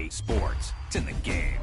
MMA sports. It's in the game.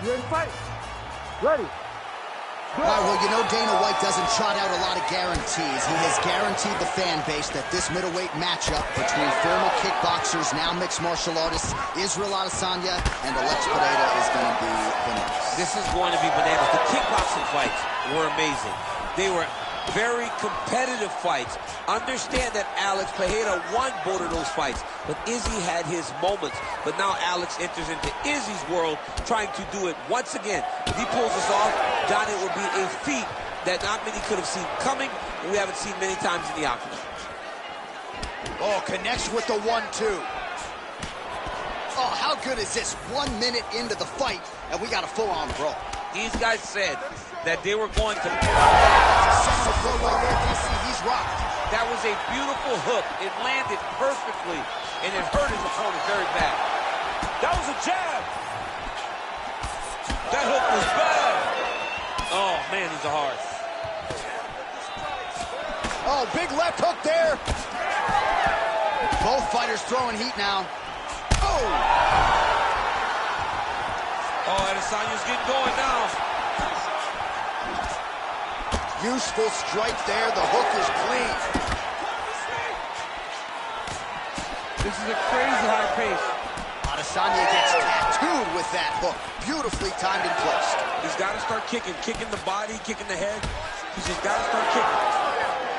You ready to fight? Ready. All right, well, you know Dana White doesn't trot out a lot of guarantees. He has guaranteed the fan base that this middleweight matchup between former kickboxers, now mixed martial artists, Israel Adesanya and Alex Pereira is going to be bananas. This is going to be bananas. The kickboxing fights were amazing. They were very competitive fights. Understand that Alex Pereira won both of those fights, but Izzy had his moments. But now Alex enters into Izzy's world, trying to do it once again. If he pulls this off, John, it will be a feat that not many could have seen coming, and we haven't seen many times in the octagon. Oh, connects with the 1-2. Oh, how good is this? 1 minute into the fight, and we got a full-on brawl. These guys said that they were going to... He's rocked. That was a beautiful hook. It landed perfectly, and it hurt his opponent very bad. That was a jab. That hook was bad. Oh, man, these are hard. Oh, big left hook there. Both fighters throwing heat now. Oh! Oh, Adesanya's getting going now. Useful strike there. The hook is clean. This is a crazy high pace. Adesanya gets tattooed with that hook. Beautifully timed and placed. He's got to start kicking the body, kicking the head. He's just got to start kicking.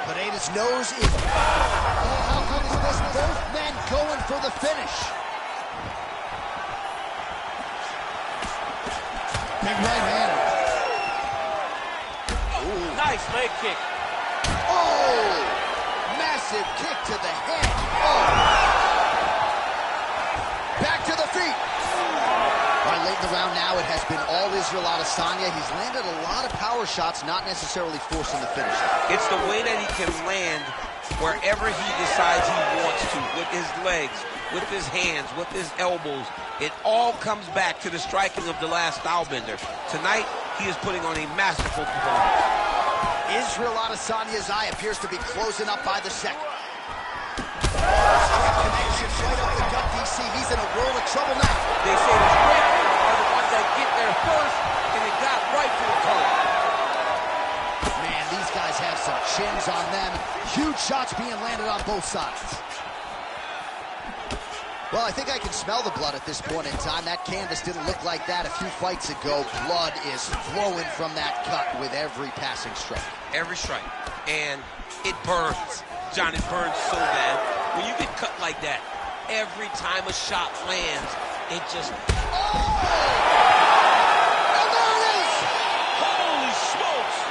Pereira's nose is... Oh, how good is this? Both men going for the finish. Big right hand. Nice leg kick. Oh! Massive kick to the head. Oh! Back to the feet. All right, late in the round now, it has been all Israel Adesanya. He's landed a lot of power shots, not necessarily forcing the finish. It's the way that he can land wherever he decides he wants to, with his legs, with his hands, with his elbows. It all comes back to the striking of the last stylebender. Tonight, he is putting on a masterful performance. Israel Adesanya's eye appears to be closing up by the second. Connection right up the gut, DC. He's in a world of trouble now. They say the quick are the ones that get there first, and it got right to the toe. Man, these guys have some chins on them. Huge shots being landed on both sides. Well, I think I can smell the blood at this point in time. That canvas didn't look like that a few fights ago. Blood is flowing from that cut with every passing strike. Every strike. And it burns. John, it burns so bad. When you get cut like that, every time a shot lands, it just... Oh! And there it is! Holy smokes!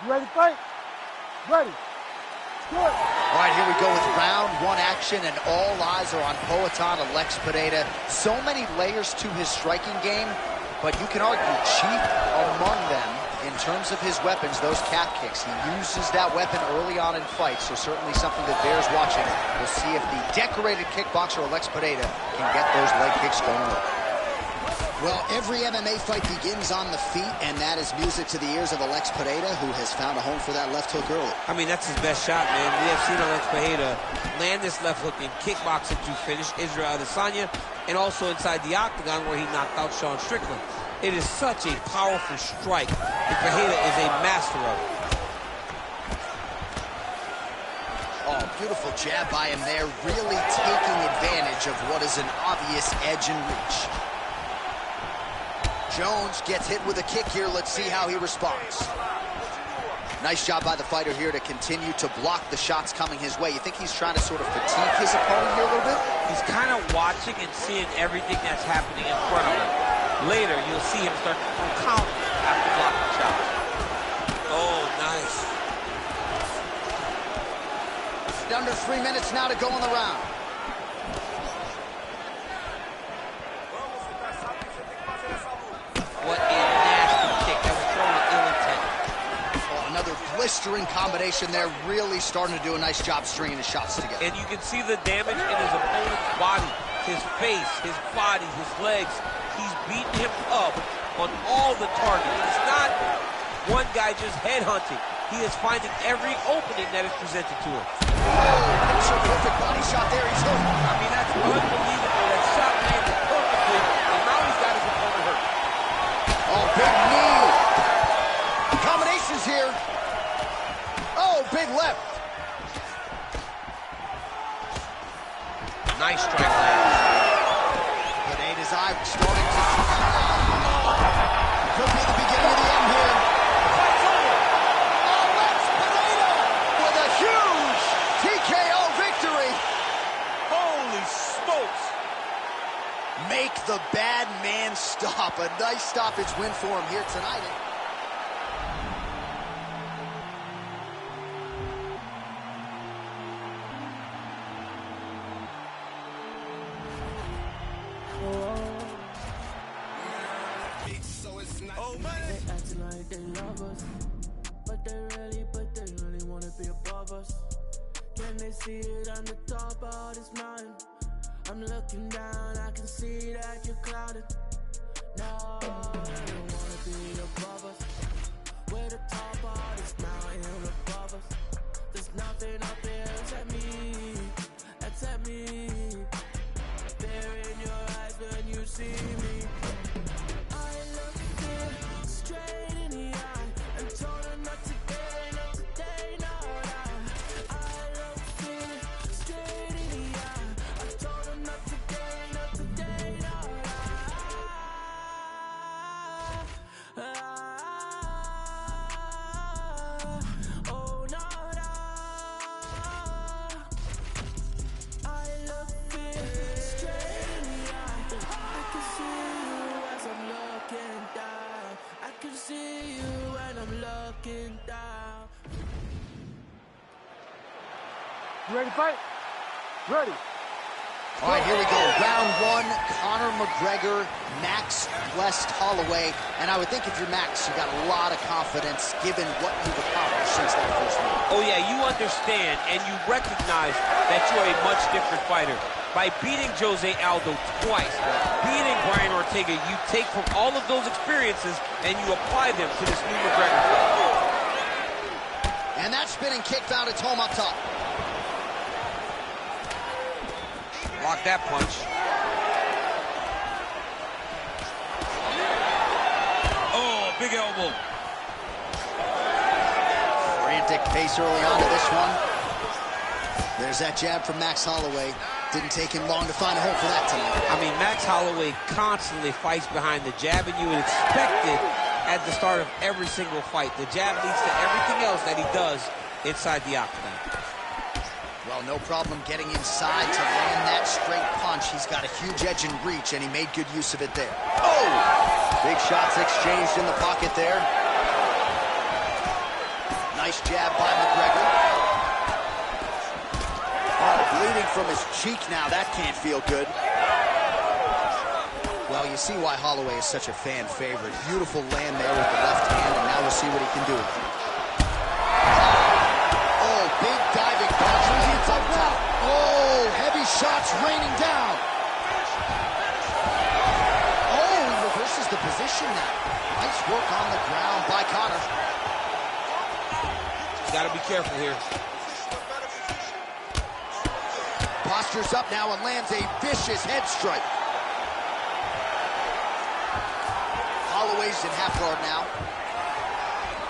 You ready to fight? Ready. Good. All right, here we go with round one action, and all eyes are on Poatan Alex Pereira. So many layers to his striking game, but you can argue chief among them in terms of his weapons, those calf kicks. He uses that weapon early on in fights, so certainly something that bears watching. We'll see if the decorated kickboxer Alex Pereira can get those leg kicks going. Well, every MMA fight begins on the feet, and that is music to the ears of Alex Pereira, who has found a home for that left hook early. I mean, that's his best shot, man. We have seen Alex Pereira land this left hook in kickboxing to finish Israel Adesanya, and also inside the octagon where he knocked out Sean Strickland. It is such a powerful strike that Pereira is a master of. Oh, beautiful jab by him there, really taking advantage of what is an obvious edge and reach. Jones gets hit with a kick here. Let's see how he responds. Nice job by the fighter here to continue to block the shots coming his way. You think he's trying to sort of fatigue his opponent here a little bit? He's kind of watching and seeing everything that's happening in front of him. Later, you'll see him start to count after blocking shots. Oh, nice. Under 3 minutes now to go in the round. What a nasty kick. That was thrown with ill intent. Oh, another blistering combination there, really starting to do a nice job stringing his shots together. And you can see the damage in his opponent's body, his face, his body, his legs. He's beating him up on all the targets. It's not one guy just headhunting. He is finding every opening that is presented to him. Oh, picture perfect body shot there. He's hooked. I mean, that's unbelievable. That shot landed perfectly, and now he's got his opponent hurt. Oh, big knee. Combinations here. Oh, big left. Nice strike land. Pereira's eye starting to could be the beginning of the end here. Alex Pereira with a huge TKO victory. Holy smokes. Make the bad man stop. A nice stoppage win for him here tonight. They acting like they love us, but they really wanna be above us. Can they see it on the top of this mountain? I'm looking down, I can see that you're clouded. No, they don't wanna be above us. We're the top of this mountain above us. There's nothing up there except me, except me. There in your eyes when you see me. I look fear straight in the eye and told her not today, not today, no lie. I look fear straight in the eye. I told her not today, not today, no lie. Oh no, no. I look fear straight in the eye. I can see you as I'm looking down. I can see you when I'm looking down. You ready to fight? Ready. All right, here we go. Round one, Conor McGregor, Max West Holloway. And I would think if you're Max, you got a lot of confidence given what you've accomplished since that first meeting. Oh yeah, you understand and you recognize that you're a much different fighter. By beating Jose Aldo twice, beating Brian Ortega, you take from all of those experiences and you apply them to this new McGregor fight. And that spinning kick found its home up top. Block that punch. Oh, big elbow. Frantic pace early on to this one. There's that jab from Max Holloway. Didn't take him long to find a home for that tonight. I mean, Max Holloway constantly fights behind the jab, and you would expect it at the start of every single fight. The jab leads to everything else that he does inside the octagon. Well, no problem getting inside to land that straight punch. He's got a huge edge and reach, and he made good use of it there. Oh! Big shots exchanged in the pocket there. Nice jab by McGregor. Oh, bleeding from his cheek now. That can't feel good. Well, you see why Holloway is such a fan favorite. Beautiful land there with the left hand, and now we'll see what he can do. Oh, big diving punch. It's up top. Oh, heavy shots raining down. Oh, he reverses the position now. Nice work on the ground by Conor. Got to be careful here. Postures up now and lands a vicious head strike. Holloway's in half guard now.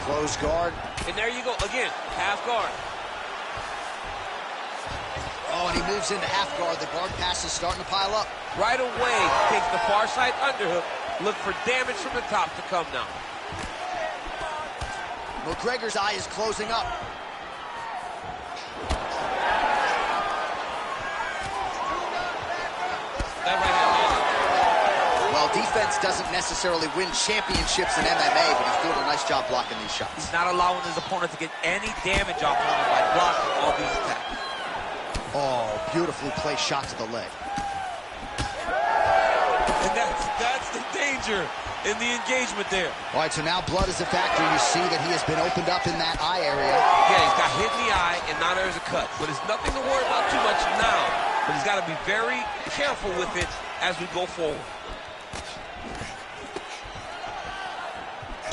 Close guard. And there you go. Again, half guard. Oh, and he moves into half guard. The guard pass is starting to pile up. Right away, takes the far side underhook. Look for damage from the top to come now. McGregor's eye is closing up. Well, defense doesn't necessarily win championships in MMA, but he's doing a nice job blocking these shots. He's not allowing his opponent to get any damage off of him by blocking all these attacks. Oh, beautifully placed shot to the leg. And that's the danger in the engagement there. All right, so now blood is a factor. You see that he has been opened up in that eye area. Yeah, he's got hit in the eye, and now there's a cut. But it's nothing to worry about too much now. But he's got to be very careful with it as we go forward.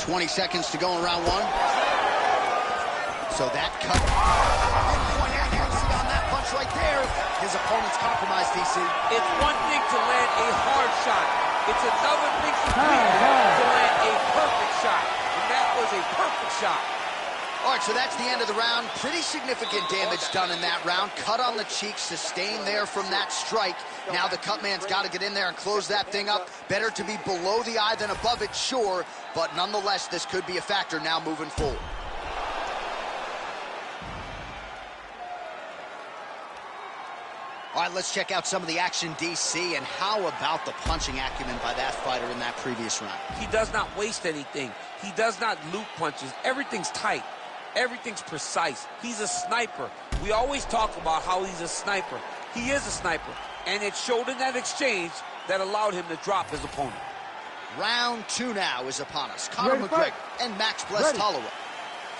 20 seconds to go in round one. So that cut. Pinpoint accuracy on that punch right there. His opponent's compromised, DC. It's one thing to land a hard shot. It's another thing to land a perfect shot. And that was a perfect shot. All right, so that's the end of the round. Pretty significant damage done in that round. Cut on the cheek, sustained there from that strike. Now the cut man's got to get in there and close that thing up. Better to be below the eye than above it, sure. But nonetheless, this could be a factor now moving forward. All right, let's check out some of the action, DC, and how about the punching acumen by that fighter in that previous round? He does not waste anything. He does not loop punches. Everything's tight. Everything's precise. He's a sniper. We always talk about how he's a sniper. He is a sniper, and it showed in that exchange that allowed him to drop his opponent. Round two now is upon us. Conor McGregor and Max Blessed Holloway.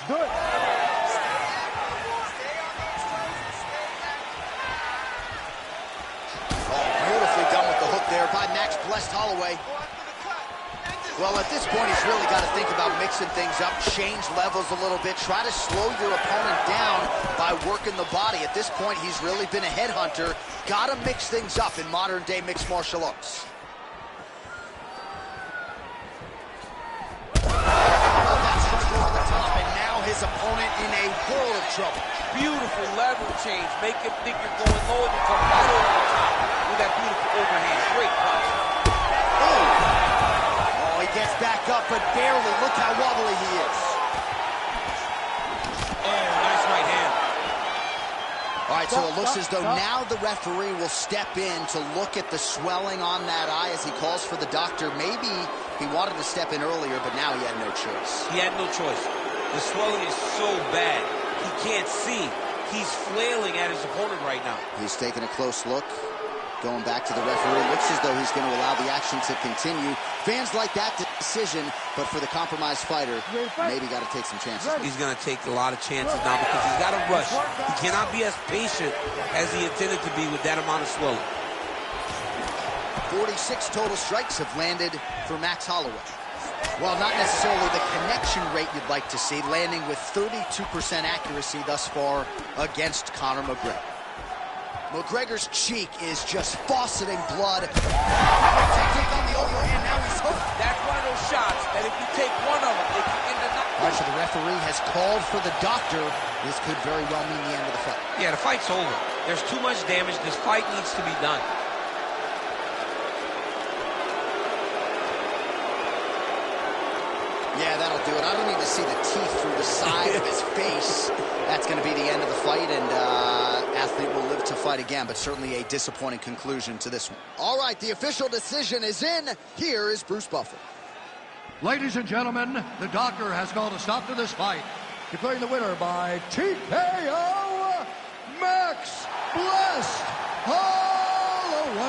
Do it. Beautifully done with the hook there by Max Blessed Holloway. Well, at this point, he's really got to think about mixing things up, change levels a little bit, try to slow your opponent down by working the body. At this point, he's really been a headhunter. Got to mix things up in modern-day mixed martial arts. That's right over the top, and now his opponent in a world of trouble. Beautiful level change. Make him think you're going low, and you come right over the top with that beautiful overhand. Great punch. Oh, he gets back up, but barely. Look how wobbly he is. Oh, nice right hand. All right, so it looks as though now the referee will step in to look at the swelling on that eye as he calls for the doctor. Maybe he wanted to step in earlier, but now he had no choice. He had no choice. The swelling is so bad. He can't see. He's flailing at his opponent right now. He's taking a close look, going back to the referee. Looks as though he's going to allow the action to continue. Fans like that decision, but for the compromised fighter, maybe got to take some chances. He's going to take a lot of chances now because he's got to rush. He cannot be as patient as he intended to be with that amount of swelling. 46 total strikes have landed for Max Holloway. Well, not necessarily the connection rate you'd like to see, landing with 32% accuracy thus far against Conor McGregor. McGregor's cheek is just fauceting blood. Technique on the overhand, now he's hooked. That's one of those shots that if you take one of them, it can end the night. All right, so the referee has called for the doctor. This could very well mean the end of the fight. Yeah, the fight's over. There's too much damage. This fight needs to be done. Yeah, that'll do it. I don't need to see the teeth through the side of his face. That's going to be the end of the fight, and athlete will live to fight again, but certainly a disappointing conclusion to this one. All right, the official decision is in. Here is Bruce Buffer. Ladies and gentlemen, the doctor has called a stop to this fight. declaring the winner by TKO, Max Blessed Holloway.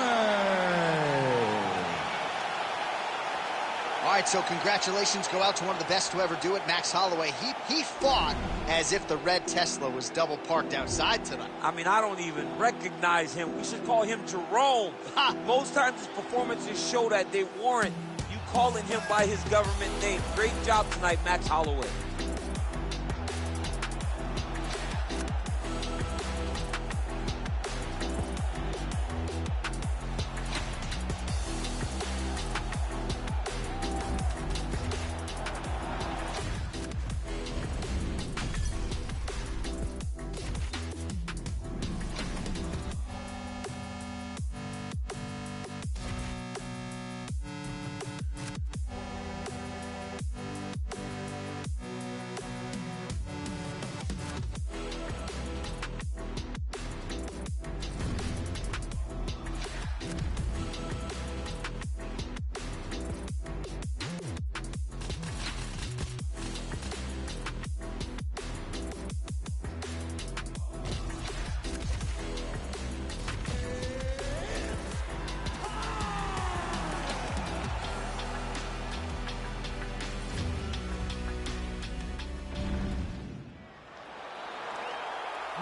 All right, so congratulations go out to one of the best to ever do it, Max Holloway. He fought as if the red Tesla was double parked outside tonight. I mean, I don't even recognize him. We should call him Jerome. Most times his performances show that they warrant you calling him by his government name. Great job tonight, Max Holloway.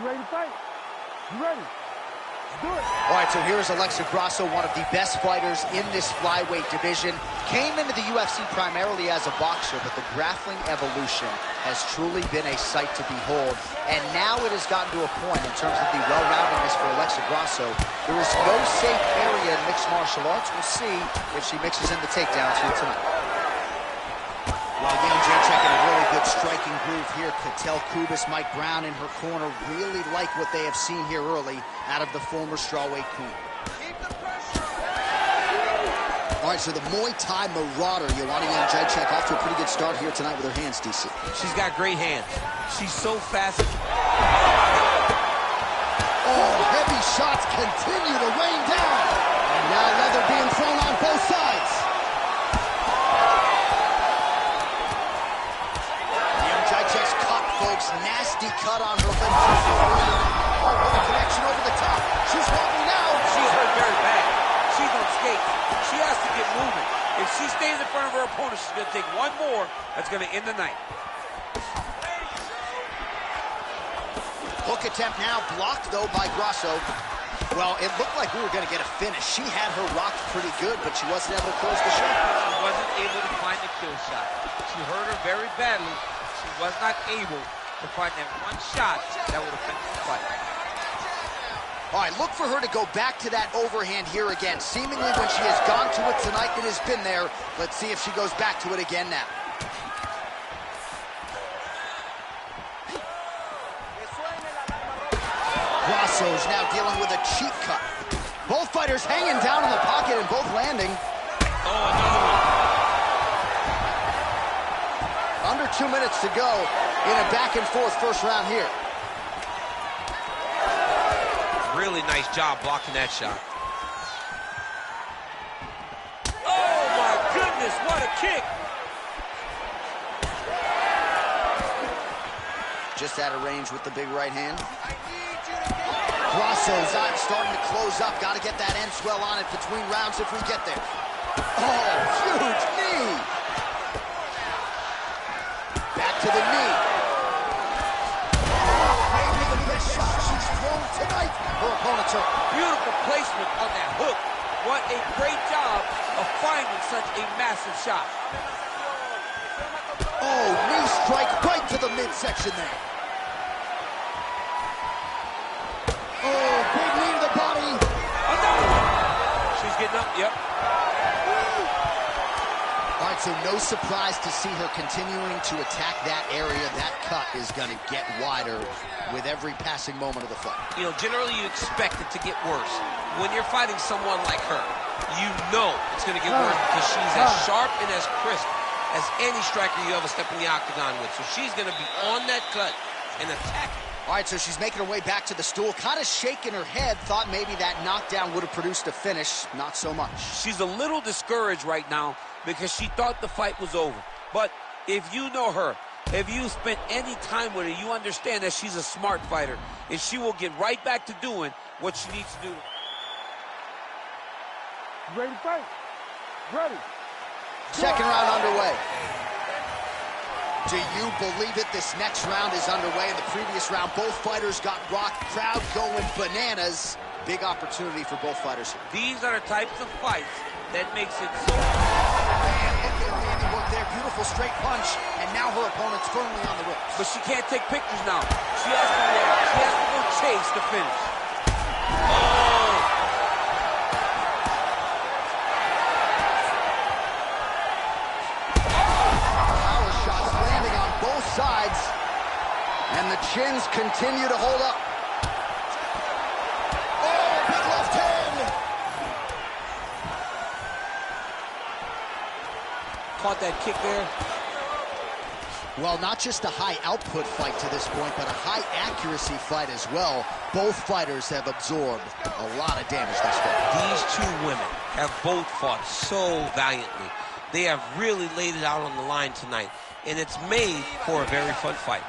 You ready to fight? You ready? Let's do it. All right, so here's Alexa Grasso, one of the best fighters in this flyweight division. Came into the UFC primarily as a boxer, but the grappling evolution has truly been a sight to behold. And now it has gotten to a point in terms of the well-roundedness for Alexa Grasso. There is no safe area in mixed martial arts. We'll see if she mixes in the takedowns here tonight. Well, Jacek in a really good striking groove here. Cattell Kubis, Mike Brown in her corner really like what they have seen here early out of the former strawweight queen. Keep the pressure. All right, so the Muay Thai Marauder, Joanna Jacek, off to a pretty good start here tonight with her hands, DC. She's got great hands. She's so fast. Oh, heavy shots continue to rain down. And now leather being thrown on both sides. Nasty cut on her lip. Oh, what a connection over the top. She's wobbling now. She's hurt very bad. She's on skates. She has to get moving. If she stays in front of her opponent, she's going to take one more. That's going to end the night. Hook attempt now blocked, though, by Grasso. Well, it looked like we were going to get a finish. She had her rocked pretty good, but she wasn't able to close the shot. She wasn't able to find the kill shot. She hurt her very badly. She was not able to find that one shot that would have finished the fight. All right, look for her to go back to that overhand here again. Seemingly when she has gone to it tonight, it has been there. Let's see if she goes back to it again now. Grasso's now dealing with a cheek cut. Both fighters hanging down in the pocket and both landing. Oh, another one. Under 2 minutes to go in a back-and-forth first round here. Really nice job blocking that shot. Oh, my goodness, what a kick. Just out of range with the big right hand. Grasso's starting to close up. Got to get that end swell on it between rounds if we get there. Oh, huge knee. Back to the knee. Maybe the best shot she's thrown tonight. Her opponent's hurt. Beautiful placement on that hook. What a great job of finding such a massive shot. Oh, knee strike right to the midsection there. Oh, big knee to the body. Another one. She's getting up, yep. All right, so no surprise to see her continuing to attack that area. That cut is going to get wider with every passing moment of the fight. You know, generally you expect it to get worse. When you're fighting someone like her, you know it's going to get worse because she's as sharp and as crisp as any striker you ever step in the octagon with. So she's going to be on that cut and attacking. All right, so she's making her way back to the stool, kind of shaking her head, thought maybe that knockdown would have produced a finish. Not so much. She's a little discouraged right now because she thought the fight was over. But if you know her, If you spent any time with her, you understand that she's a smart fighter, and she will get right back to doing what she needs to do. You ready to fight? Ready. Second round underway. Do you believe it? This next round is underway. In the previous round, both fighters got rocked. Crowd going bananas. Big opportunity for both fighters here. These are the types of fights that makes it so... Man, look at her handiwork there. Beautiful straight punch. And now her opponent's firmly on the ropes. But she can't take pictures now. She has to go chase the finish. Oh! Power shots landing on both sides. And the chins continue to hold up. Oh, big left hand. Caught that kick there. Well, not just a high output fight to this point, but a high accuracy fight as well. Both fighters have absorbed a lot of damage thus far. These two women have both fought so valiantly. They have really laid it out on the line tonight, and it's made for a very fun fight.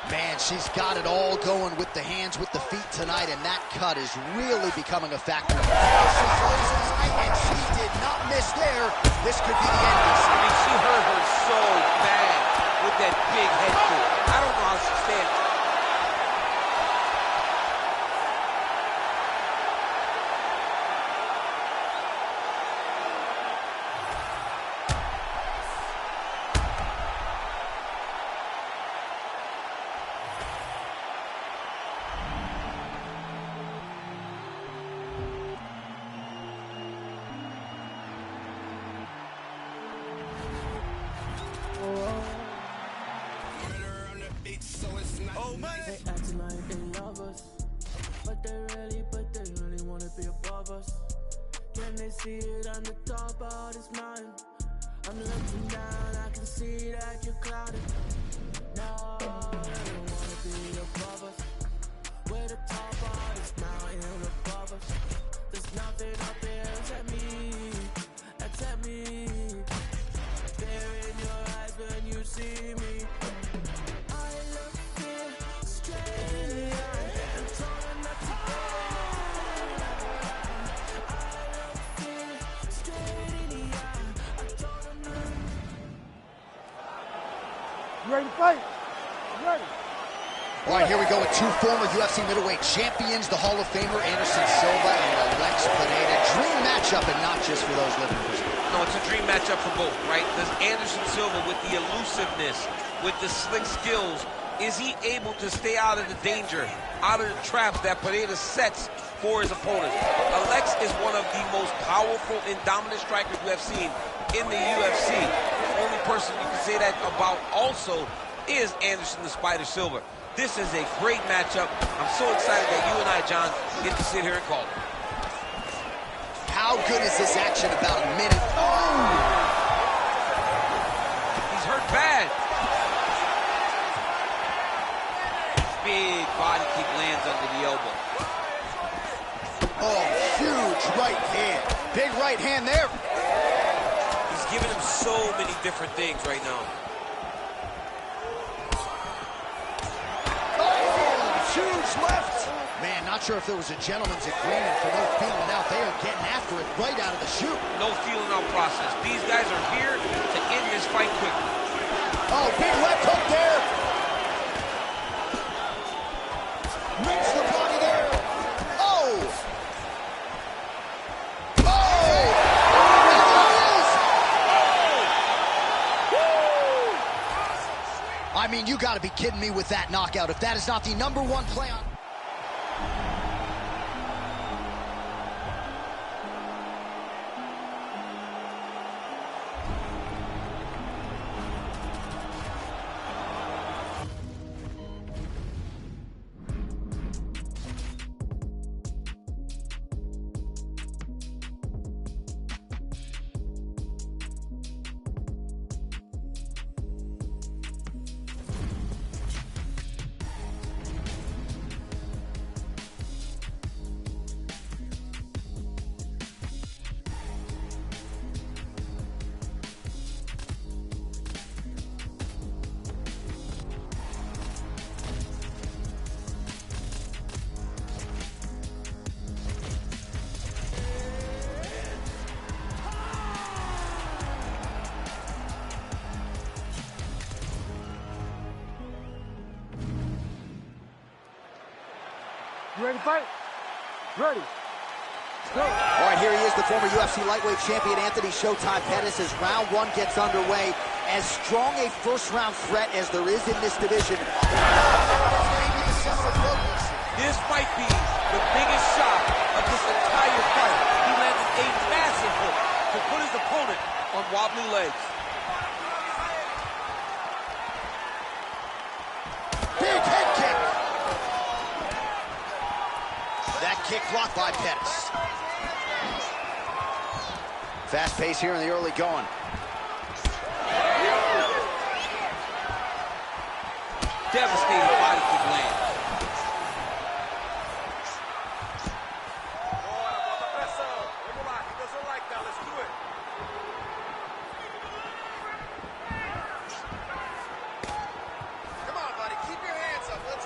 Man, she's got it all going with the hands, with the feet tonight, and that cut is really becoming a factor. She throws it right, and she did not miss there. This could be the end of this. I mean, she hurt her so bad with that big head kick. I don't know how she stands. They acting like they love us, but they really wanna be above us. Can they see it on the top of this mountain? I'm looking down, I can see that you're clouded. No, they don't wanna be above us. We're the top of this mountain above us. There's nothing up there except me. There in your eyes when you see me. You ready to fight? You ready? All right, here we go with two former UFC middleweight champions, the Hall of Famer Anderson Silva and Alex Pineda. Dream matchup, and not just for those living in Brazil. No, it's a dream matchup for both, right? Does Anderson Silva, with the elusiveness, with the slick skills, is he able to stay out of the danger, out of the traps that Pineda sets for his opponent? Alex is one of the most powerful and dominant strikers we have seen in the UFC. The only person you can say that about also is Anderson the Spider Silva. This is a great matchup. I'm so excited that you and I, John, get to sit here and call it. How good is this action? About a minute. Oh! He's hurt bad. Big body kick lands under the elbow. Oh, huge right hand. Big right hand there. He's giving him so many different things right now. Oh, huge left. Man, not sure if there was a gentleman's agreement for no feeling out. They are getting after it right out of the chute. No feeling out process. These guys are here to end this fight quickly. Oh, big left hook there. Makes the body there. Oh! Oh! I mean, you got to be kidding me with that knockout. If that is not the #1 play on... You ready to fight? Ready. Go. All right, here he is, the former UFC lightweight champion, Anthony Showtime Pettis, as round one gets underway. As strong a first-round threat as there is in this division. This might be the biggest shot of this entire fight. He landed a massive hook to put his opponent on wobbly legs. Big head kick. That kick blocked by Pettis. Fast pace here in the early going. Devastating body kick land.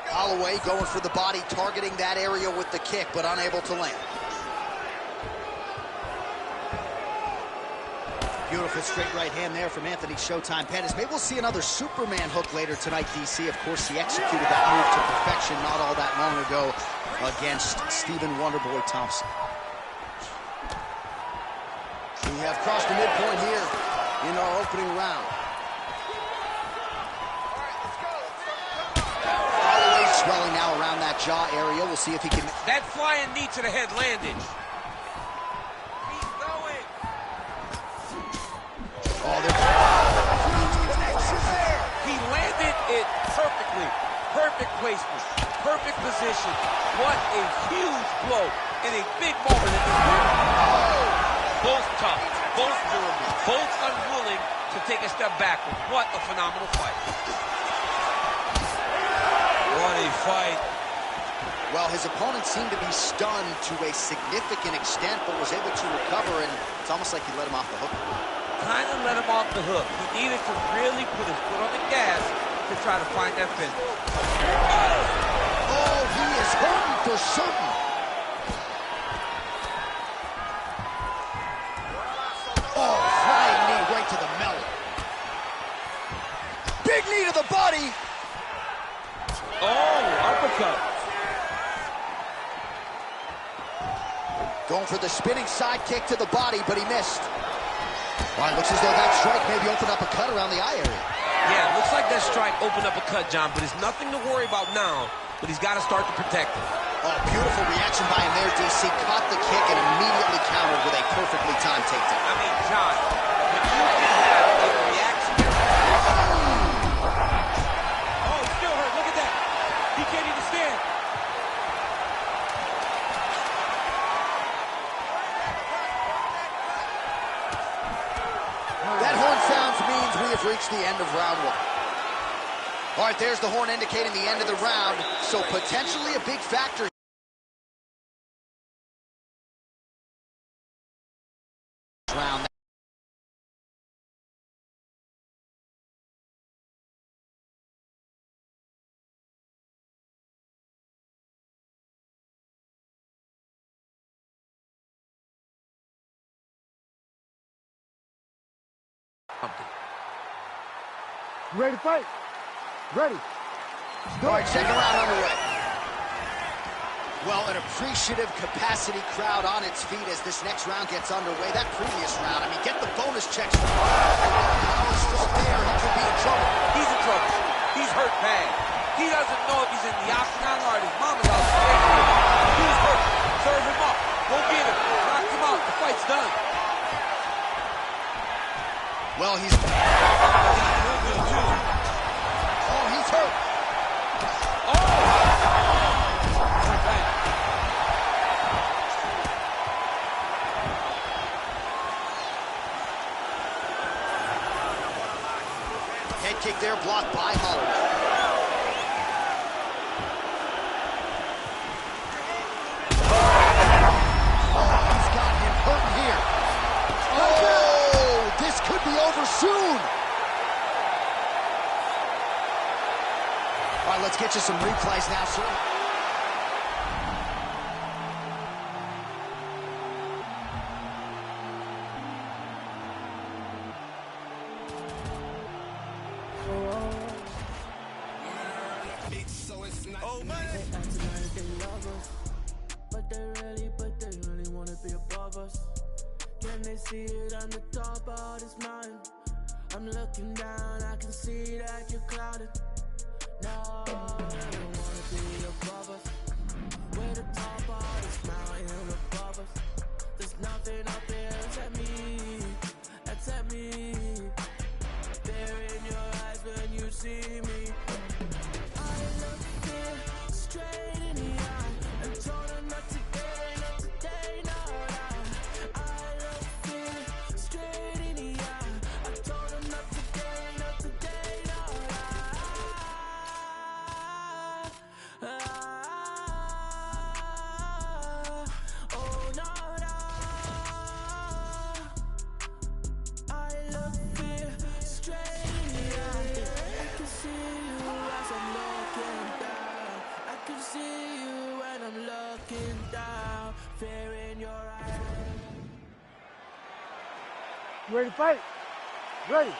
Holloway going for the body, targeting that area with the kick, but unable to land. Beautiful straight right hand there from Anthony Showtime Pettis. Maybe we'll see another Superman hook later tonight, DC. Of course, he executed that move to perfection not all that long ago against Stephen Wonderboy Thompson. We have crossed the midpoint here in our opening round. Holloway swelling now around that jaw area. We'll see if he can... That flying knee to the head landed. Oh, he landed it perfectly. Perfect placement. Perfect position. What a huge blow in a big moment in this game. Both tough, both durable, both unwilling to take a step backward. What a phenomenal fight. What a fight. Well, his opponent seemed to be stunned to a significant extent, but was able to recover, and it's almost like he let him off the hook. Kind of let him off the hook. He needed to really put his foot on the gas to try to find that finish. Oh, he is hurting for certain. Oh, flying knee right to the melon. Big knee to the body. Oh, uppercut. Going for the spinning side kick to the body, but he missed. All right, looks as though that strike maybe opened up a cut around the eye area. Yeah, looks like that strike opened up a cut, John, but it's nothing to worry about now, but he's got to start to protect it. Oh, beautiful reaction by him there, DC. Caught the kick and immediately countered with a perfectly timed takedown. I mean, John, when you can have a reaction... Oh, he's still hurt. Look at that. He can't even stand. That horn sounds means we have reached the end of round one. All right, there's the horn indicating the end of the round, so potentially a big factor. Round. You ready to fight? Ready. All right, second round underway. Well, an appreciative capacity crowd on its feet as this next round gets underway. That previous round, I mean, get the bonus checks. It's just there. He could be in trouble. He's in trouble. He's hurt bad. He doesn't know if he's in the octagon or his mama's house. He's hurt. Serve him up. Go get him. Knock him out. The fight's done. Well, he's... Oh, he's hurt. Head kick there, blocked by Holloway. Oh, he's got him hurt here. Oh, this could be over soon. All right, let's get you some replays now, sir. They acting like they love us. But they really wanna be above us. Can they see it on the top of this mountain? I'm looking down, I can see that you're clouded. No, they don't wanna be above us. We're the top of this mountain above us. There's nothing up there except me. There in your eyes when you see me. I look fear straight in the eye and told her not today, not today, no. I look fear straight in the eye. I told her not today, not today, no. Oh no, no. I look fear straight in the eye. I can see you as I'm looking down. I can see you when I'm looking down. Fear in your eyes. You ready to fight? Ready.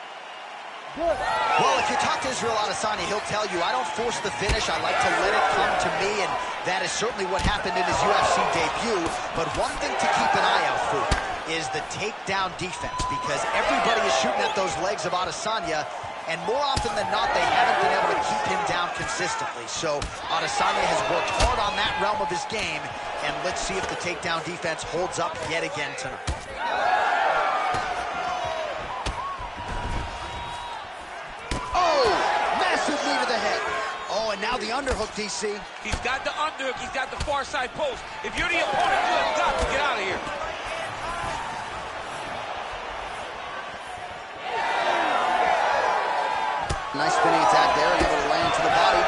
Good. Well, if you talk to Israel Adesanya, he'll tell you, I don't force the finish. I like to let it come to me, and that is certainly what happened in his UFC debut. But one thing to keep an eye out for is the takedown defense, because everybody is shooting at those legs of Adesanya, and more often than not, they haven't been able to keep him down consistently. So Adesanya has worked hard on that realm of his game, and let's see if the takedown defense holds up yet again tonight. Oh, massive knee to the head. Oh, and now the underhook, DC. He's got the underhook. He's got the far side post. If you're the opponent, you have got to get out of here. Nice spinning attack there, able to land to the body.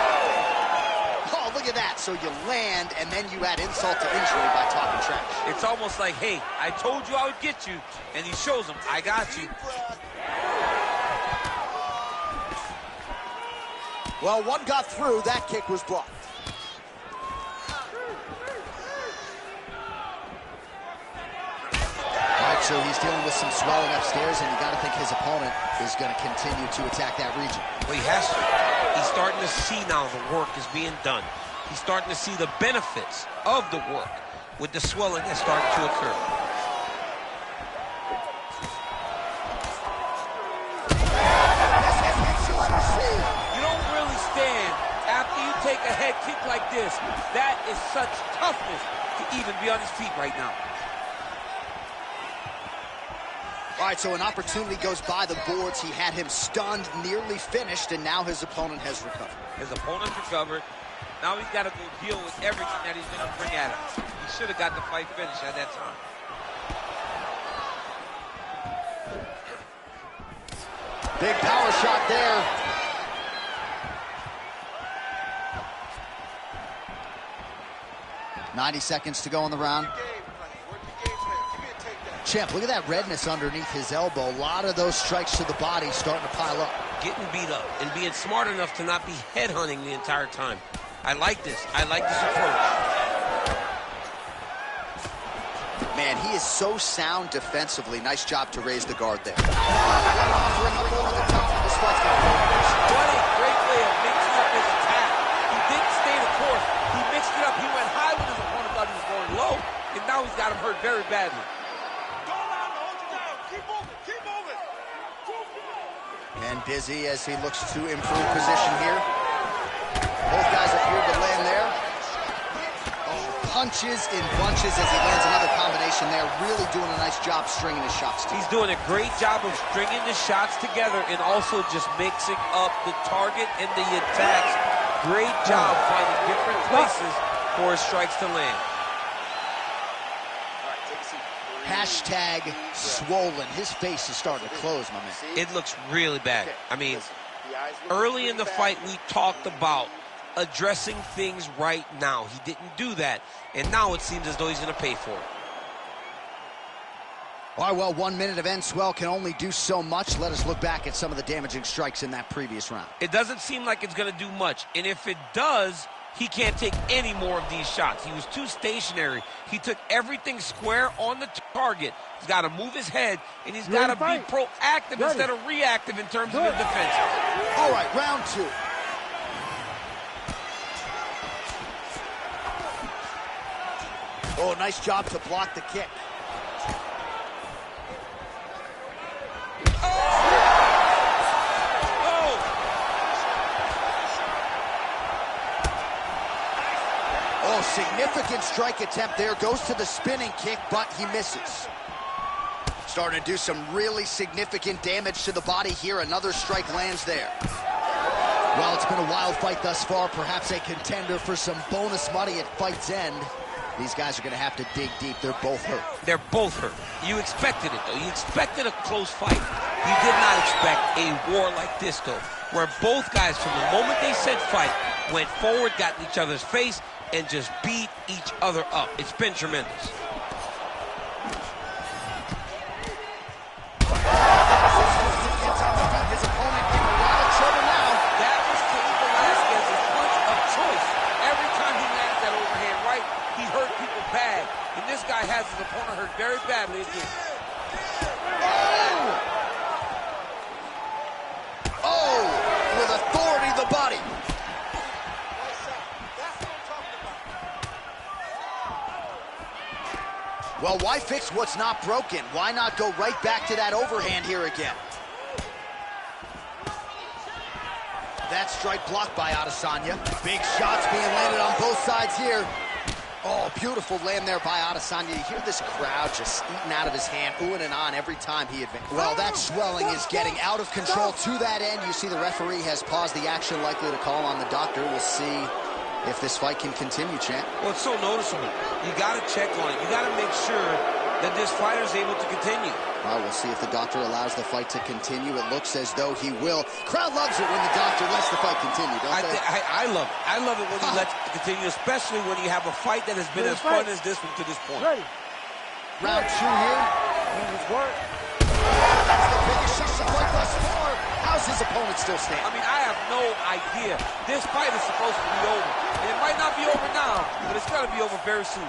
Oh, look at that. So you land, and then you add insult to injury by talking trash. It's almost like, hey, I told you I would get you, and he shows him, I got you. Well, one got through. That kick was blocked. All right, so he's dealing with some swelling upstairs, and you got to think his opponent is going to continue to attack that region. Well, he has to. He's starting to see now the work is being done. He's starting to see the benefits of the work with the swelling that's starting to occur. You don't really stand after you take a head kick like this. That is such toughness to even be on his feet right now. All right, so an opportunity goes by the boards. He had him stunned, nearly finished, and now his opponent has recovered. His opponent recovered. Now he's got to go deal with everything that he's going to bring at him. He should have got the fight finished at that time. Big power shot there. .90 seconds to go in the round. Champ, look at that redness underneath his elbow. A lot of those strikes to the body starting to pile up. Getting beat up and being smart enough to not be headhunting the entire time. I like this. I like this approach. Man, he is so sound defensively. Nice job to raise the guard there. What a great way of mixing up his attack. He didn't stay the course. He mixed it up. He went high when his opponent thought he was going low, and now he's got him hurt very badly. And busy as he looks to improve position here. Both guys appear to land there. Oh, punches in bunches as he lands another combination there. Really doing a nice job stringing his shots together. He's doing a great job of stringing the shots together and also just mixing up the target and the attacks. Great job finding different places for his strikes to land. Hashtag swollen. His face is starting to close, my man. It looks really bad. I mean, early in the fight, we talked about addressing things right now. He didn't do that, and now it seems as though he's going to pay for it. All right, well, 1 minute of end swell can only do so much. Let us look back at some of the damaging strikes in that previous round. It doesn't seem like it's going to do much, and if it does, he can't take any more of these shots. He was too stationary. He took everything square on the target. He's got to move his head, and he's got to be proactive instead of reactive in terms of his defense. All right, round two. Oh, nice job to block the kick. Oh, significant strike attempt there. Goes to the spinning kick, but he misses. Starting to do some really significant damage to the body here. Another strike lands there. Well, it's been a wild fight thus far. Perhaps a contender for some bonus money at fight's end. These guys are going to have to dig deep. They're both hurt. They're both hurt. You expected it, though. You expected a close fight. You did not expect a war like this, though, where both guys, from the moment they said fight, went forward, got in each other's face, and just beat each other up. It's been tremendous. His opponent in a lot of trouble now. That was Cain Velasquez's punch of choice. Every time he landed that overhand right, he hurt people bad. And this guy has his opponent hurt very badly again. Oh, with authority to the body. Well, why fix what's not broken? Why not go right back to that overhand here again? That strike blocked by Adesanya. Big shots being landed on both sides here. Oh, beautiful land there by Adesanya. You hear this crowd just eating out of his hand, oohing and on every time he advances. Well, that swelling is getting out of control to that end. You see the referee has paused the action, likely to call on the doctor. We'll see if this fight can continue, champ. Well, it's so noticeable. You got to check on it. You got to make sure that this fighter is able to continue. Well, we'll see if the doctor allows the fight to continue. It looks as though he will. Crowd loves it when the doctor lets the fight continue, don't they? I love it. I love it when you let it continue, especially when you have a fight that has been as fun as this one to this point. Ready. Round 2 here. Work. That's the biggest shot of the fight thus far. How's his opponent still standing? I mean, I have no idea. This fight is supposed to be over. And it might not be over now, but it's got to be over very soon.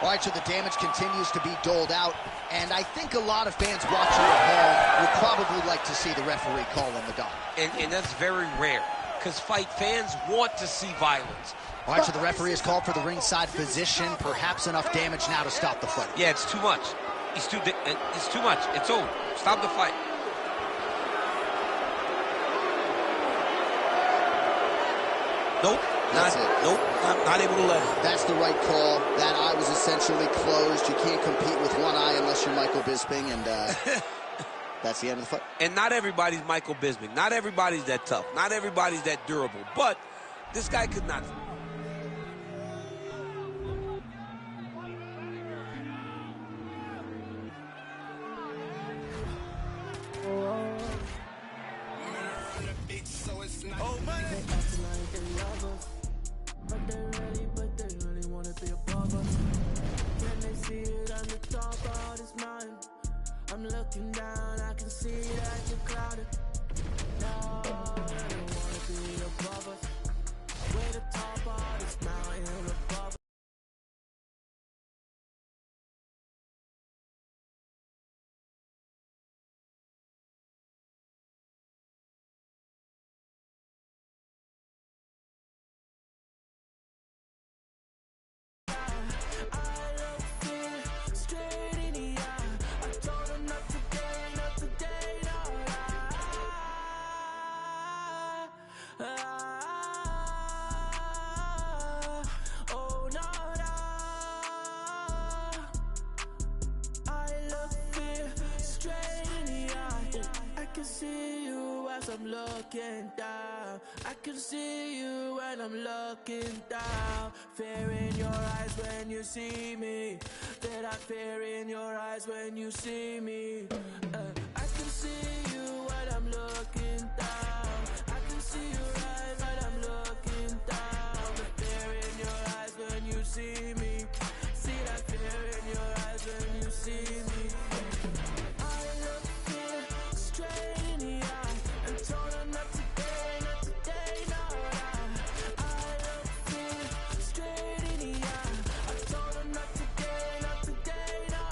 All right, so the damage continues to be doled out, and I think a lot of fans watching at home would probably like to see the referee call on the dot. And that's very rare, because fight fans want to see violence. All right, so the referee has called for the ringside position. Perhaps enough damage now to stop the fight. Yeah, it's too much. It's too much. It's over. Stop the fight. Nope. Nope, not able to let it. That's the right call. That eye was essentially closed. You can't compete with one eye unless you're Michael Bisping, and that's the end of the fight. And not everybody's Michael Bisping. Not everybody's that tough. Not everybody's that durable. But this guy could not. But they really wanna be above us. When they see it on the top of this mountain, I'm looking down, I can see that you're clouded. No, they don't wanna be above us. We're the top of this mountain above us. I'm looking down, I can see you when I'm looking down. Fear in your eyes when you see me. There are fear in your eyes when you see me. I can see you when I'm looking down. I can see your eyes when I'm looking down. The fear in your eyes when you see me. See that fear in your eyes when you see me. I look fear straight in the eye. Told her not today, no. I look fear straight in the eye. I told her not today, no.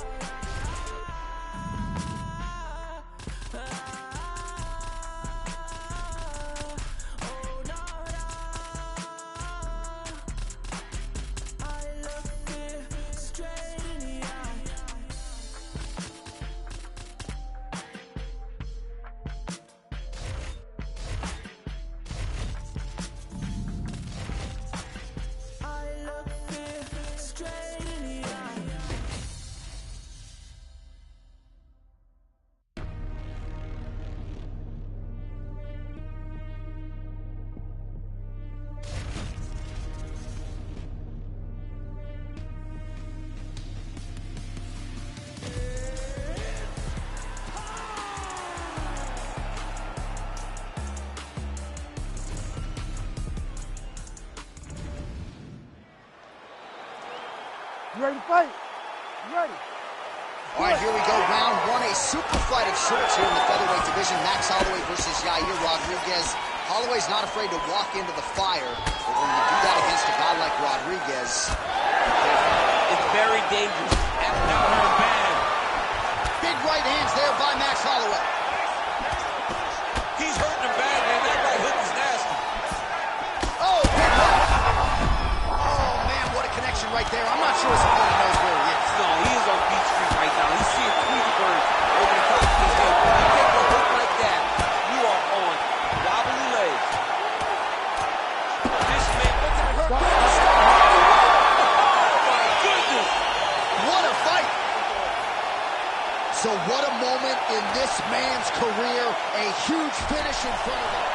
You ready to fight? You ready? All right, here we go, round one, a super fight of sorts here in the featherweight division. Max Holloway versus Yair Rodriguez. Holloway's not afraid to walk into the fire, but when you do that against a guy like Rodriguez, it's very dangerous. And now hurt bad. big right hands there by Max Holloway. He's hurting him bad, man. That right hook is nasty. Oh, big right. Oh, man, what a connection right there. I'm not sure his opponent knows where he is. No, he is on Beach Street right now. He's seeing Tweety Bird over the top of his head. When you take a hook like that, you are on wobbly legs. This man, look at her. Oh, my goodness. What a fight. So what a moment in this man's career. A huge finish in front of him.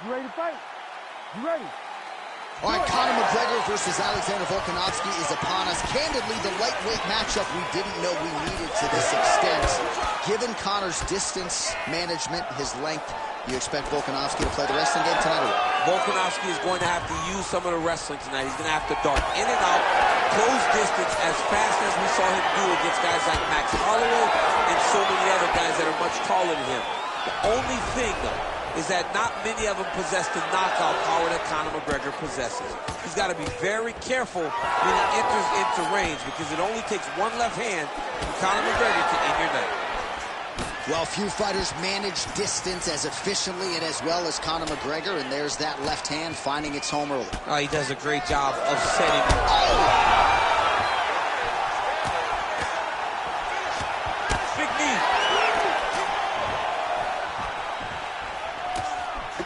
You ready to fight? You ready? All right, Conor McGregor versus Alexander Volkanovski is upon us. Candidly, the lightweight matchup we didn't know we needed to this extent. Given Conor's distance management, his length, you expect Volkanovski to play the wrestling game tonight? Volkanovski is going to have to use some of the wrestling tonight. He's going to have to dart in and out, close distance as fast as we saw him do against guys like Max Holloway and so many other guys that are much taller than him. The only thing, though, is that not many of them possess the knockout power that Conor McGregor possesses. He's got to be very careful when he enters into range because it only takes one left hand for Conor McGregor to end your night. Well, few fighters manage distance as efficiently and as well as Conor McGregor, and there's that left hand finding its home early. Oh, he does a great job of setting. Big knee.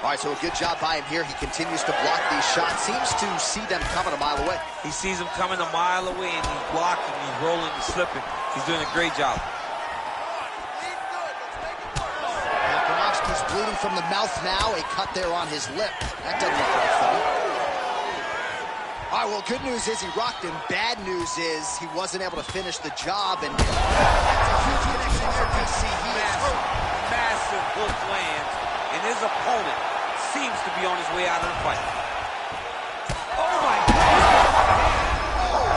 All right, so a good job by him here. He continues to block these shots. Seems to see them coming a mile away. He sees them coming a mile away, and he's blocking, he's rolling, he's slipping. He's doing a great job. Volkanovski's bleeding from the mouth now. A cut there on his lip. That doesn't look right for him. All right, well, good news is he rocked him. Bad news is he wasn't able to finish the job, and that's a huge connection there, DC. He is hurt. Massive hook lands, and his opponent seems to be on his way out of the fight. Oh, my God! Oh,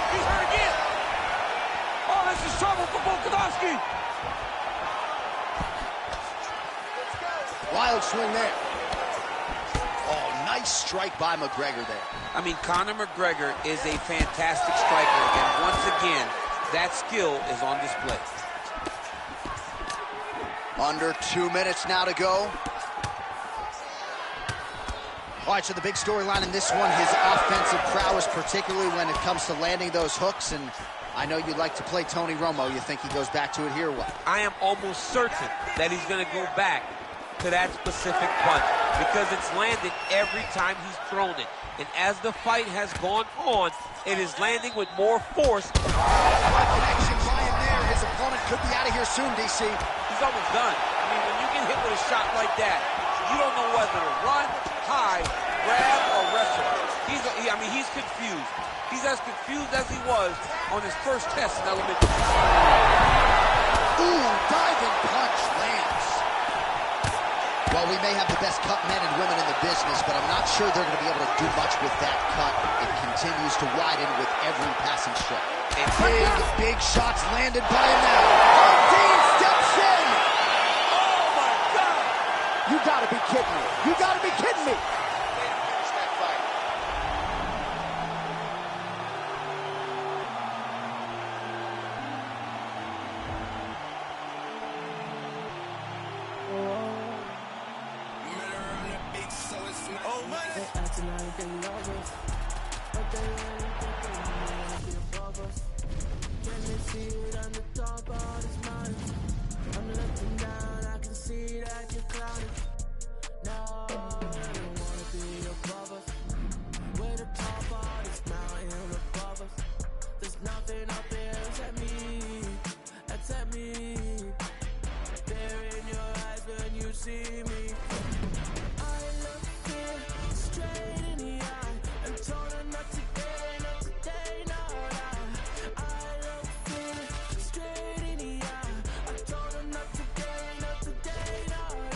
he's hurt again! Oh, this is trouble for Volkanovski! Wild swing there. Oh, nice strike by McGregor there. I mean, Conor McGregor is a fantastic striker, and once again, that skill is on display. Under 2 minutes now to go. All right, so the big storyline in this one, his offensive prowess, particularly when it comes to landing those hooks. And I know you like to play Tony Romo. You think he goes back to it here or what? I am almost certain that he's going to go back to that specific punch because it's landed every time he's thrown it. And as the fight has gone on, it is landing with more force. Connection by him there. His opponent could be out of here soon, DC. He's almost done. I mean, when you get hit with a shot like that, you don't know whether to run, hide, grab, or wrestle. He's confused. He's as confused as he was on his first test in elementary school. Ooh, diving punch lands. Well, we may have the best cut men and women in the business, but I'm not sure they're going to be able to do much with that cut. It continues to widen with every passing strike. And big shots landed by him now. Dean steps in. Oh, my God. You got to be kidding me. You got to be kidding me. They acting like they love us, but they really think they wanna be above us. Can they see it on the top of this mountain? I'm looking down, I can see that you're clouded. No, they don't wanna be above us. We're the top of this mountain above us. There's nothing up there except me, except me. There in your eyes when you see me. I look fear straight in the eye and told her not today, not today, no, no. I look fear straight in the eye. I told her not today, not today, no, no.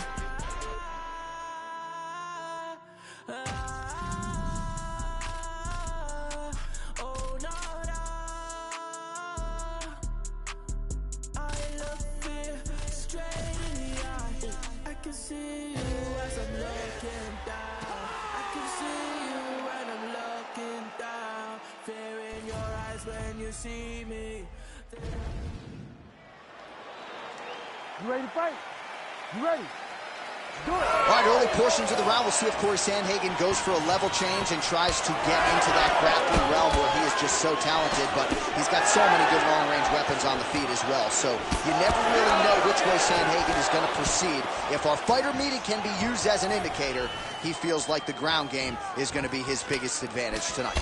Oh no, no. I look fear straight in the eye. I can see you as I'm looking down. I can see you when I'm looking down. Fear in your eyes when you see me. You ready to fight? You ready? Do it. All right, early portions of the round, we'll see if Corey Sandhagen goes for a level change and tries to get into that grappling realm where he is just so talented, but he's got so many good long-range weapons on the feet as well. So you never really know which way Sandhagen is going to proceed. If our fighter meeting can be used as an indicator, he feels like the ground game is going to be his biggest advantage tonight.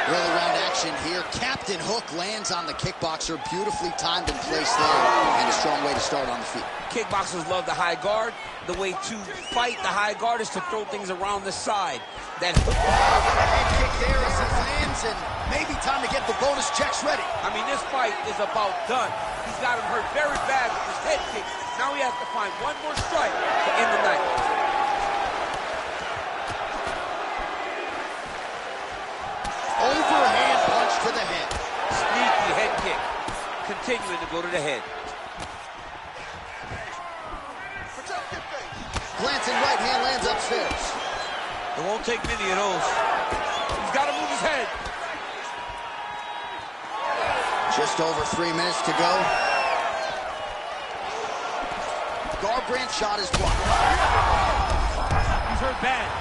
Early round action here. Captain Hook lands on the kickboxer. Beautifully timed and placed there, and a strong way to start on the feet. Kickboxers love the high guard. The way to fight the high guard is to throw things around the side. That hook. Head kick there as he lands, and maybe time to get the bonus checks ready. I mean, this fight is about done. He's got him hurt very bad with his head kick. Now he has to find one more strike to end the night. Overhand punch to the head. Sneaky head kick. Continuing to go to the head. Glancing right hand lands upstairs. It won't take many of those. He's got to move his head. Just over 3 minutes to go. Garbrandt shot is blocked. He's hurt bad.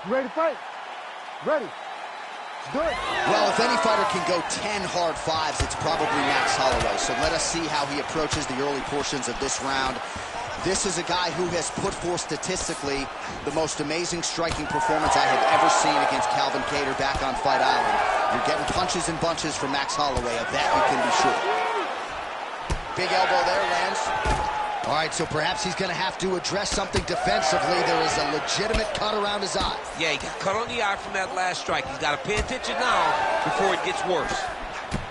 You ready to fight? Ready. Let's do it. Well, if any fighter can go 10 hard fives, it's probably Max Holloway. So let us see how he approaches the early portions of this round. This is a guy who has put forth statistically the most amazing striking performance I have ever seen against Calvin Kattar back on Fight Island. You're getting punches and bunches from Max Holloway. Of that you can be sure. Big elbow there lands. All right, so perhaps he's going to have to address something defensively. There is a legitimate cut around his eye. Yeah, he got cut on the eye from that last strike. He's got to pay attention now before it gets worse.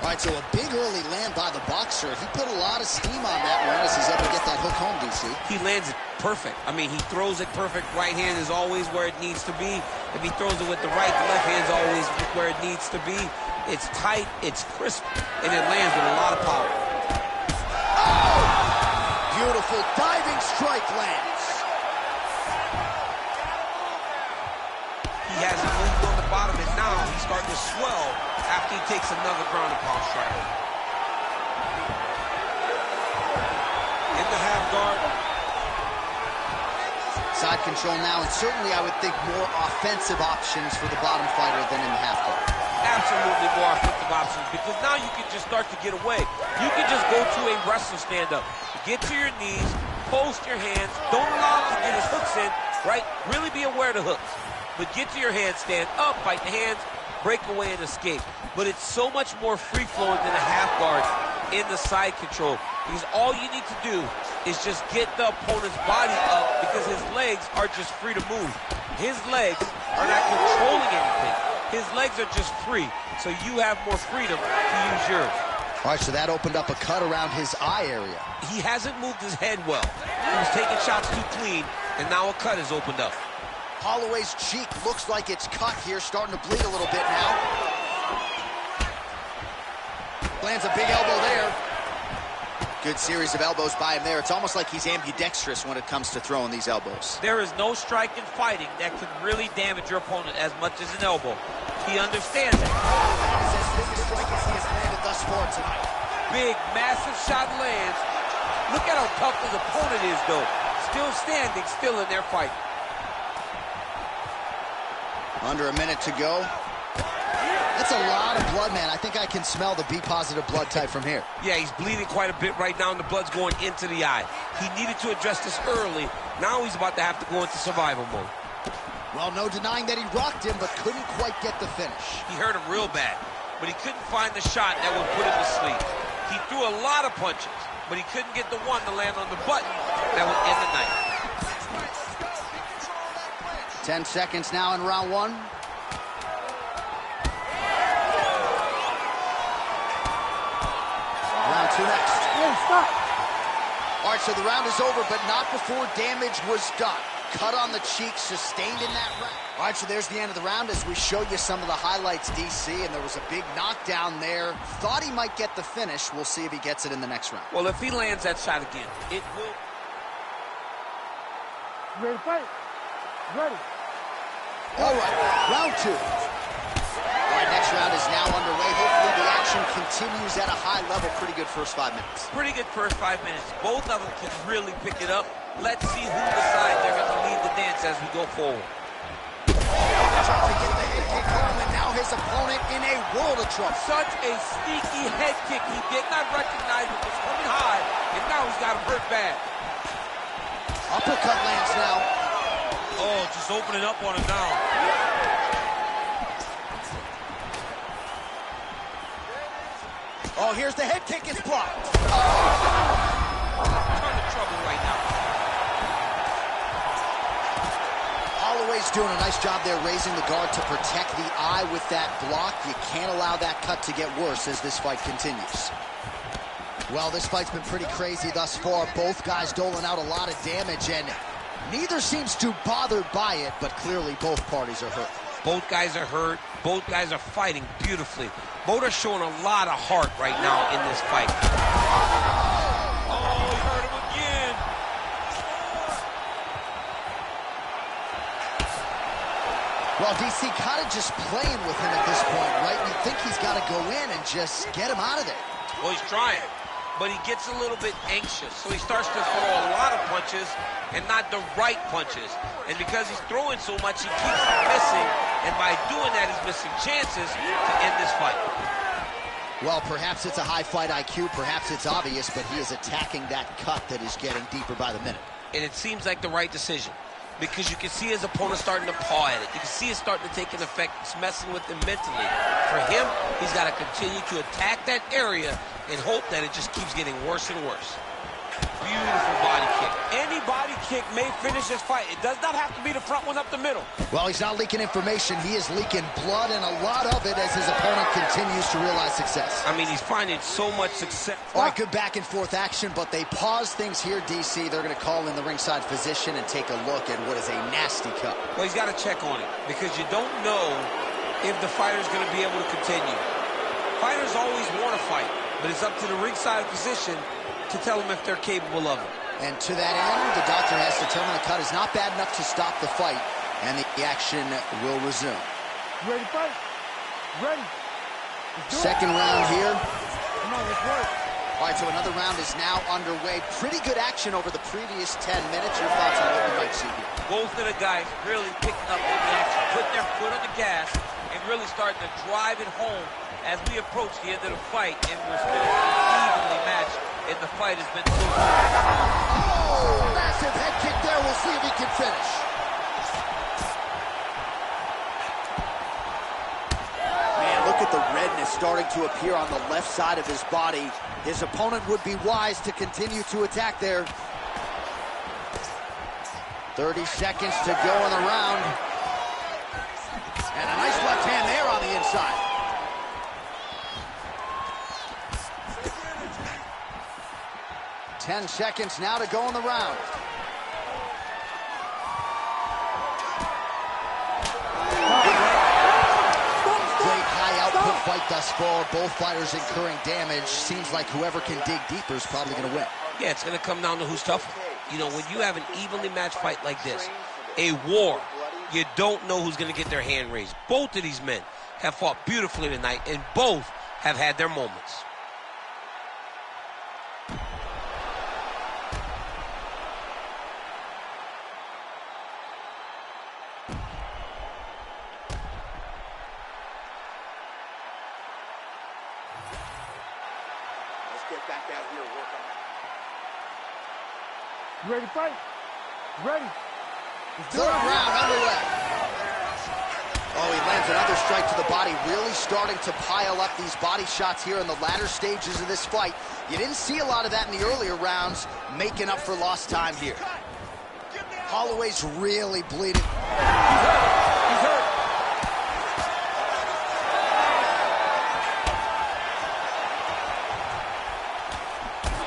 All right, so a big early land by the boxer. He put a lot of steam on that one as he's able to get that hook home, DC. He lands it perfect. I mean, he throws it perfect. Right hand is always where it needs to be. If he throws it with the right, the left hand's always where it needs to be. It's tight, it's crisp, and it lands with a lot of power. Oh! Beautiful diving strike lands. He hasn't moved on the bottom, and now he's starting to swell after he takes another ground and pound strike. In the half guard. Side control now, and certainly I would think more offensive options for the bottom fighter than in the half guard. Absolutely more offensive options, because now you can just start to get away. You can just go to a wrestler stand-up. Get to your knees, post your hands. Don't allow him to get his hooks in, right? Really be aware of the hooks. But get to your handstand, up, fight the hands, break away and escape. But it's so much more free-flowing than a half guard in the side control, because all you need to do is just get the opponent's body up, because his legs are just free to move. His legs are not controlling anything. His legs are just free, so you have more freedom to use yours. All right, so that opened up a cut around his eye area. He hasn't moved his head well. He was taking shots too clean, and now a cut has opened up. Holloway's cheek looks like it's cut here, starting to bleed a little bit now. Lands a big elbow there. Good series of elbows by him there. It's almost like he's ambidextrous when it comes to throwing these elbows. There is no strike in fighting that could really damage your opponent as much as an elbow. He understands that. It's as big a strike as he has landed thus far tonight. Big, massive shot lands. Look at how tough his opponent is, though. Still standing, still in their fight. Under a minute to go. That's a lot of blood, man. I think I can smell the B-positive blood type from here. Yeah, he's bleeding quite a bit right now, and the blood's going into the eye. He needed to address this early. Now he's about to have to go into survival mode. Well, no denying that he rocked him, but couldn't quite get the finish. He hurt him real bad, but he couldn't find the shot that would put him to sleep. He threw a lot of punches, but he couldn't get the one to land on the button that would end the night. 10 seconds now in round one. Round two next. Hey, stop. All right, so the round is over, but not before damage was done. Cut on the cheek, sustained in that round. All right, so there's the end of the round as we show you some of the highlights, DC, and there was a big knockdown there. Thought he might get the finish. We'll see if he gets it in the next round. Well, if he lands that shot again, it will. You ready to fight? Ready. All right, round two. All right, next round is now underway. Hopefully the action continues at a high level. Pretty good first 5 minutes. Pretty good first 5 minutes. Both of them can really pick it up. Let's see who decides they're going to lead the dance as we go forward. Trying to get the head kick home, and now his opponent in a world of trouble. Such a sneaky head kick. He did not recognize it was coming high, and now he's got him hurt bad. Uppercut lands now. Oh, just opening up on him now. Oh, here's the head kick. It's blocked. Ton of trouble right now. Holloway's doing a nice job there raising the guard to protect the eye with that block. You can't allow that cut to get worse as this fight continues. Well, this fight's been pretty crazy thus far. Both guys doling out a lot of damage, and neither seems too bothered by it, but clearly both parties are hurt. Both guys are hurt. Both guys are fighting beautifully. Both are showing a lot of heart right now in this fight. Oh, he hurt him again. Well, DC kind of just playing with him at this point, right? You think he's got to go in and just get him out of there. Well, he's trying, but he gets a little bit anxious, so he starts to throw a lot of punches and not the right punches. And because he's throwing so much, he keeps missing, and by doing that, he's missing chances to end this fight. Well, perhaps it's a high fight IQ, perhaps it's obvious, but he is attacking that cut that is getting deeper by the minute. And it seems like the right decision, because you can see his opponent starting to paw at it. You can see it starting to take an effect. It's messing with him mentally. For him, he's got to continue to attack that area and hope that it just keeps getting worse and worse. Beautiful body kick. Any body kick may finish this fight. It does not have to be the front one up the middle. Well, he's not leaking information. He is leaking blood, and a lot of it as his opponent continues to realize success. I mean, he's finding so much success. All right, good back and forth action, but they pause things here, DC. They're going to call in the ringside physician and take a look at what is a nasty cut. Well, he's got to check on it, because you don't know if the fighter's going to be able to continue. Fighters always want to fight, but it's up to the ringside physician to tell them if they're capable of it. And to that end, the doctor has determined the cut is not bad enough to stop the fight, and the action will resume. You ready to fight? Ready. Second round here. Come on, let's work. All right, so another round is now underway. Pretty good action over the previous 10 minutes. Your thoughts on what we might see here? Both of the guys really picking up the action, putting their foot on the gas, and really starting to drive it home as we approach the end of the fight, and we're still evenly matched, and the fight has been so good. Oh, massive head kick there. We'll see if he can finish. Man, look at the redness starting to appear on the left side of his body. His opponent would be wise to continue to attack there. 30 seconds to go in the round. And a nice left hand there on the inside. Ten seconds now to go in the round. Great high output fight thus far. Both fighters incurring damage. Seems like whoever can dig deeper is probably going to win. Yeah, it's going to come down to who's tougher. You know, when you have an evenly matched fight like this, a war, you don't know who's going to get their hand raised. Both of these men have fought beautifully tonight, and both have had their moments. Let's get back out here and work on that. You ready to fight? Ready. Third round underway. Oh, he lands another strike to the body, really starting to pile up these body shots here in the latter stages of this fight. You didn't see a lot of that in the earlier rounds, making up for lost time here. Holloway's really bleeding. He's hurt.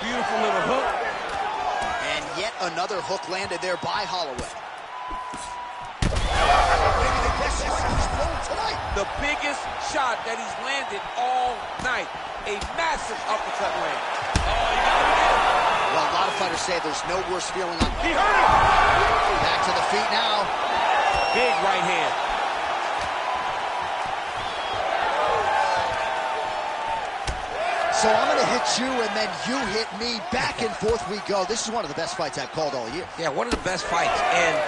Beautiful little hook. And yet another hook landed there by Holloway. The biggest shot that he's landed all night. A massive uppercut land. Oh, you got him again. Well, a lot of fighters say there's no worse feeling on. He hurt him. Back to the feet now. Big right hand. So I'm going to hit you, and then you hit me. Back and forth we go. This is one of the best fights I've called all year. Yeah, one of the best fights. And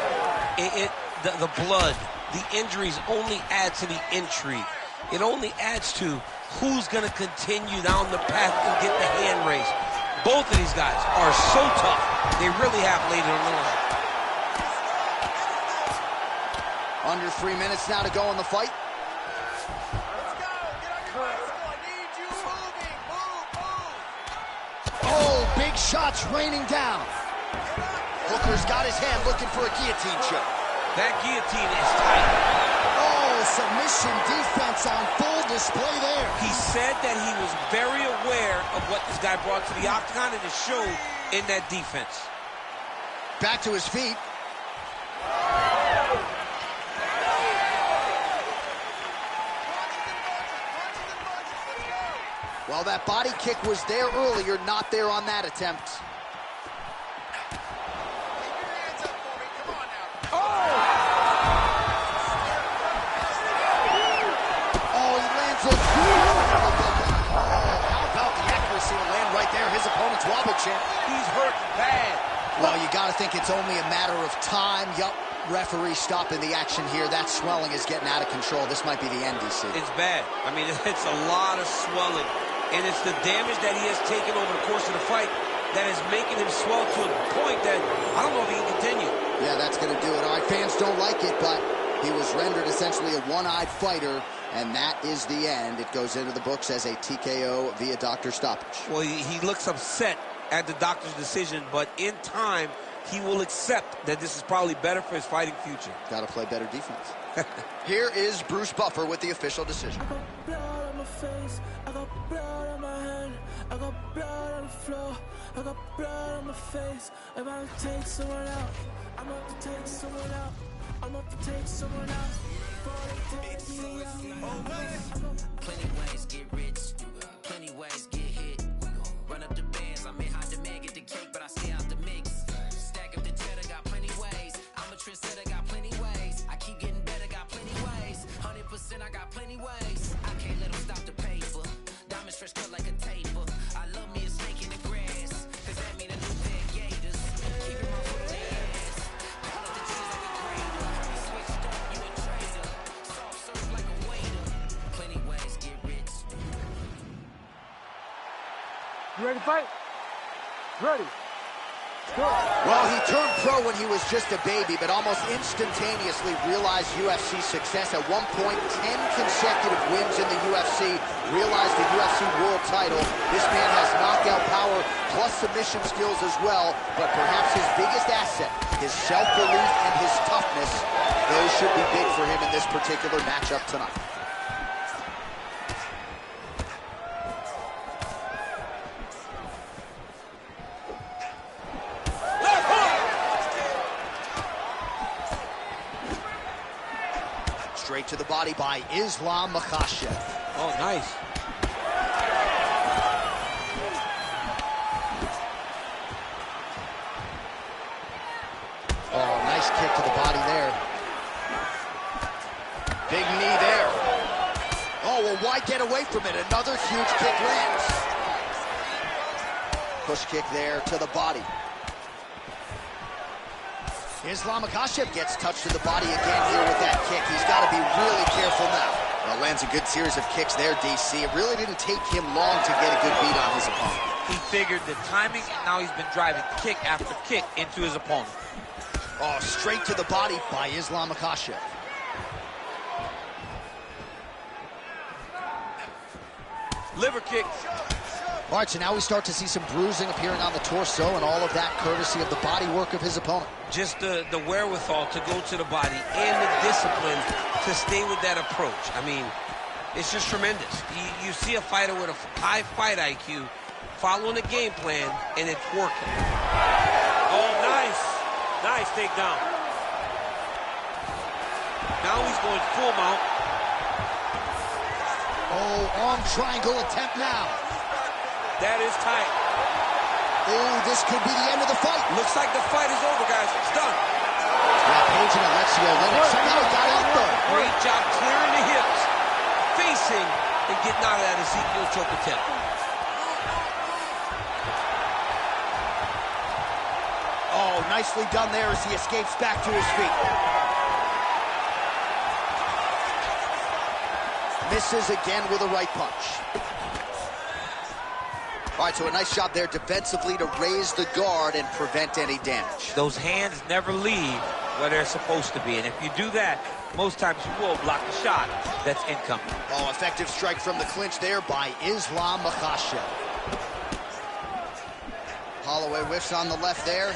the blood, the injuries only add to the intrigue. It only adds to who's going to continue down the path and get the hand raised. Both of these guys are so tough. They really have laid it on the line. Under 3 minutes now to go in the fight. Oh, big shots raining down. Hooker's got his hand looking for a guillotine choke. That guillotine is tight. Oh, submission defense on full display there. He said that he was very aware of what this guy brought to the octagon, and it showed in that defense. Back to his feet. Well, that body kick was there earlier, not there on that attempt. His opponent's wobble champ. He's hurt bad. Well, you got to think it's only a matter of time. Yup, referee stopping the action here. That swelling is getting out of control. This might be the end, DC. It's bad. I mean, it's a lot of swelling. And it's the damage that he has taken over the course of the fight that is making him swell to a point that I don't know if he can continue. Yeah, that's going to do it. All right, fans don't like it, but he was rendered essentially a one-eyed fighter. And that is the end. It goes into the books as a TKO via doctor stoppage. Well, he looks upset at the doctor's decision, but in time, he will accept that this is probably better for his fighting future. Got to play better defense. Here is Bruce Buffer with the official decision. I got blood on my face, I got blood on my hand, I got blood on the floor, I got blood on my face. I'm about to take someone out, I'm about to take someone out, I'm about to take someone out. Plenty ways get rich, plenty ways get hit. Run up the bands, I may hide the man, get the cake, but I stay out the mix. Stack up the cheddar, got plenty ways. I'm a trendsetter, got plenty ways. I keep getting better, got plenty ways. 100%, I got plenty ways. I can't let them stop the paper. Diamond stretch cut like a taper. I love me a snake in the grass, cause that mean a new pair of gators. Keeping my foot on the ass. Call up the cheese like a grater. You switched up, you a traitor. Soft serve like a waiter. Plenty ways get rich. You ready to fight? Ready. Well, he turned pro when he was just a baby, but almost instantaneously realized UFC success. At one point, 10 consecutive wins in the UFC, realized the UFC world title. This man has knockout power, plus submission skills as well, but perhaps his biggest asset, his self-belief and his toughness, those should be big for him in this particular matchup tonight. Straight to the body by Islam Makhachev. Oh, nice. Oh, nice kick to the body there. Big knee there. Oh, well, why get away from it? Another huge kick lands. Push kick there to the body. Islam Makhachev gets touched to the body again here with that kick. He's got to be really careful now. Well, lands a good series of kicks there, DC. It really didn't take him long to get a good beat on his opponent. He figured the timing, and now he's been driving kick after kick into his opponent. Oh, straight to the body by Islam Makhachev. Liver kick. All right, so now we start to see some bruising appearing on the torso, and all of that courtesy of the body work of his opponent. Just the wherewithal to go to the body and the discipline to stay with that approach. I mean, it's just tremendous. You see a fighter with a high fight IQ following a game plan, and it's working. Oh, nice. Nice takedown. Now he's going full mount. Oh, arm triangle attempt now. That is tight. Oh, this could be the end of the fight. Looks like the fight is over, guys. It's done. Yeah, Page and Alexio Lennox somehow got out there. Great job clearing the hips, facing, and getting out of that Ezekiel choke attempt. Oh, nicely done there as he escapes back to his feet. Misses again with a right punch. All right, so a nice job there defensively to raise the guard and prevent any damage. Those hands never leave where they're supposed to be, and if you do that, most times you will block the shot that's incoming. Oh, effective strike from the clinch there by Islam Makhachev. Holloway whiffs on the left there.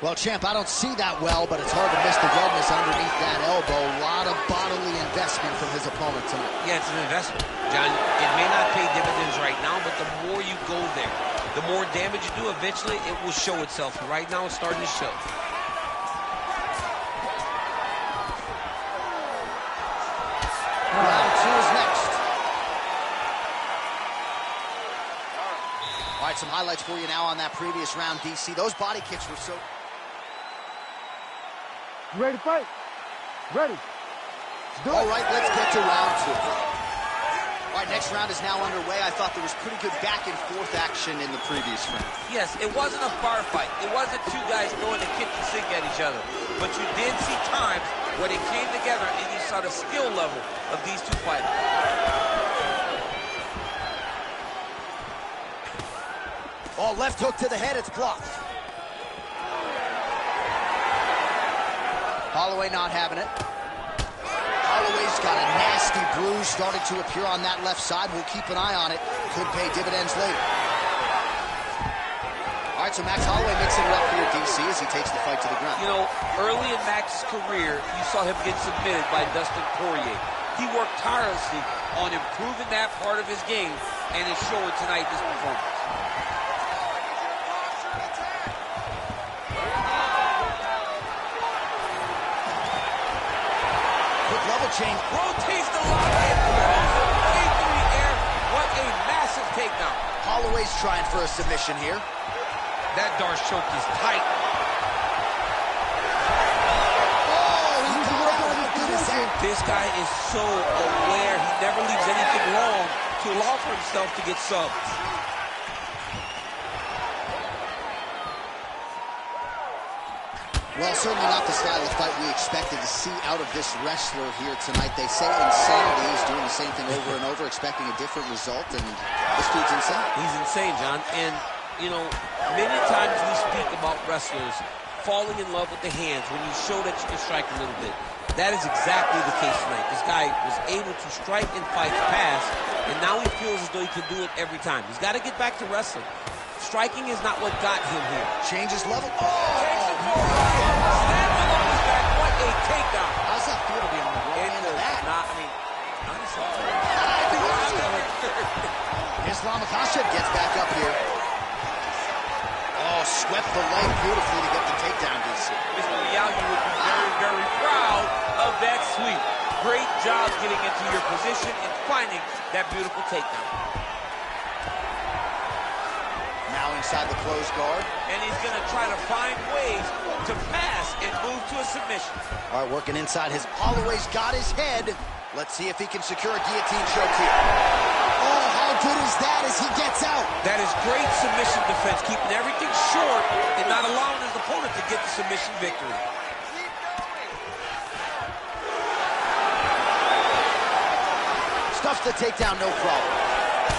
Well, champ, I don't see that well, but it's hard to miss the redness underneath that elbow. A lot of bodily investment from his opponent tonight. Yeah, it's an investment, John. It may not pay dividends right now, but the more you go there, the more damage you do, eventually it will show itself. Right now, it's starting to show. Round two is next. All right, some highlights for you now on that previous round, DC. Those body kicks were so... You ready to fight? Ready. All right, let's get to round two. All right, next round is now underway. I thought there was pretty good back and forth action in the previous round. Yes, it wasn't a bar fight. It wasn't two guys throwing the kitchen sink at each other. But you did see times where they came together and you saw the skill level of these two fighters. Oh, left hook to the head, it's blocked. Holloway not having it. Holloway's got a nasty bruise starting to appear on that left side. We'll keep an eye on it. Could pay dividends later. All right, so Max Holloway mixing it up here, DC, as he takes the fight to the ground. You know, early in Max's career, you saw him get submitted by Dustin Poirier. He worked tirelessly on improving that part of his game, and it's showing tonight in this performance. Level change. Rotates the lock into the air. What a massive takedown. Holloway's trying for a submission here. That Darce choke is tight. Oh, he got out. How good is that? This guy is so aware. He never leaves anything wrong to allow for himself to get subbed. Well, certainly not the style of fight we expected to see out of this wrestler here tonight. They say insanity. He's doing the same thing over and over, expecting a different result, and this dude's insane. He's insane, John. And, you know, Many times we speak about wrestlers falling in love with the hands when you show that you can strike a little bit. That is exactly the case tonight. This guy was able to strike and fight fast, and now he feels as though he can do it every time. He's got to get back to wrestling. Striking is not what got him here. Changes level. Oh! Takes it forward. Slams him on his back. What a takedown. How's that feel to be on the wrong end of that? Islam Makhachev gets back up here. Oh, swept the leg beautifully to get the takedown, DC. Mr. Miyagi would be very, very proud of that sweep. Great job getting into your position and finding that beautiful takedown. Now inside the closed guard. And he's going to try to find ways to pass and move to a submission. All right, working inside his... Holloway's got his head. Let's see if he can secure a guillotine choke here. Oh, how good is that as he gets out? That is great submission defense, keeping everything short and not allowing his opponent to get the submission victory. Stuffs the takedown, no problem.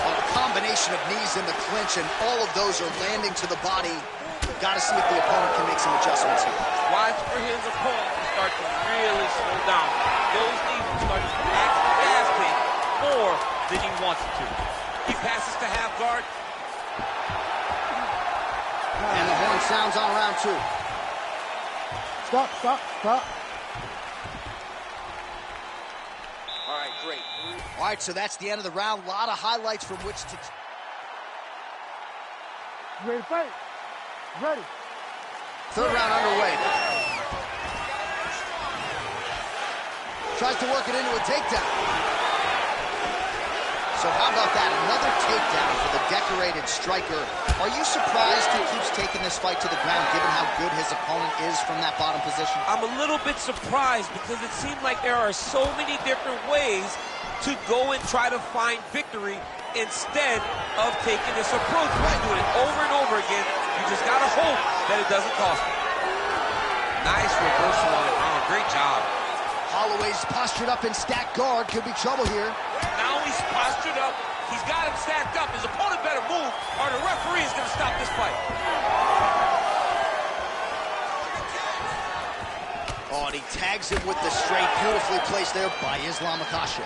Well, a combination of knees in the clinch, and all of those are landing to the body. Got to see if the opponent can make some adjustments here. Watch for his opponent to start to really slow down. Those knees will start to act fast pace more than he wants it to. He passes to half guard. And the horn sounds on round two. Stop, stop, stop. All right, great. All right, so that's the end of the round. A lot of highlights from which to... You ready to fight? Ready. Third round underway. Tries to work it into a takedown. So how about that? Another takedown for the decorated striker. Are you surprised he keeps taking this fight to the ground, given how good his opponent is from that bottom position? I'm a little bit surprised because it seemed like there are so many different ways to go and try to find victory instead of taking this approach. He's doing it over and over again. You just got to hope that it doesn't cost him. Nice reversal on the ground. Great job. Holloway's postured up in stacked guard. Could be trouble here. Now he's postured up. He's got him stacked up. His opponent better move or the referee is going to stop this fight. Oh, and he tags him with the straight. Beautifully placed there by Islam Makhachev.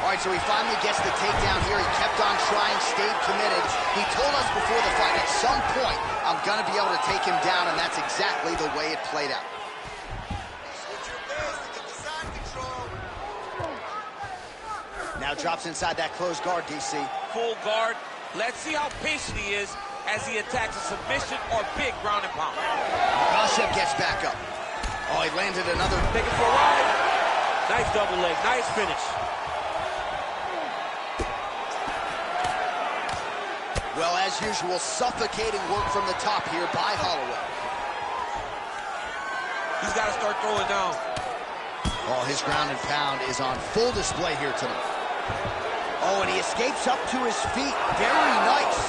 All right, so he finally gets the takedown here. He kept on trying, stayed committed. He told us before the fight, at some point, I'm going to be able to take him down, and that's exactly the way it played out. Now drops inside that closed guard, DC. Full guard. Let's see how patient he is as he attacks a submission or big ground and pound. Makhachev gets back up. Oh, he landed another. Taking for a ride. Nice double leg. Nice finish. Well, as usual, suffocating work from the top here by Holloway. He's got to start throwing down. Oh, his ground and pound is on full display here tonight. Oh, and he escapes up to his feet. Very nice.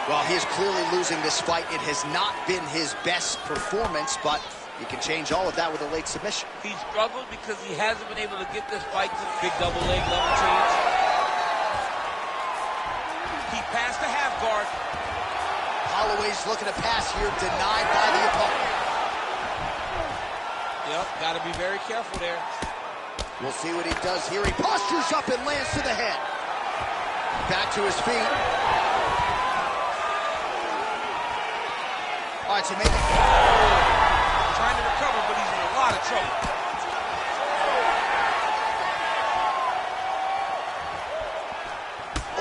Well, he is clearly losing this fight. It has not been his best performance, but he can change all of that with a late submission. He struggled because he hasn't been able to get this fight to the big double leg level change. He passed the half guard. Holloway's looking to pass here, denied by the opponent. Yep, got to be very careful there. We'll see what he does here. He postures up and lands to the head. Back to his feet. All right, so maybe... Trying to recover, but he's in a lot of trouble.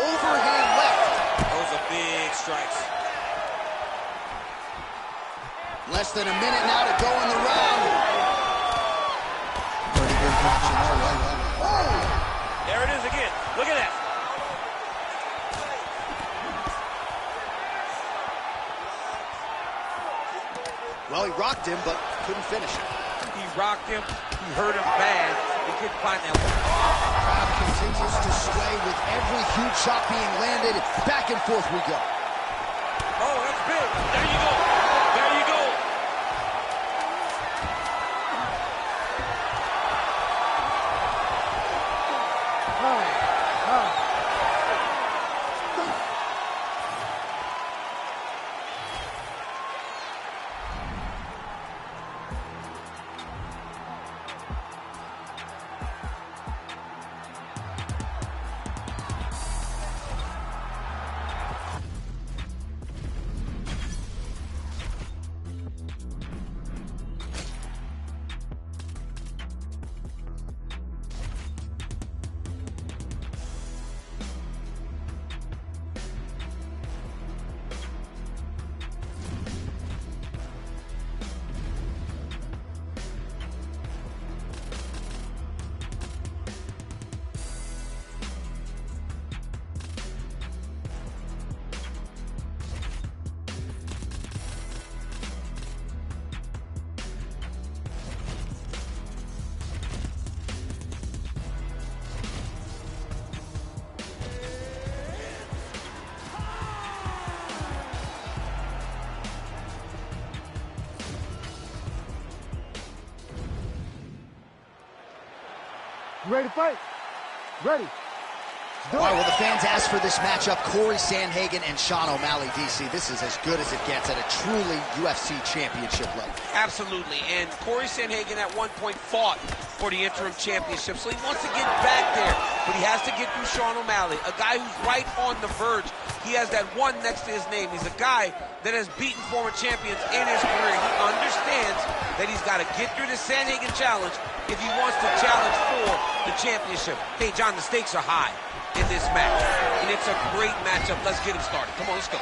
Overhand left. Those are big strikes. Less than a minute now to go in the round. There it is again. Look at that. Well, he rocked him, but couldn't finish it. He rocked him. He hurt him bad. He couldn't find that one. Crowd continues to sway with every huge shot being landed. Back and forth we go. Oh, that's big. There you go. There you go. You ready to fight? Ready. All right, well, the fans asked for this matchup. Corey Sandhagen and Sean O'Malley, DC. This is as good as it gets at a truly UFC championship level. Absolutely, and Corey Sandhagen at one point fought for the interim championship, so he wants to get back there, but he has to get through Sean O'Malley, a guy who's right on the verge. He has that one next to his name. He's a guy that has beaten former champions in his career. He understands that he's got to get through the Sandhagen challenge if he wants to challenge for the championship. Hey, John, the stakes are high in this match, and it's a great matchup. Let's get him started. Come on, let's go.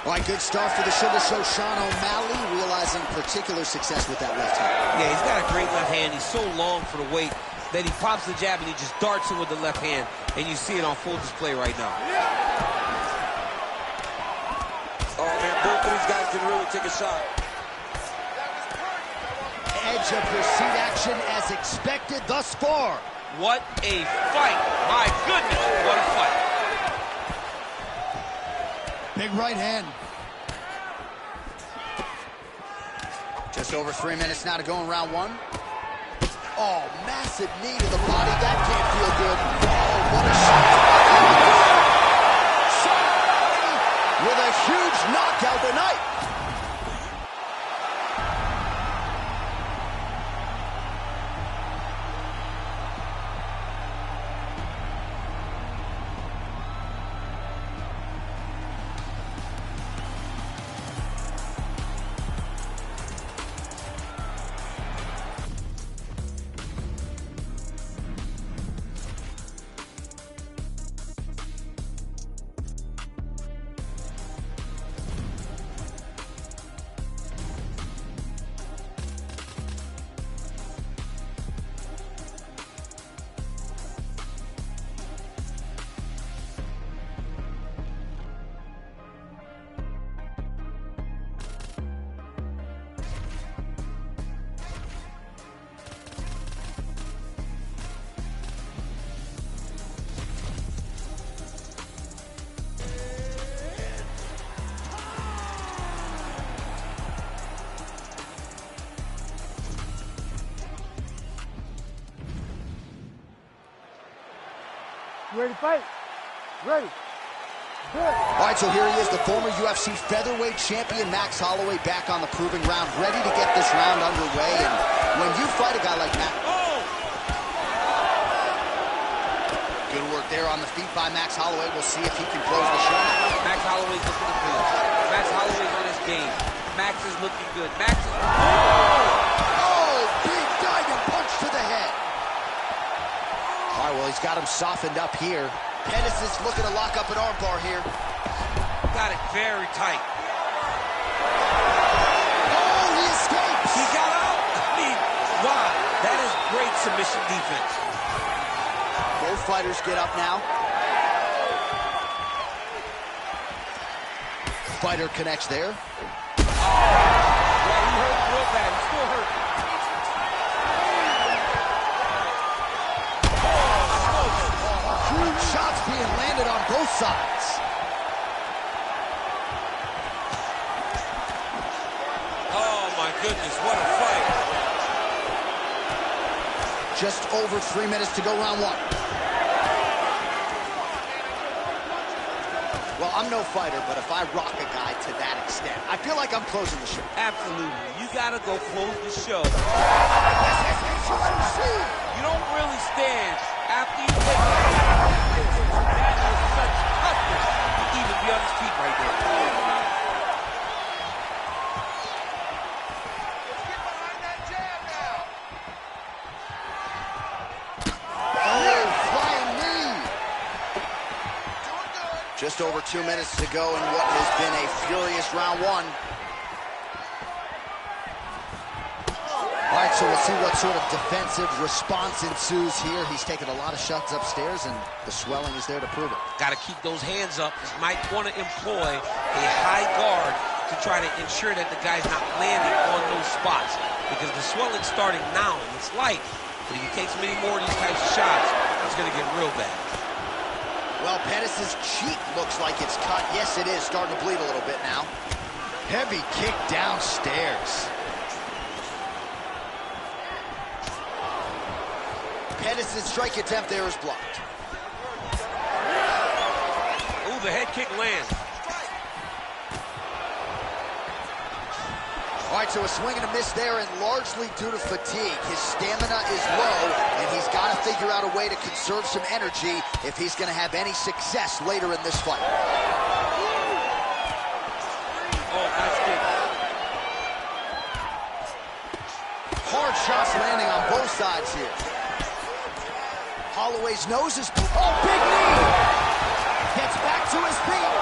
All right, good start for the Sugar Show. Sean O'Malley realizing particular success with that left hand. Yeah, he's got a great left hand. He's so long for the weight that he pops the jab and he just darts it with the left hand, and you see it on full display right now. Oh, man, both of these guys can really take a shot. Edge of your seat action as expected thus far. What a fight. My goodness, what a fight. Big right hand. Just over 3 minutes now to go in round one. Oh, massive knee to the body. That can't feel good. Oh, what a shot. With a huge knockout tonight. You ready to fight? Ready. Good. All right, so here he is, the former UFC featherweight champion, Max Holloway, back on the proving ground, ready to get this round underway. And when you fight a guy like Max... Good work there on the feet by Max Holloway. We'll see if he can close the show. Max Holloway's looking to finish. Max Holloway's on his game. Max is looking good. Max is... Oh, big diving punch to the head. All right, well, he's got him softened up here. Pettis is looking to lock up an armbar here. Got it very tight. Oh, he escapes. He got out. I mean, wow, that is great submission defense. Both fighters get up now. Fighter connects there. Yeah, he hurt real bad. He's still hurt. Huge shots being landed on both sides. Oh, my goodness, what a fight. Just over 3 minutes to go round one. Well, I'm no fighter, but if I rock a guy to that extent, I feel like I'm closing the show. Absolutely. You got to go close the show. You don't really stand after you take that is such toughness to even be on his feet right there. Oh, flying knee. Just over 2 minutes to go in what has been a furious round one. All right, so we'll see what sort of defensive response ensues here. He's taken a lot of shots upstairs, and the swelling is there to prove it. Got to keep those hands up. Might want to employ a high guard to try to ensure that the guy's not landing on those spots, because the swelling's starting now, and it's light. But if he takes many more of these types of shots, it's going to get real bad. Well, Pettis' cheek looks like it's cut. Yes, it is. Starting to bleed a little bit now. Heavy kick downstairs. Holloway's strike attempt there is blocked. Ooh, the head kick lands. All right, so a swing and a miss there, and largely due to fatigue. His stamina is low, and he's got to figure out a way to conserve some energy if he's going to have any success later in this fight. Oh, nice kick. Hard shots landing on both sides here. Holloway's nose is... Oh, big knee! Gets back to his feet.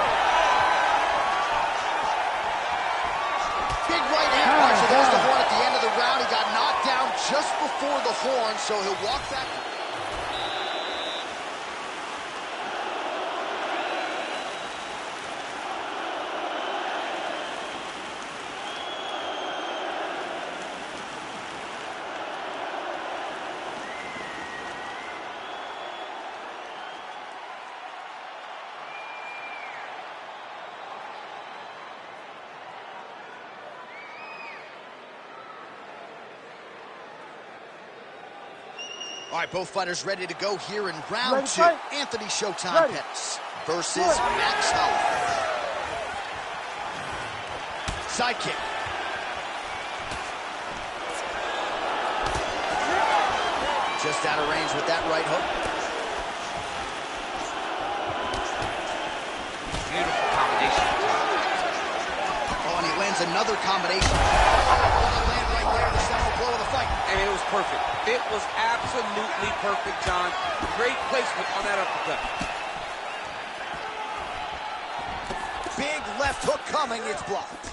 Big right hand punch. There's the horn at the end of the round. He got knocked down just before the horn, so he'll walk back. All right, both fighters ready to go here in round two. Anthony Showtime Pettis versus Max Holloway. Side kick. Just out of range with that right hook. Beautiful combination. Oh, and he lands another combination. Land right there, the seminal blow of the fight. I mean, it was perfect. It was absolutely perfect, John. Great placement on that uppercut. Big left hook coming, it's blocked.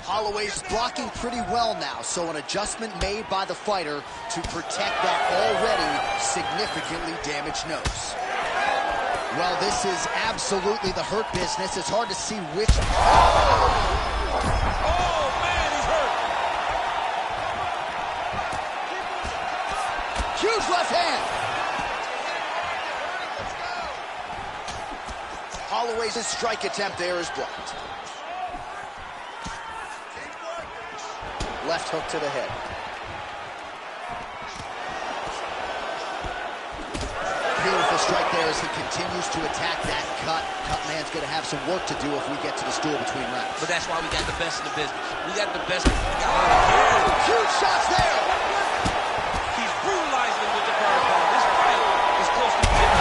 Holloway's blocking pretty well now, so an adjustment made by the fighter to protect that already significantly damaged nose. Well, this is absolutely the hurt business. It's hard to see which... Oh, man, he's hurt. Huge left hand. Holloway's strike attempt there is blocked. Left hook to the head. Beautiful strike there as he continues to attack that cut. Cut man's going to have some work to do if we get to the stool between rounds. But that's why we got the best in the business. We got the best. Huge shots there. He's brutalizing him with the fireball. This fight is close to being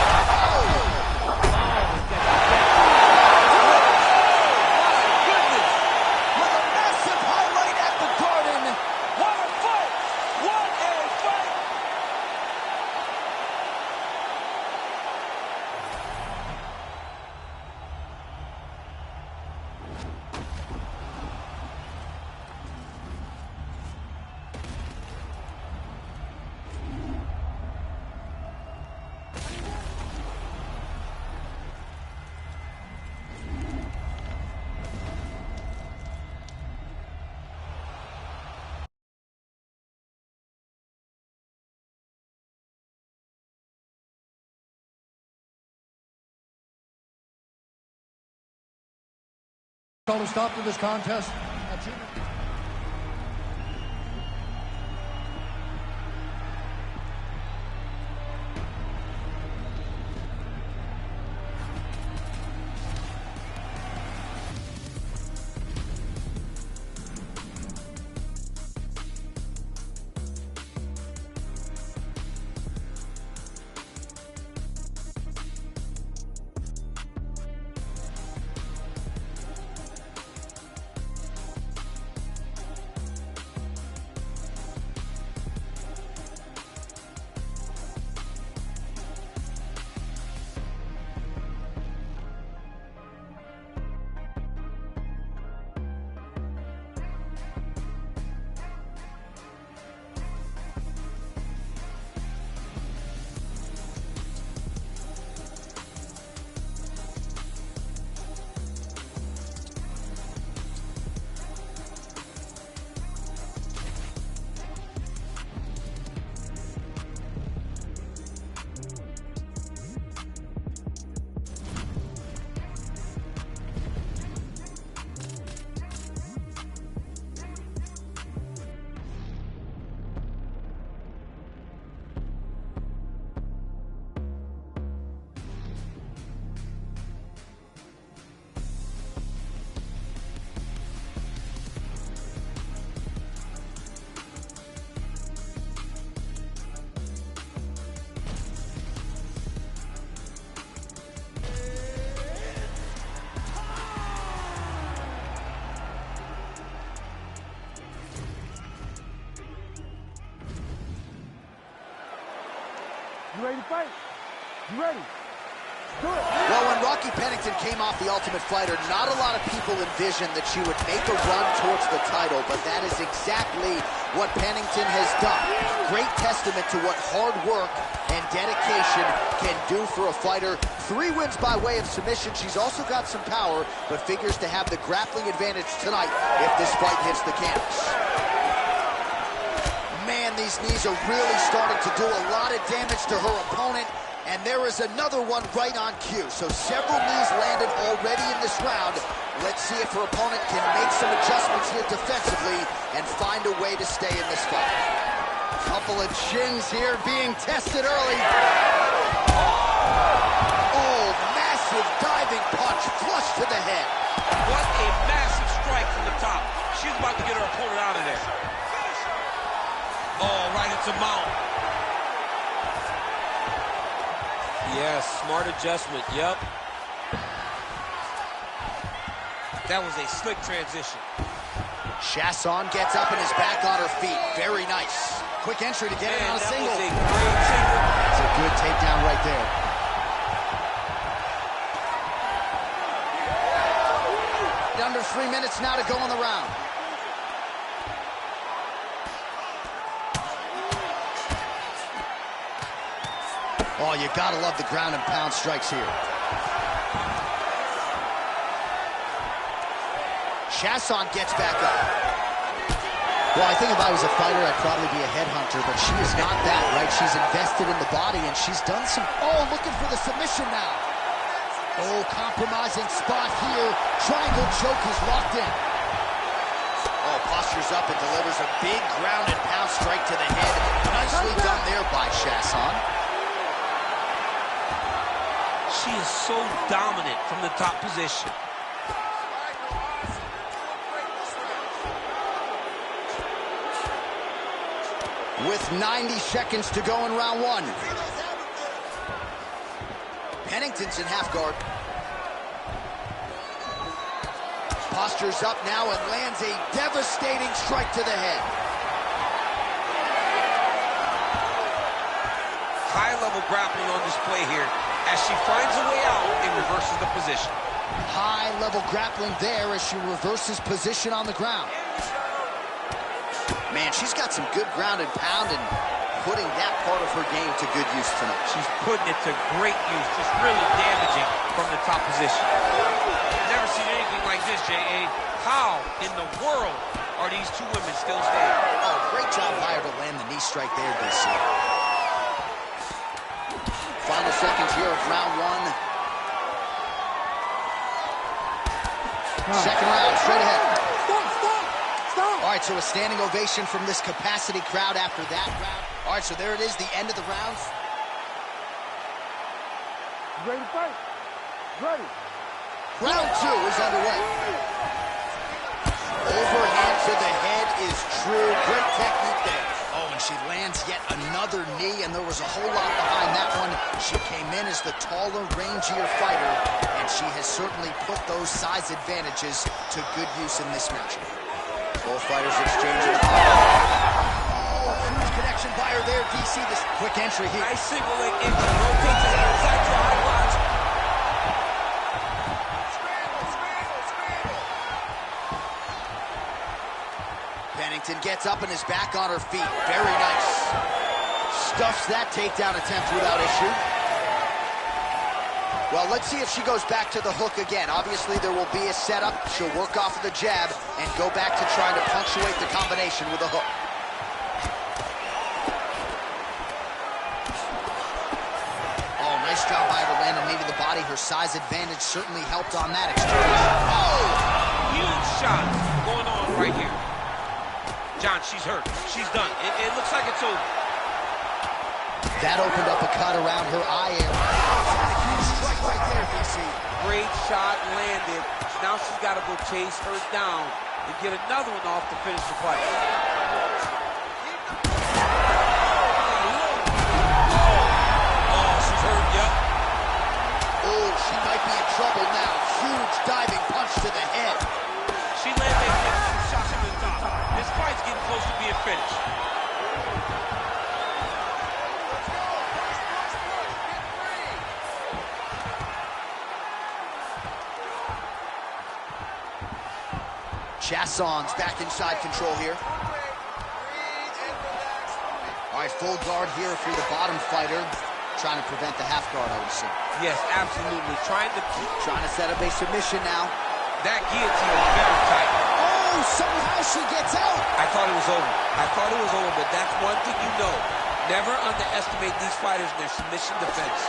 With a massive highlight at the Garden. What a fight! What a fight! Call a stop to this contest. You ready to fight? You ready? Do it. Well, when Rocky Pennington came off The Ultimate Fighter, not a lot of people envisioned that she would make a run towards the title, but that is exactly what Pennington has done. Great testament to what hard work and dedication can do for a fighter. 3 wins by way of submission. She's also got some power, but figures to have the grappling advantage tonight if this fight hits the canvas. Man, these knees are really starting to do a lot of damage to her opponent. And there is another one right on cue. So several knees landed already in this round. Let's see if her opponent can make some adjustments here defensively and find a way to stay in this fight. Couple of chins here being tested early. Oh, massive diving punch flush to the head. What a massive strike from the top. She's about to get her opponent out of there. Oh, right into mount. Yes, smart adjustment, yep. That was a slick transition. Chasson gets up and is back on her feet. Very nice. Quick entry to get it on a single. That was a great single. That's a good takedown right there. Under 3 minutes now to go in the round. Oh, you gotta love the ground and pound strikes here. Chasson gets back up. Well, I think if I was a fighter, I'd probably be a headhunter, but she is not that, right? She's invested in the body, and she's done some... Oh, looking for the submission now. Oh, compromising spot here. Triangle choke is locked in. Oh, postures up and delivers a big ground and pound strike to the head. Nicely done there by Chasson. She is so dominant from the top position. With 90 seconds to go in round 1. Pennington's in half guard. Postures up now and lands a devastating strike to the head. High-level grappling on display here. As she finds a way out and reverses the position. High-level grappling there as she reverses position on the ground. Man, she's got some good ground and pound and putting that part of her game to good use tonight. She's putting it to great use, just really damaging from the top position. Never seen anything like this, J.A. How in the world are these two women still standing? Oh, great job by her to land the knee strike there, DC. Final seconds here of round 1. Second round, straight ahead. Stop. All right, so a standing ovation from this capacity crowd after that round. All right, so there it is, the end of the rounds. You ready to fight? Ready. Round 2 is underway. Overhand to the head is true. Great technique there. Oh, and she lands yet another knee, and there was a whole lot behind that one. She came in as the taller, rangier fighter, and she has certainly put those size advantages to good use in this match. Both fighters exchanging. Oh, huge connection by her there, DC. This quick entry here. Nice single leg entry. Rotates his outside to a high watch. Pennington gets up and is back on her feet. Very nice. Stuffs that takedown attempt without issue. Well, let's see if she goes back to the hook again. Obviously, there will be a setup. She'll work off of the jab and go back to trying to punctuate the combination with a hook. Oh, nice job by her to land a knee to the body. Her size advantage certainly helped on that exchange. Oh, huge shot going on right here. John, she's hurt. She's done. It looks like it's over. That opened up a cut around her eye area. Huge strike right there, DC. Great shot landed. Now she's got to go chase her down and get another one off to finish the fight. Oh, she's hurt, yep. Oh, she might be in trouble now. Huge diving punch to the head. She landed some shots from the top. This fight's getting close to being finished. Chasson's back inside control here. All right, full guard here if you're the bottom fighter. Trying to prevent the half guard, I would assume. Yes, absolutely. Trying to set up a submission now. That guillotine is very tight. Oh, somehow she gets out. I thought it was over. But that's one thing you know. Never underestimate these fighters in their submission defense.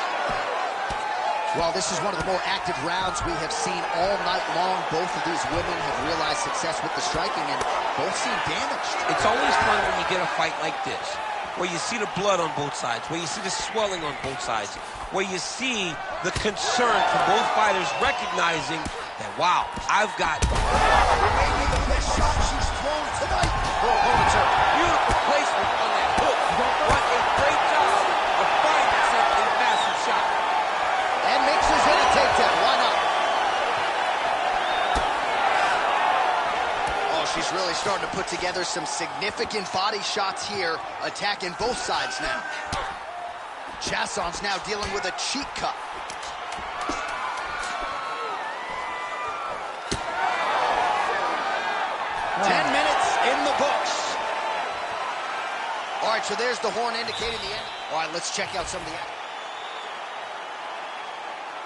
Well, this is one of the more active rounds we have seen all night long. Both of these women have realized success with the striking, and both seem damaged. It's always fun when you get a fight like this, where you see the blood on both sides, where you see the swelling on both sides, where you see the concern from both fighters recognizing that, wow, I've got... Maybe the best shot she's thrown tonight. Her opponent's hurt. Beautiful placement on that hook. What a great job of finding such a massive shot. And mixes in a takedown. Why not? Oh, she's really starting to put together some significant body shots here, attacking both sides now. Chasson's now dealing with a cheek cut. Oh. 10 minutes in the books. All right, so there's the horn indicating the end. All right, let's check out some of the action.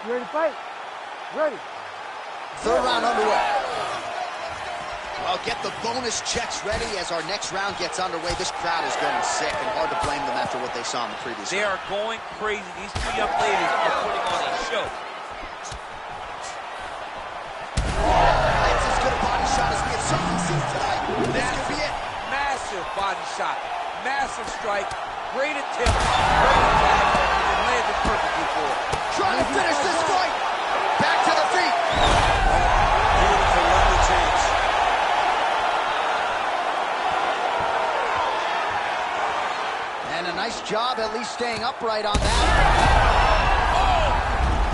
You ready to fight? Ready. Third round underway. Well, get the bonus checks ready as our next round gets underway. This crowd is going sick, and hard to blame them after what they saw in the previous round. They are going crazy. These two young ladies are putting on a show. It's as good a body shot as we have certainly seen tonight. This could be it. Massive body shot. Massive strike. Great attempt. Great attack. And landed perfectly for it. Trying to finish this fight. Back to the feet. Beautiful level change. And a nice job at least staying upright on that. Oh!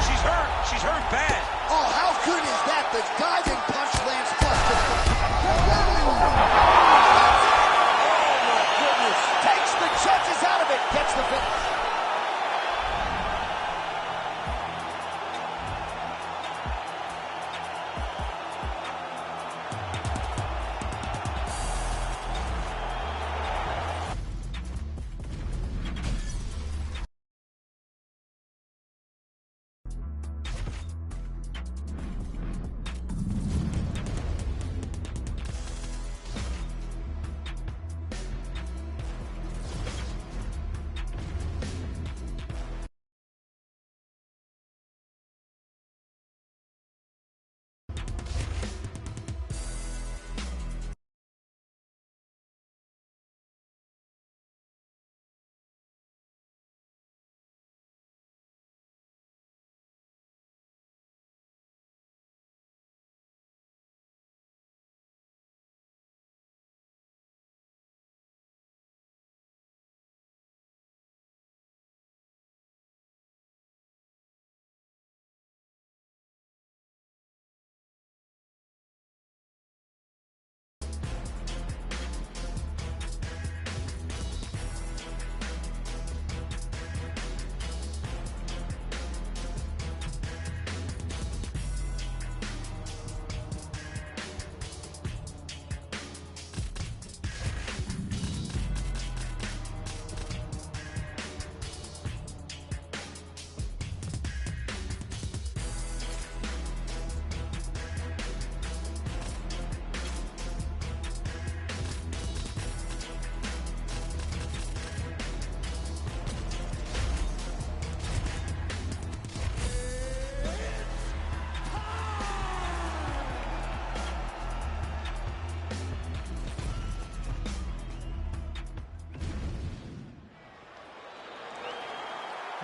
She's hurt. She's hurt bad. Oh, how good is that? The diving punch lands flush to the face. Oh, my goodness. Takes the chances out of it. Gets the finish.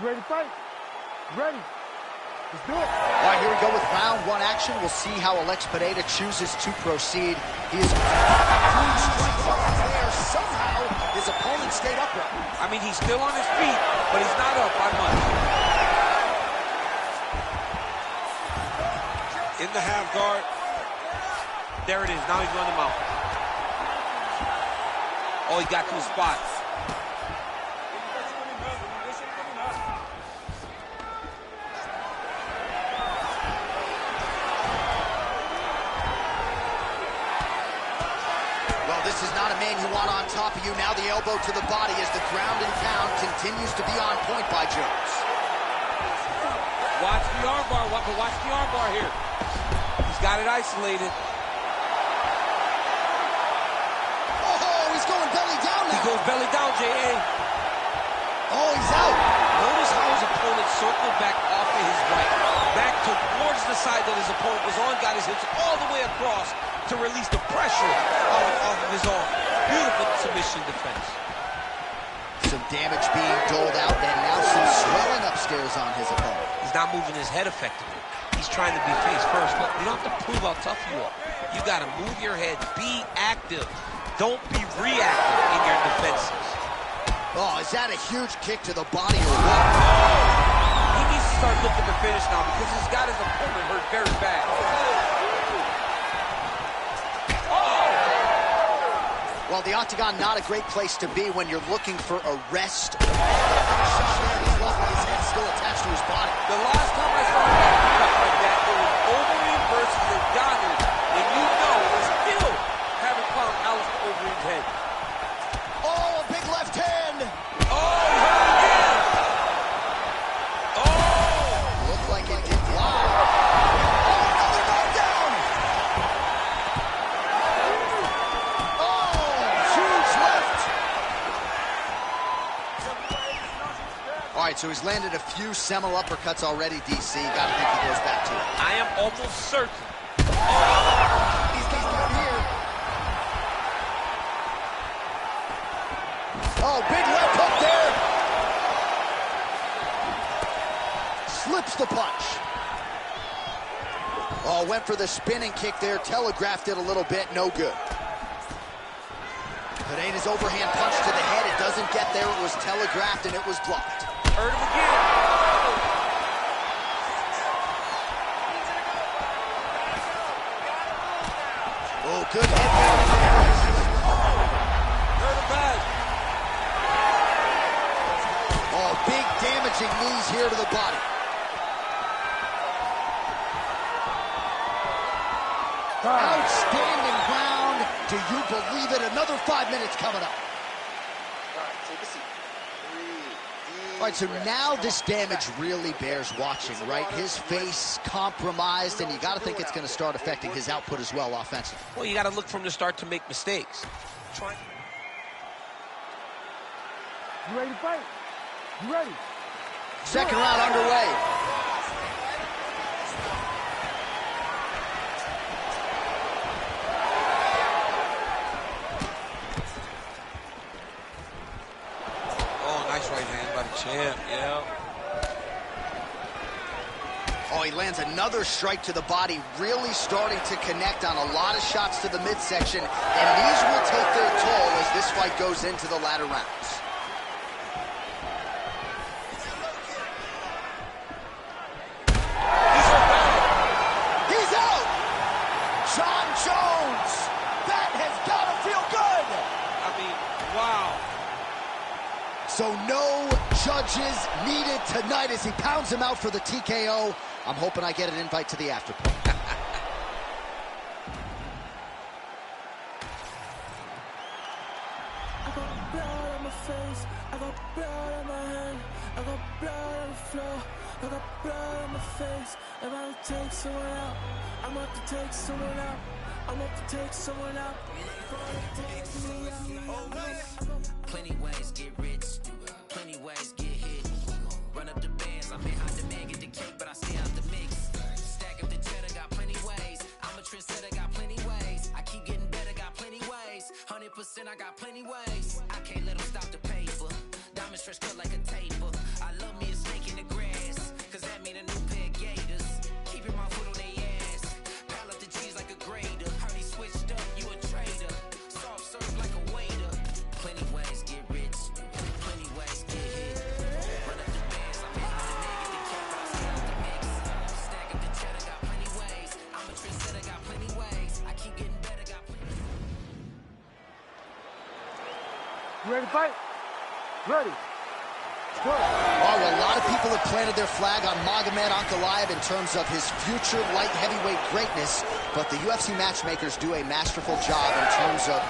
You ready to fight? Ready. Let's do it. All right, here we go with round one action. We'll see how Alex Pineda chooses to proceed. He is clean strikes there. Somehow, his opponent stayed upright. I mean, he's still on his feet, but he's not up by much. In the half guard. There it is. Now he's on the mount. Oh, he got 2 spots. Well, this is not a man you want on top of you. Now the elbow to the body as the ground and pound continues to be on point by Jones. Watch the armbar, but watch the armbar here. He's got it isolated. Oh, he's going belly down now. He goes belly down, J.A. Oh, he's out. Notice how his opponent circled back off of his right, back towards the side that his opponent was on, got his hips all the way across to release the pressure off of his arm. Beautiful submission defense. Some damage being doled out, and now some swelling upstairs on his opponent. He's not moving his head effectively. He's trying to be face first. Look, you don't have to prove how tough you are. You got to move your head. Be active. Don't be reactive in your defenses. Oh, is that a huge kick to the body or what? He needs to start looking to finish now because he's got his opponent hurt very bad. Well, the octagon, not a great place to be when you're looking for a rest. His head still attached to his body. The last time I saw a cut like that, it was Overeem versus Adonis, and you know they still haven't found Alistair Overeem's head. Oh, a big left hand. Oh, he's hurt again. Oh! Looked like it did fly. Oh, another knockdown. Oh, huge left. All right, so he's landed a few seminal uppercuts already, DC. Gotta think he goes back to it. I am almost certain. He's got one here. Oh, big left hook there. Slips the punch. Oh, went for the spinning kick there. Telegraphed it a little bit. No good. Pineda's overhand punch to the head. It doesn't get there. It was telegraphed and it was blocked. Hurt him again. Oh, good headbutt there. Hurt him bad. Oh, big damaging knees here to the body. Outstanding round. Do you believe it? Another 5 minutes coming up. All right, so now this damage really bears watching, right? His face compromised, and you got to think it's going to start affecting his output as well offensively. Well, you got to look from the start to make mistakes. You ready to fight? You ready? Second round underway. Oh, nice right hand by the champ, yeah. Oh, he lands another strike to the body, really starting to connect on a lot of shots to the midsection, and these will take their toll as this fight goes into the latter rounds. He's out! John Jones! That has got to feel good! I mean, wow. So no judges needed tonight as he pounds him out for the TKO. I'm hoping I get an invite to the after party. I got blood on my face, I got blood on my hand, I got blood on the floor, I got blood on my face. If I don't take someone out, I'm up to take someone out, I'm up to take someone out. Plenty ways get rich, plenty ways get hit. Run up the bands, I'm in hot demand, get the cake, but I stay out the mix. Stack up the cheddar, got plenty ways. I'm a trendsetter, got plenty ways. I keep getting better, got plenty ways. 100%, I got plenty ways. I can't let them stop the paper. Diamonds fresh cut like a taper. I love me a snake in the grass, cause that mean a new pair of gators. Keeping my foot on their ass. Pile up the cheese like a grater. Heard he switched up, you a traitor. Soft serve like a waiter. Plenty ways get rich, plenty ways get hit. Run up the bands, I'm in hot demand, get the cake, but I stay out the mix. Stack up the cheddar, got plenty ways. I'm a trendsetter, got plenty ways. I keep getting better, got plenty. You ready to fight? Ready. Go. Oh, well, a lot of people have planted their flag on Magomed Ankalaev in terms of his future light heavyweight greatness, but the UFC matchmakers do a masterful job in terms of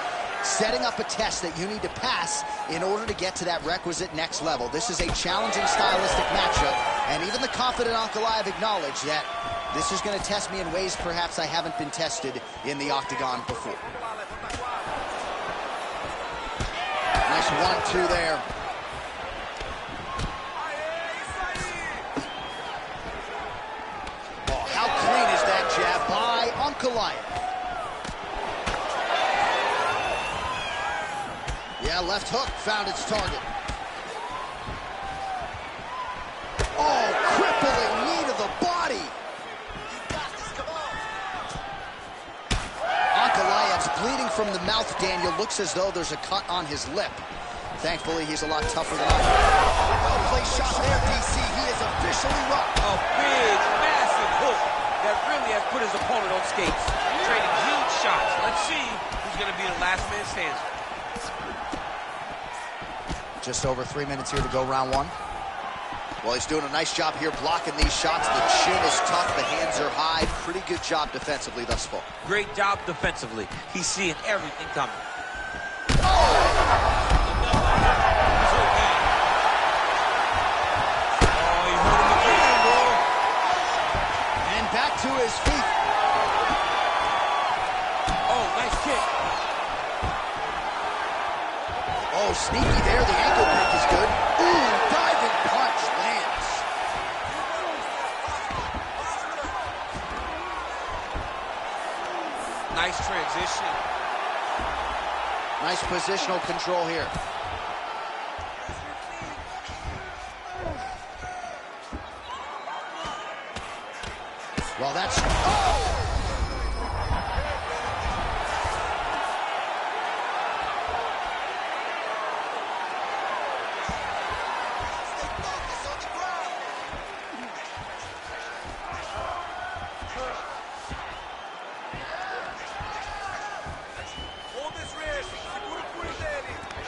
setting up a test that you need to pass in order to get to that requisite next level. This is a challenging stylistic matchup, and even the confident Ankalaev acknowledged that this is going to test me in ways perhaps I haven't been tested in the octagon before. Nice 1-2 there. Oh, how clean is that jab by Ankalaev? Yeah, left hook found its target. Oh, crippling knee to the body. Ankalaev's bleeding from the mouth, Daniel. Looks as though there's a cut on his lip. Thankfully, he's a lot tougher than I am. Well-placed shot there, DC. He is officially rocked. A big, massive hook that really has put his opponent on skates. Trading huge shots. Let's see who's going to be the last man standing. Just over 3 minutes here to go, round one. Well, he's doing a nice job here blocking these shots. The chin is tough, the hands are high. Pretty good job defensively thus far. Great job defensively. He's seeing everything coming. And back to his feet. Oh, nice kick. Oh, sneaky there. The ankle pick is good. Ooh, diving punch lands. Nice transition. Nice positional control here. Well, that's... Oh!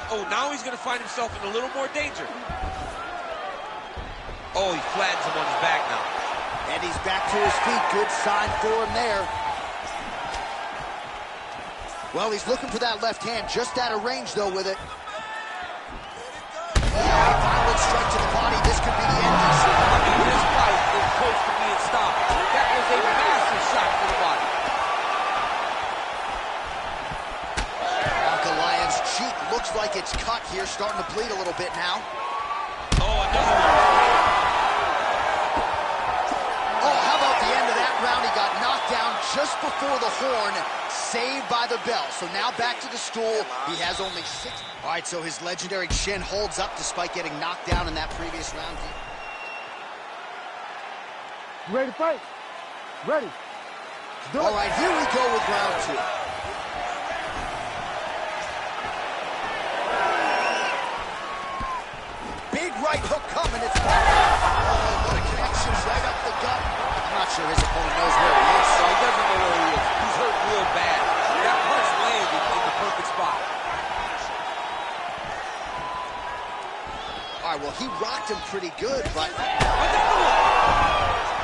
Oh, now he's going to find himself in a little more danger. Oh, he flattens him on his back now. And he's back to his feet. Good sign for him there. Well, he's looking for that left hand. Just out of range, though, with it. Oh, violent strike to the body. This could be the end. I mean, this fight is close to being stopped. That was a massive shot to the body. Ankalaev's cheek looks like it's cut here, starting to bleed a little bit now. Oh, another one. Oh, how about the end of that round? He got knocked down just before the horn, saved by the bell. So now back to the stool. He has only 6. All right, so his legendary chin holds up despite getting knocked down in that previous round. You ready to fight? Ready. All right, here we go with round 2. Big right hook coming. It's what a connection right up the gut. I'm not sure his opponent knows where he is. So he doesn't know where he is. He's hurt real bad. That punch landed in the perfect spot. All right, well, he rocked him pretty good, but...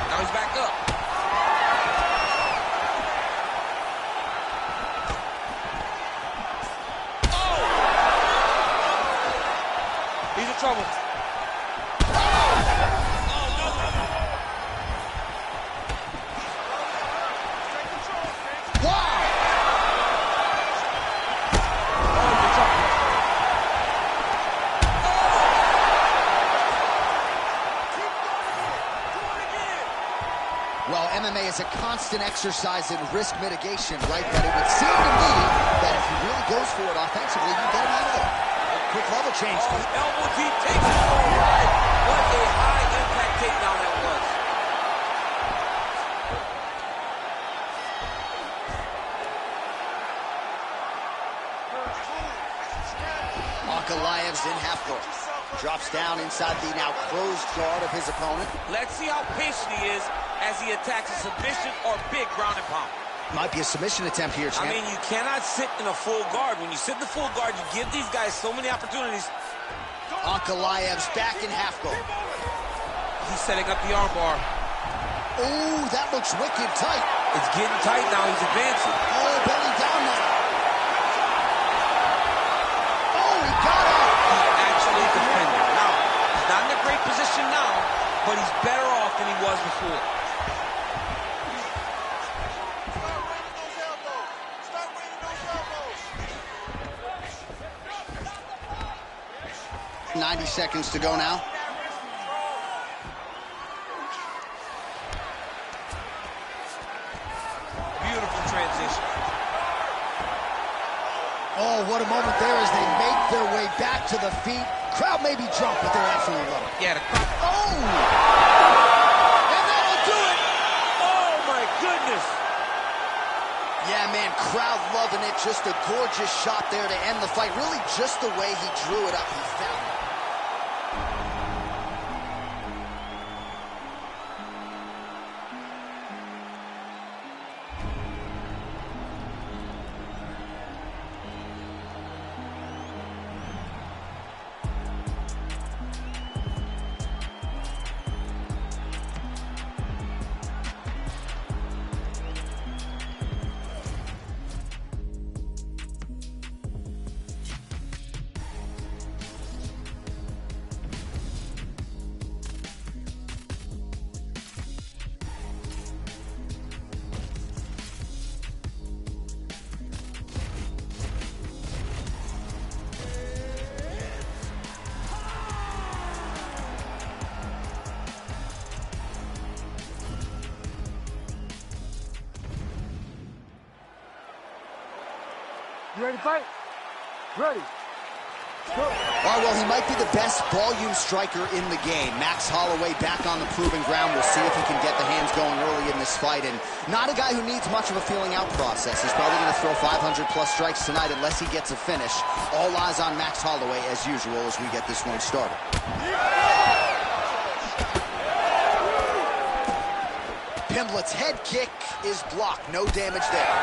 Now he's back up. Oh! He's in trouble. Well, MMA is a constant exercise in risk mitigation, right? But it would seem to me that if he really goes for it offensively, you get him out of there. Quick level change. Oh, elbow deep takes it for a ride. What a high-impact takedown that was. Ankalaev's in half guard. Drops down inside the now closed guard of his opponent. Let's see how patient he is as he attacks a submission or big ground and pound. Might be a submission attempt here, champ. I mean, you cannot sit in a full guard. When you sit in the full guard, you give these guys so many opportunities. Ankalaev's back in half guard. He's setting up the armbar. Oh, that looks wicked tight. It's getting tight now. He's advancing. Oh, belly down now. but he's better off than he was before. 90 seconds to go now. Beautiful transition. Oh, what a moment there as they make their way back to the feet. Crowd may be drunk, but they're absolutely loving it. Yeah, the crowd. Oh! And that'll do it! Oh, my goodness! Yeah, man, crowd loving it. Just a gorgeous shot there to end the fight. Really just the way he drew it up. He found it. You ready to fight? Ready. Go. All right, well, he might be the best volume striker in the game. Max Holloway back on the proving ground. We'll see if he can get the hands going early in this fight. And not a guy who needs much of a feeling out process. He's probably going to throw 500-plus strikes tonight unless he gets a finish. All eyes on Max Holloway, as usual, as we get this one started. Pimblett's head kick is blocked. No damage there.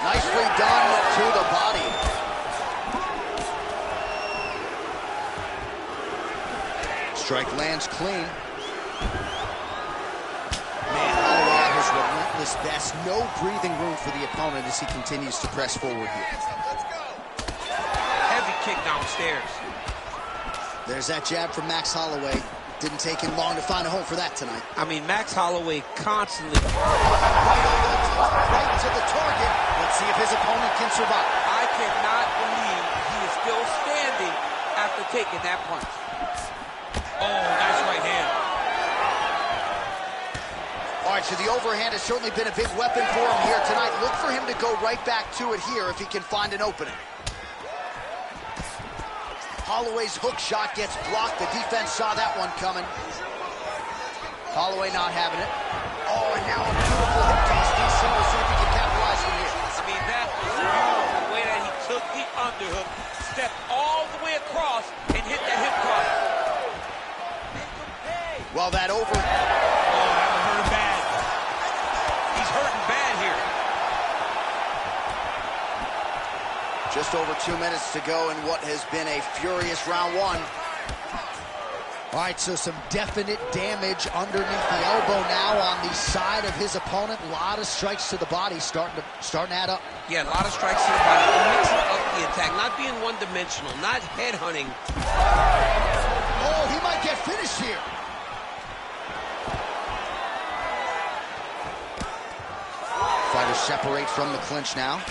Nicely done to the body. Strike lands clean. Man, Holloway at his relentless best. No breathing room for the opponent as he continues to press forward here. Heavy kick downstairs. There's that jab from Max Holloway. Didn't take him long to find a home for that tonight. I mean, Max Holloway constantly... Right to the target. Let's see if his opponent can survive. I cannot believe he is still standing after taking that punch. Oh, nice right hand. All right, so the overhand has certainly been a big weapon for him here tonight. Look for him to go right back to it here if he can find an opening. Holloway's hook shot gets blocked. The defense saw that one coming. Holloway not having it. Oh, and now a beautiful hip toss. DC will see if he can capitalize from here. I mean, that was beautiful. The way that he took the underhook, stepped all the way across, and hit that hip cross. Well, that over... Oh, that one hurt him bad. He's hurting bad here. Just over 2 minutes to go in what has been a furious round one. All right, so some definite damage underneath the elbow now on the side of his opponent. A lot of strikes to the body starting to add up. Yeah, a lot of strikes to the body. Mixing up the attack, not being one-dimensional, not headhunting. Oh, he might get finished here. Fighters separate from the clinch now.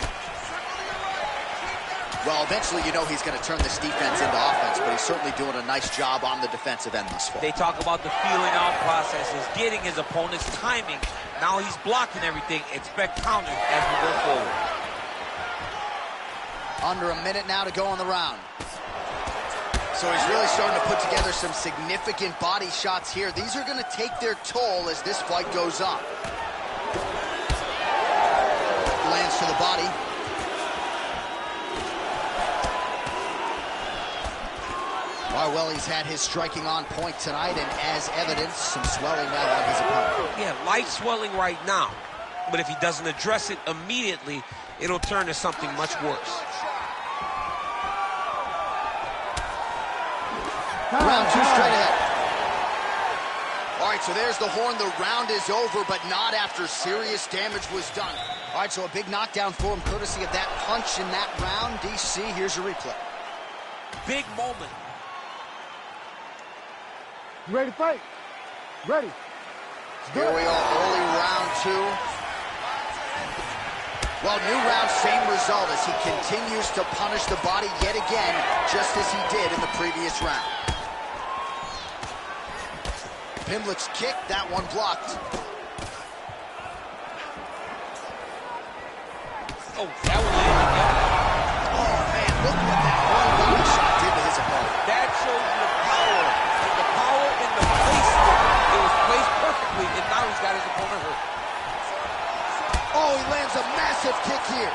Well, eventually, you know he's going to turn this defense into offense, but he's certainly doing a nice job on the defensive end thus far. They talk about the feeling out processes, getting his opponent's timing. Now he's blocking everything. Expect counters as we go forward. Under a minute now to go on the round. So he's really starting to put together some significant body shots here. These are going to take their toll as this fight goes on. Lands to the body. Oh, well, he's had his striking on point tonight, and as evidence, some swelling now on his opponent. Yeah, light swelling right now. But if he doesn't address it immediately, it'll turn to something much worse. Round two straight ahead. All right, so there's the horn. The round is over, but not after serious damage was done. All right, so a big knockdown for him, courtesy of that punch in that round. DC, here's your replay. Big moment. You ready to fight? Ready. Here we are, early round 2. Well, new round, same result as he continues to punish the body yet again, just as he did in the previous round. Pimlet's kick, that one blocked. Oh, that one landed, yeah. Oh, man, look what that one body shot did to his opponent. That shows you the power in the placement. It was placed perfectly, and now he's got his opponent hurt. Oh, he lands a massive kick here.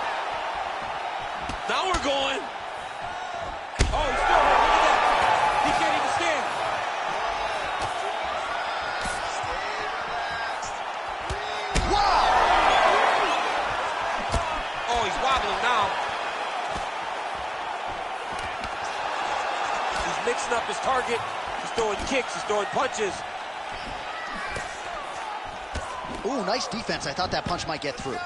Now we're going. Oh, he's still hurt. Look at that. He can't even stand. Wow! Oh, he's wobbling now. He's mixing up his target. He's throwing kicks. He's throwing punches. Ooh, nice defense. I thought that punch might get through.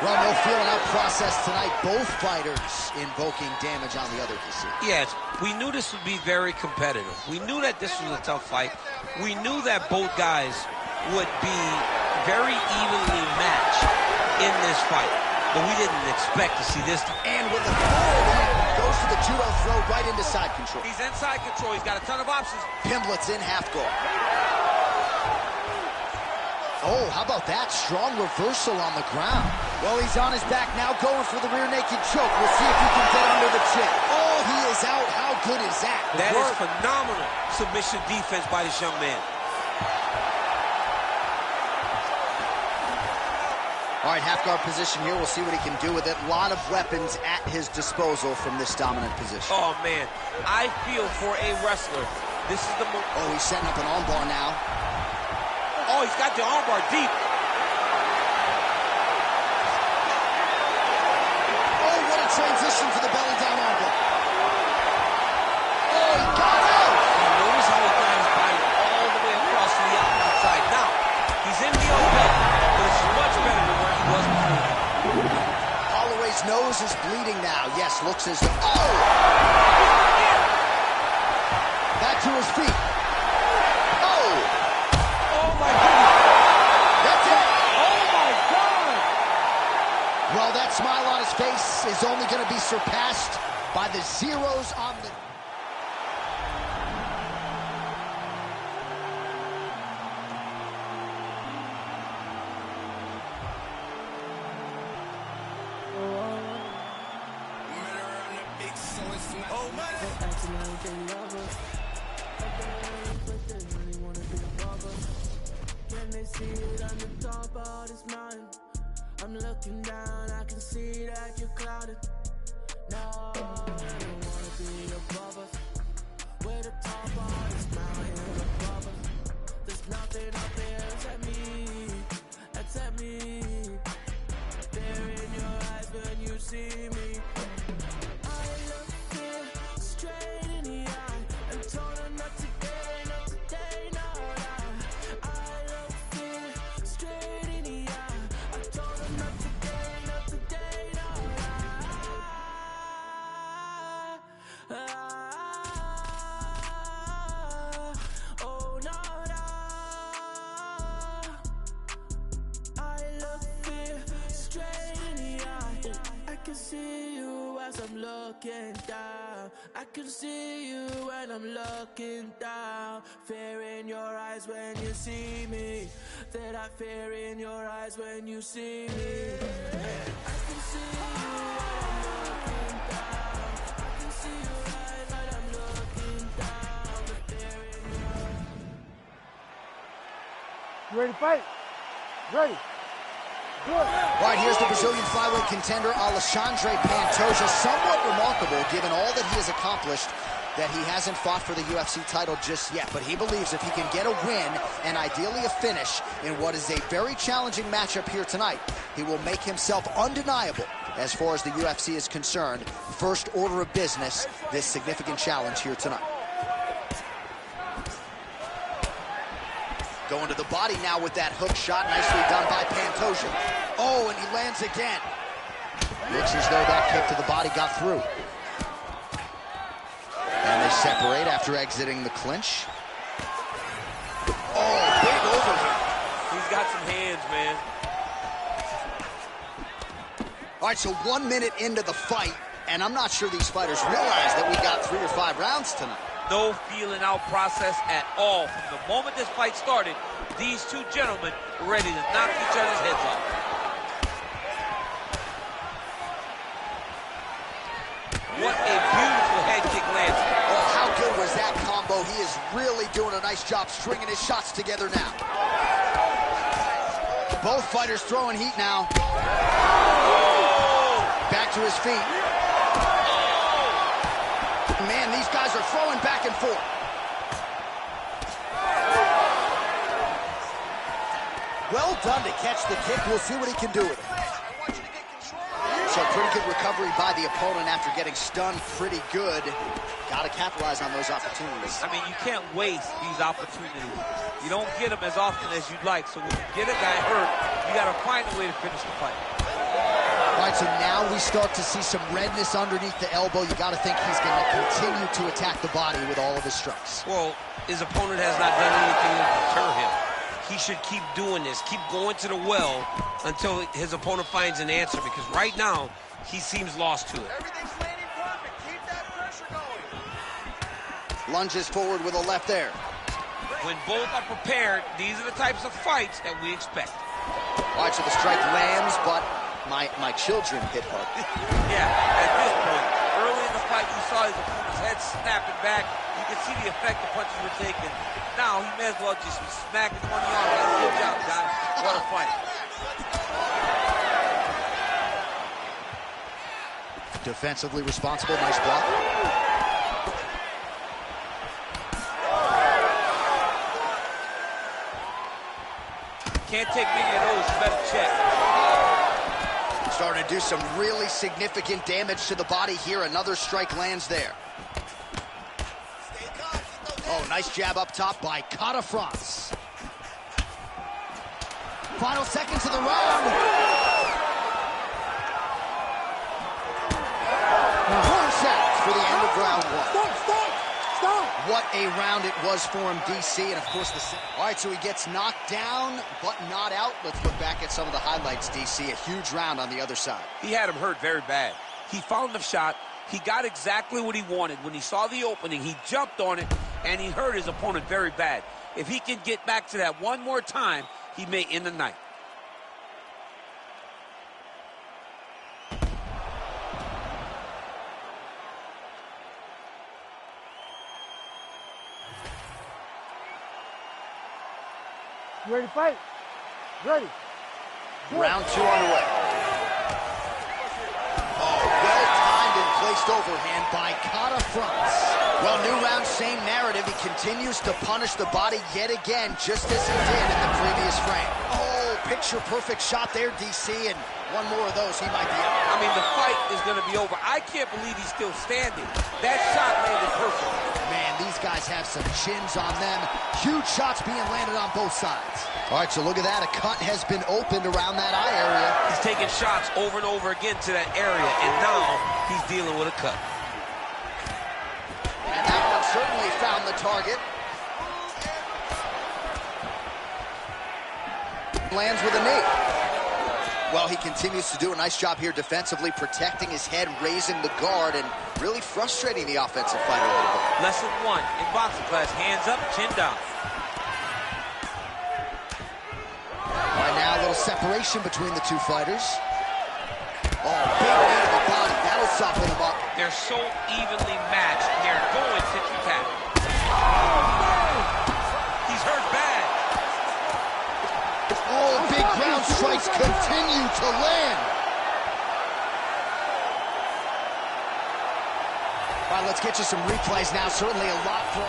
Well, no feeling out process tonight. Both fighters invoking damage on the other, you see. Yes, we knew this would be very competitive. We knew that this was a tough fight. We knew that both guys would be very evenly matched in this fight. But we didn't expect to see this. And with the forward, goes to the judo throw right into side control. He's in side control. He's got a ton of options. Pimblett's in half guard. Oh, how about that? Strong reversal on the ground. Well, he's on his back now, going for the rear naked choke. We'll see if he can get under the chin. Oh, he is out. How good is that? That is phenomenal submission defense by this young man. All right, half guard position here. We'll see what he can do with it. A lot of weapons at his disposal from this dominant position. Oh, man. I feel for a wrestler. This is the most... Oh, he's setting up an armbar now. Oh, he's got the armbar deep. Oh, what a transition to the belly down armbar. Oh, he got out. And notice how he got his body all the way across to the opposite side. Now, he's in the open, but it's much better than where he was before. Holloway's nose is bleeding now. Yes, looks as though... Oh! Back to his feet. Well, that smile on his face is only going to be surpassed by the zeros on the... I'm looking down, I can see that you're clouded. No, I don't wanna be above us. We're the top of this mountain above us. There's nothing up there except me, except me. There in your eyes when you see me. I look fear straight in the eye and told her not today, not today, no, no. I look fear straight in the eye. I told her not today, not today, no, no. Oh, no, no. I look fear straight in the eye. I can see you as I'm looking down. I can see you when I'm looking down. Fear in your eyes when you see me. That I fear in your eyes when you see me. I can see you when I'm looking down. I can see your eyes when I'm looking down. The fear in your eyes. You ready to fight? Ready. Good. All right, here's the Brazilian flyweight contender, Alexandre Pantoja. Somewhat remarkable, given all that he has accomplished, that he hasn't fought for the UFC title just yet. But he believes if he can get a win and ideally a finish in what is a very challenging matchup here tonight, he will make himself undeniable as far as the UFC is concerned. First order of business, this significant challenge here tonight. Going to the body now with that hook shot. Nicely done by Pantoja. Oh, and he lands again. Looks as though that kick to the body got through. And they separate after exiting the clinch. got some hands, man. All right, so 1 minute into the fight, and I'm not sure these fighters realize that we got 3 or 5 rounds tonight. No feeling out process at all. From the moment this fight started, these two gentlemen were ready to knock each other's heads off. What a beautiful head kick lands. Oh, how good was that combo? He is really doing a nice job stringing his shots together now. Both fighters throwing heat now. Back to his feet. Man, these guys are throwing back and forth. Well done to catch the kick. We'll see what he can do with it. So pretty good recovery by the opponent after getting stunned pretty good. Got to capitalize on those opportunities. I mean, you can't waste these opportunities. You don't get them as often as you'd like. So when you get a guy hurt, you got to find a way to finish the fight. All right, so now we start to see some redness underneath the elbow. You got to think he's going to continue to attack the body with all of his strikes. Well, his opponent has not done anything to deter him. He should keep doing this, keep going to the well until his opponent finds an answer, because right now, he seems lost to it. Everything's landing perfect. Keep that pressure going. Lunges forward with a left there. When both are prepared, these are the types of fights that we expect. All right, so the strike lands, but my children hit hard. Yeah, at this point, early in the fight, you saw his opponent's head snapping back. You can see the effect the punches were taking. Now, he may as well just be smacking him on the arm. Good job, guys. What a fight. Defensively responsible, nice block. Can't take many of those. You better check. Starting to do some really significant damage to the body here. Another strike lands there. Oh, nice jab up top by Cotta France. Final seconds of the round. Four seconds for the end of round 1. Stop! What a round it was for him, DC, and of course the... All right, so he gets knocked down, but not out. Let's look back at some of the highlights, DC. A huge round on the other side. He had him hurt very bad. He found the shot. He got exactly what he wanted. When he saw the opening, he jumped on it, and he hurt his opponent very bad. If he can get back to that one more time, he may end the night. You ready to fight? Ready. Round 2 underway. Oh, well-timed and placed overhand by Cotta France. Well, new round, same narrative. He continues to punish the body yet again, just as he did in the previous frame. Oh, picture-perfect shot there, DC, and one more of those, he might be out. I mean, the fight is going to be over. I can't believe he's still standing. That shot landed perfect. Man, these guys have some chins on them. Huge shots being landed on both sides. All right, so look at that. A cut has been opened around that eye area. He's taking shots over and over again to that area, and now he's dealing with a cut. And that one certainly found the target. Lands with a knee. Well, he continues to do a nice job here defensively, protecting his head, raising the guard, and really frustrating the offensive fighter a little bit. Lesson 1 in boxing class, hands up, chin down. Right now, a little separation between the two fighters. Oh, big knee to the body. That'll soften him up. They're so evenly matched. They're going ticky-tacky. He's hurt bad. Oh, big ground strikes continue to land. All right, let's get you some replays now. Certainly a lot for...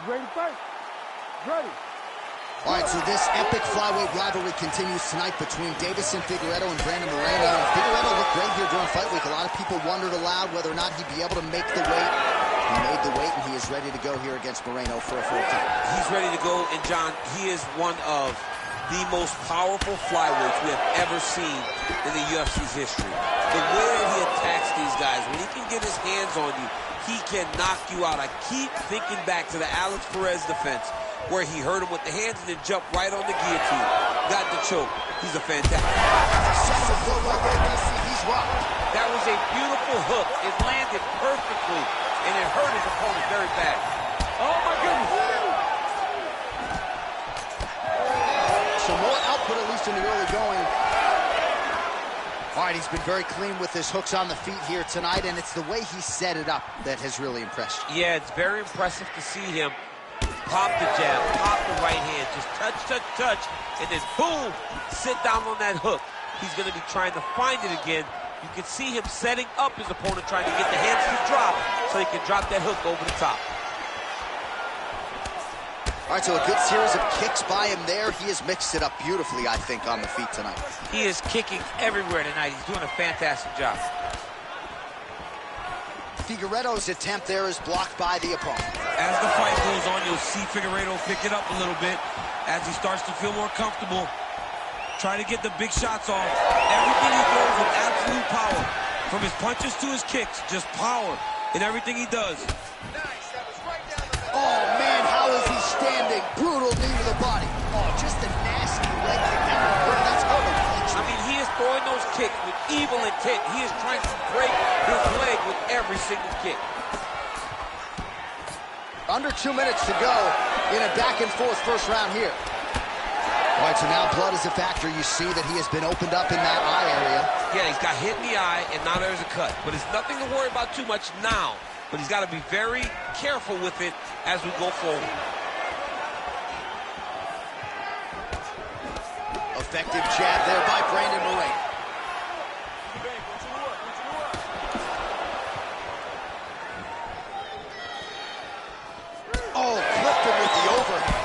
You ready to fight? Ready. All right, so this epic flyweight rivalry continues tonight between Deiveson Figueiredo and Brandon Moreno. Figueiredo looked great here during fight week. A lot of people wondered aloud whether or not he'd be able to make the weight. He made the weight, and he is ready to go here against Moreno for a full time. He's ready to go, and John, he is one of the most powerful flyweights we have ever seen in the UFC's history. The way that he attacks these guys, when he can get his hands on you, he can knock you out. I keep thinking back to the Alex Perez defense, where he hurt him with the hands and then jumped right on the guillotine. Got the choke. He's a fantastic. He's rocked. That was a beautiful hook. It landed perfectly, and it hurt his opponent very bad. Oh, my goodness. Some more output, at least in the early going. All right, he's been very clean with his hooks on the feet here tonight, and it's the way he set it up that has really impressed you. Yeah, it's very impressive to see him pop the jab, pop the right hand, just touch, touch, touch, and then boom, sit down on that hook. He's going to be trying to find it again. You can see him setting up his opponent, trying to get the hands to drop so he can drop that hook over the top. All right, so a good series of kicks by him there. He has mixed it up beautifully, I think, on the feet tonight. He is kicking everywhere tonight. He's doing a fantastic job. Figueiredo's attempt there is blocked by the opponent. As the fight goes on, you'll see Figueiredo pick it up a little bit as he starts to feel more comfortable. Try to get the big shots off. Everything he throws with absolute power. From his punches to his kicks, just power in everything he does. Oh, man, how is he standing? Brutal knee to the body. Oh, just a nasty leg kick. That's I mean, he is throwing those kicks with evil intent. He is trying to break his leg with every single kick. Under 2 minutes to go in a back-and-forth first round here. All right, so now blood is a factor. You see that he has been opened up in that eye area. Yeah, he's got hit in the eye, and now there's a cut. But it's nothing to worry about too much now. But he's got to be very careful with it as we go forward. Effective jab there by Brandon Moreno. Oh, clipped him with the overhand.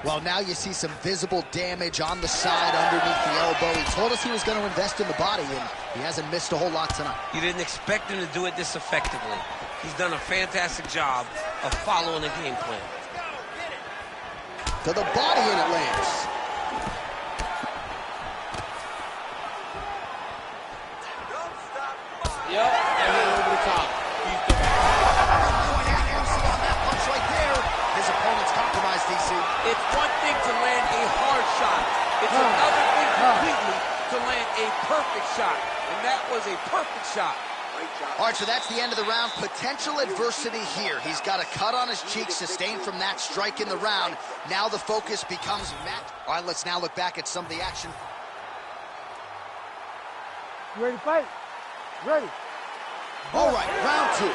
Well, now you see some visible damage on the side underneath the elbow. He told us he was going to invest in the body, and he hasn't missed a whole lot tonight. You didn't expect him to do it this effectively. He's done a fantastic job of following the game plan. To the body, and it lands. Yep, and then over the top. On that punch right there. His opponent's compromised, DC. It's one thing to land a hard shot. It's another thing completely to land a perfect shot. And that was a perfect shot. All right, so that's the end of the round. Potential adversity here. He's got a cut on his cheek sustained from that strike in the round. Now the focus becomes Matt. All right, let's now look back at some of the action. You ready to fight? Ready. All right, round two.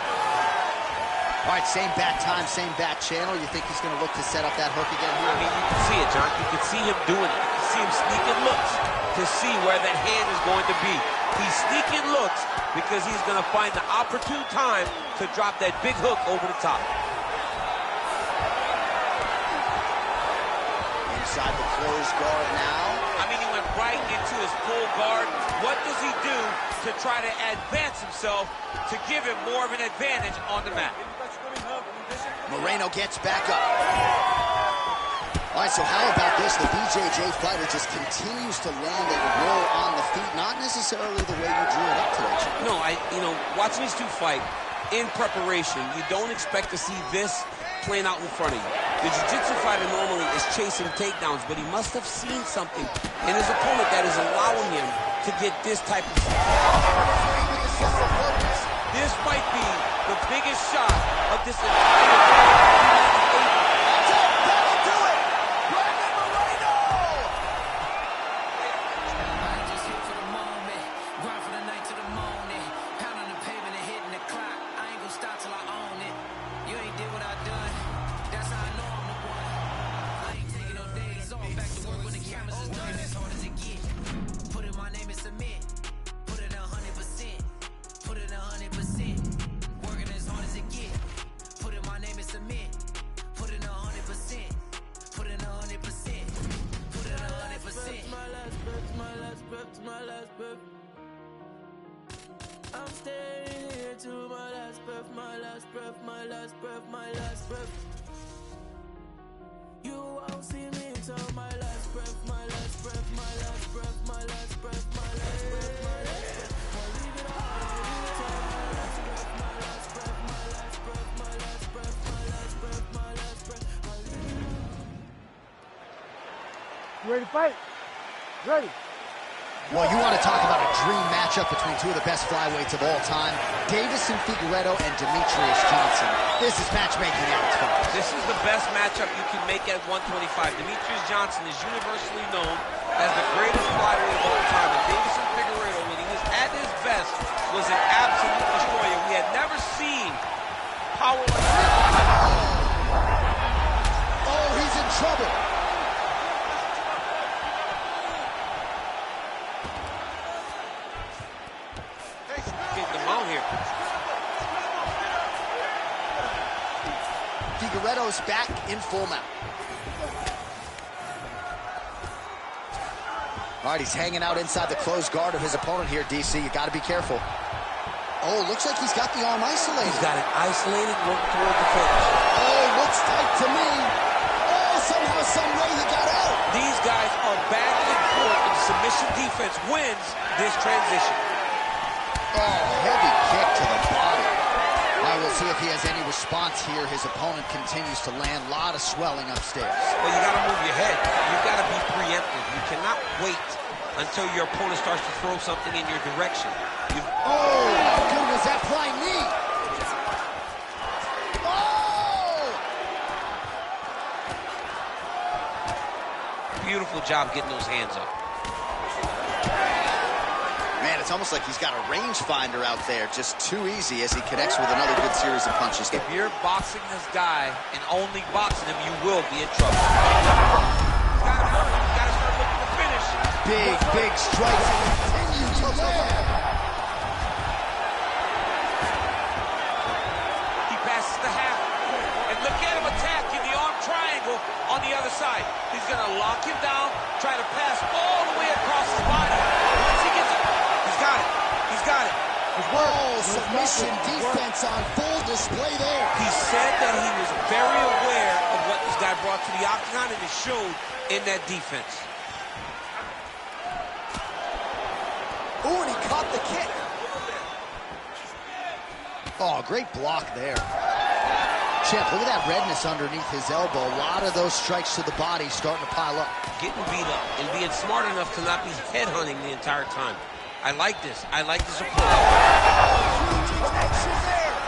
All right, same bat time, same bat channel. You think he's going to look to set up that hook again here? I mean, you can see it, John. You can see him doing it. You can see him sneaking looks to see where that hand is going to be. He's sneaking looks because he's going to find the opportune time to drop that big hook over the top. Inside the closed guard now. I mean, he went right into his full guard. What does he do to try to advance himself to give him more of an advantage on the mat? Moreno gets back up. All right, so how about this? The BJJ fighter just continues to land a roll on the feet, not necessarily the way you drew it up today. No, watching these two fight in preparation, you don't expect to see this playing out in front of you. The jiu-jitsu fighter normally is chasing takedowns, but he must have seen something in his opponent that is allowing him to get this type of shot. This might be the biggest shot of this entire my last breath, my last breath. You won't see me until my last breath, my last breath, my last breath, my last breath, my last breath, my last breath. I'll leave it all, I'll leave it till my last breath, my last breath, my last breath, my last breath, my last breath, my last breath. I'll leave it all. You ready to fight? Ready. Well, you want to talk about a dream matchup between two of the best flyweights of all time, Davison Figueiredo and Demetrius Johnson. This is matchmaking at its finest. This is the best matchup you can make at 125. Demetrius Johnson is universally known as the greatest flyweight of all time. And Davison Figueiredo, when he was at his best, was an absolute destroyer. We had never seen power like that. Oh, he's in trouble. Figueiredo's back in full mount. All right, he's hanging out inside the closed guard of his opponent here, DC. You got to be careful. Oh, looks like he's got the arm isolated. He's got it isolated, working toward the finish. Oh, looks tight to me. Oh, somehow, some way he got out. These guys are back and forth, and submission defense wins this transition. Oh, heavy kick to the body. I will see if he has any response here. His opponent continues to land. A lot of swelling upstairs. Well, you got to move your head. You've got to be preemptive. You cannot wait until your opponent starts to throw something in your direction. Oh, how good was that flying knee? Oh! Beautiful job getting those hands up. Man, it's almost like he's got a rangefinder out there. Just too easy as he connects with another good series of punches. If you're boxing this guy and only boxing him, you will be in trouble. You gotta start looking to finish. Big strikes and continue to land. He passes the half. And look at him attacking the arm triangle on the other side. He's gonna lock him down, try to pass all the way across his body. Once he gets it, he's got it. He's got it. Oh, submission defense on full display there. He said that he was very aware of what this guy brought to the octagon, and it showed in that defense. Ooh, and he caught the kick. Oh, great block there. Champ, look at that redness underneath his elbow. A lot of those strikes to the body starting to pile up. Getting beat up and being smart enough to not be headhunting the entire time. I like this. I like this approach.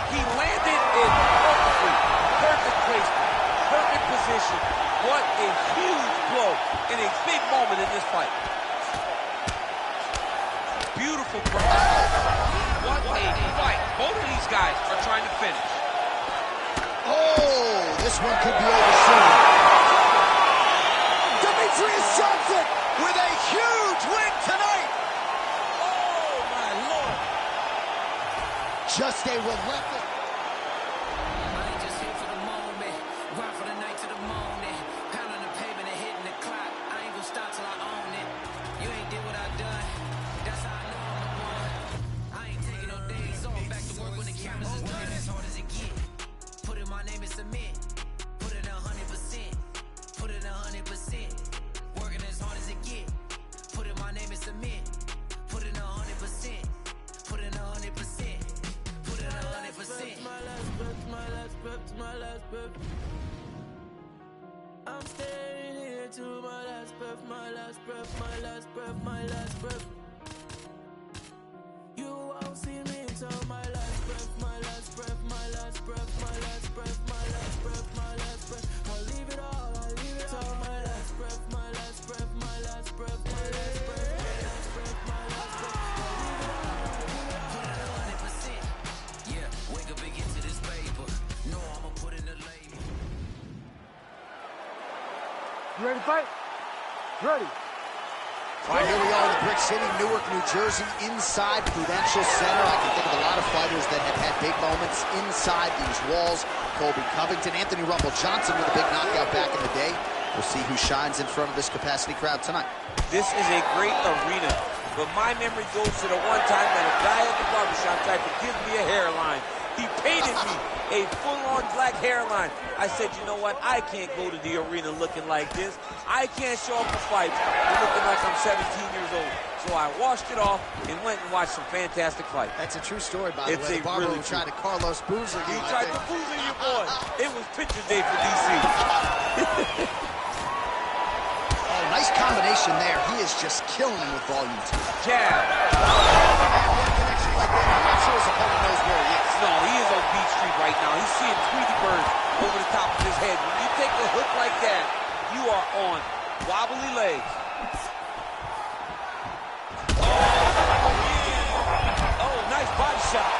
He landed in perfectly. Perfect placement. Perfect position. What a huge blow in a big moment in this fight. Beautiful cross. What a fight. Both of these guys are trying to finish. Oh, this one could be over soon. Demetrius Johnson with a huge win tonight. Oh, my Lord. Just a relentless. I ain't just here for the moment. Grind for the night to the morning. Pounding the pavement and hitting the clock. I ain't gonna stop till I own it. You ain't did what I done. That's how I know I'm the one. I ain't taking no days off. Back to work when the cameras is done. As hard as it get. Put in my name and submit. Put it 100%. Put it 100%. Working as hard as it get. Put in my name and submit. Put it 100%. Put it 100%. Put it 100%. My last breath, my last breath, my last breath. I'm staying here to my last breath, my last breath, my last breath, my last breath. You won't see me until my last breath, my last breath, my last breath, my last breath, my last breath, my last breath. I'll leave it all, I'll leave it all. My last breath, my last breath, my last breath, my last breath, my last breath, my last breath. I'll leave it all, I'll leave it all. Put it 100%. Yeah, wake up and get to this paper. No, I'ma put in the labor. You ready to fight? Ready. All right, here we are in the Brick City, Newark, New Jersey, inside Prudential Center. I can think of a lot of fighters that have had big moments inside these walls. Colby Covington, Anthony Rumble Johnson with a big knockout back in the day. We'll see who shines in front of this capacity crowd tonight. This is a great arena, but my memory goes to the one time that a guy at the barbershop tried to give me a hairline. He painted me a full-on black hairline. I said, you know what? I can't go to the arena looking like this. I can't show up for fights looking like I'm 17 years old. So I washed it off and went and watched some fantastic fights. That's a true story, by the way. It's The barber really who tried to Carlos Boozer you. He tried to Boozer you, boy. It was picture day for DC. Oh, nice combination there. He is just killing him with volume 2. Jab. One connection like that. I'm not sure his opponent knows where he is. No, he is on Beach Street right now. He's seeing Tweety Bird over the top of his head. When you take a hook like that, you are on wobbly legs. Oh, nice body shot.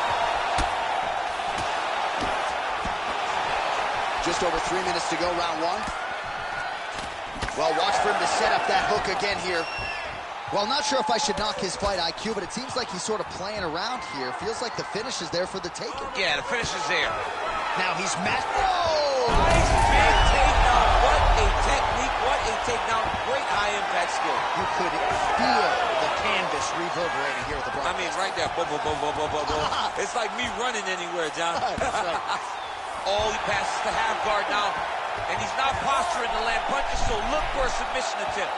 Just over 3 minutes to go, round 1. Well, watch for him to set up that hook again here. Well, not sure if I should knock his fight IQ, but it seems like he's sort of playing around here. Feels like the finish is there for the taking. Yeah, the finish is there. Now he's met. Oh! Nice big takedown. What a technique. What a takedown. Great high-impact skill. You could feel the canvas reverberating here at the broadcast. I mean, right there. Boom, boom, boom, boom, boom, boom, boom. It's like me running anywhere, John. That's right. Oh, he passes the half guard now. And he's not posturing to land punches, so look for a submission attempt.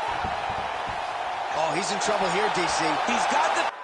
Oh, he's in trouble here, DC. He's got the...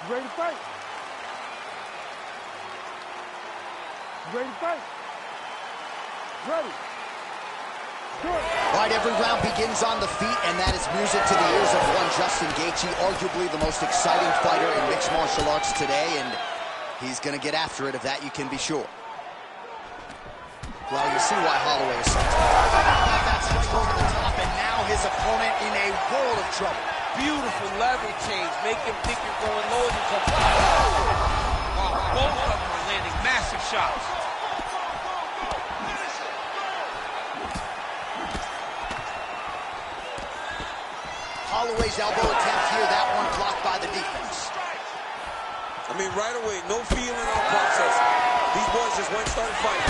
You ready to fight? You ready to fight? Ready. Good. All right, every round begins on the feet, and that is music to the ears of one Justin Gaethje, arguably the most exciting fighter in mixed martial arts today, and he's going to get after it, of that you can be sure. Well, you see why Holloway is so tough. That's just over the top, and now his opponent in a world of trouble. Beautiful level change. Make him think you're going low and you come back. Wow, both of them are landing massive shots. Holloway's elbow attempt here, that one blocked by the defense. I mean, right away, no feeling on process. These boys just went and started fighting.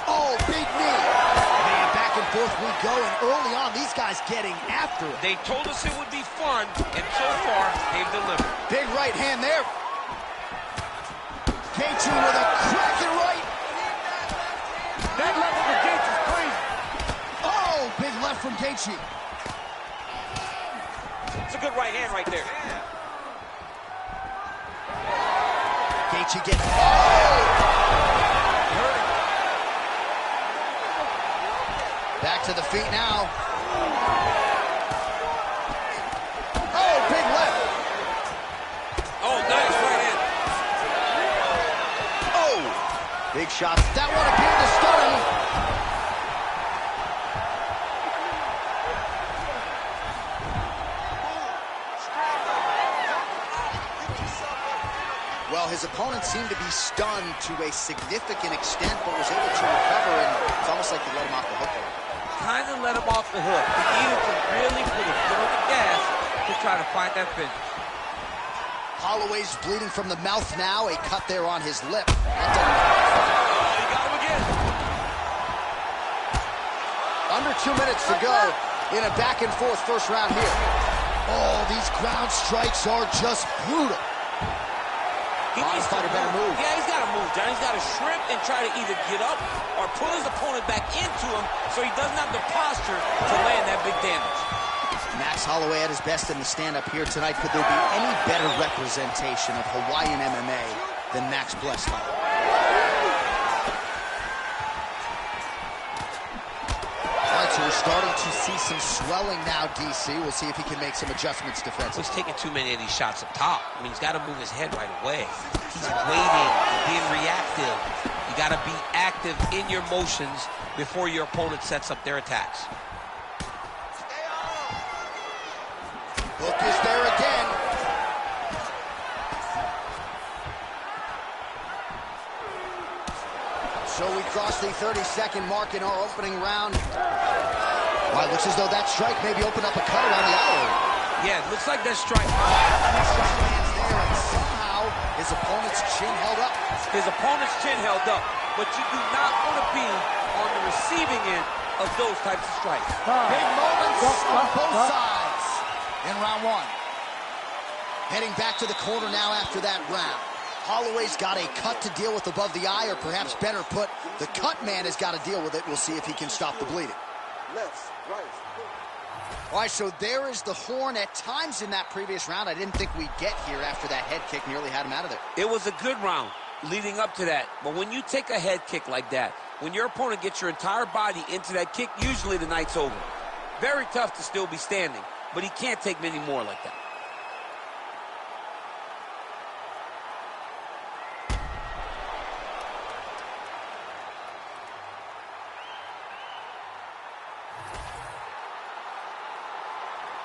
Oh, big knee. Man, back and forth we go, and early on, these guys getting after it. They told us it would be fun, and so far, they've delivered. Big right hand there. Gaethje with a cracking right. That left from Gaethje is crazy. Oh, big left from Gaethje. It's a good right hand right there. Gaethje gets... Oh! Back to the feet now. Oh, big left. Oh, nice right hand. Oh, big shots. That one appeared to stun him. Well, his opponent seemed to be stunned to a significant extent, but was able to recover, and it's almost like he let him off the hook there. Kind of let him off the hook. He needed to really put his foot on the gas to try to find that finish. Holloway's bleeding from the mouth now, a cut there on his lip. Oh, he got him again. Under 2 minutes to go in a back-and-forth first round here. Oh, these ground strikes are just brutal. He needs fighter better move. Yeah, he's got to move, John. He's got to shrimp and try to either get up or pull his opponent back into him so he doesn't have the posture to land that big damage. Max Holloway at his best in the stand-up here tonight. Could there be any better representation of Hawaiian MMA than Max Blessed Holloway? All right, so we're starting to see some swelling now, DC. We'll see if he can make some adjustments defensively. He's taking too many of these shots up top. I mean, he's got to move his head right away. He's waiting, being reactive. You got to be active in your motions before your opponent sets up their attacks. Hook is there again. So we cross the 30-second mark in our opening round. Well, it looks as though that strike maybe opened up a cut around the eye area. Yeah, it looks like that strike. Strike lands there, and somehow his opponent's chin held up. His opponent's chin held up, but you do not want to be on the receiving end of those types of strikes. Big moments on both sides in round one. Heading back to the corner now after that round. Holloway's got a cut to deal with above the eye, or perhaps better put, the cut man has got to deal with it. We'll see if he can stop the bleeding. Left, right. All right, so there is the horn. At times in that previous round, I didn't think we'd get here after that head kick nearly had him out of there. It was a good round leading up to that, but when you take a head kick like that, when your opponent gets your entire body into that kick, usually the night's over. Very tough to still be standing, but he can't take many more like that.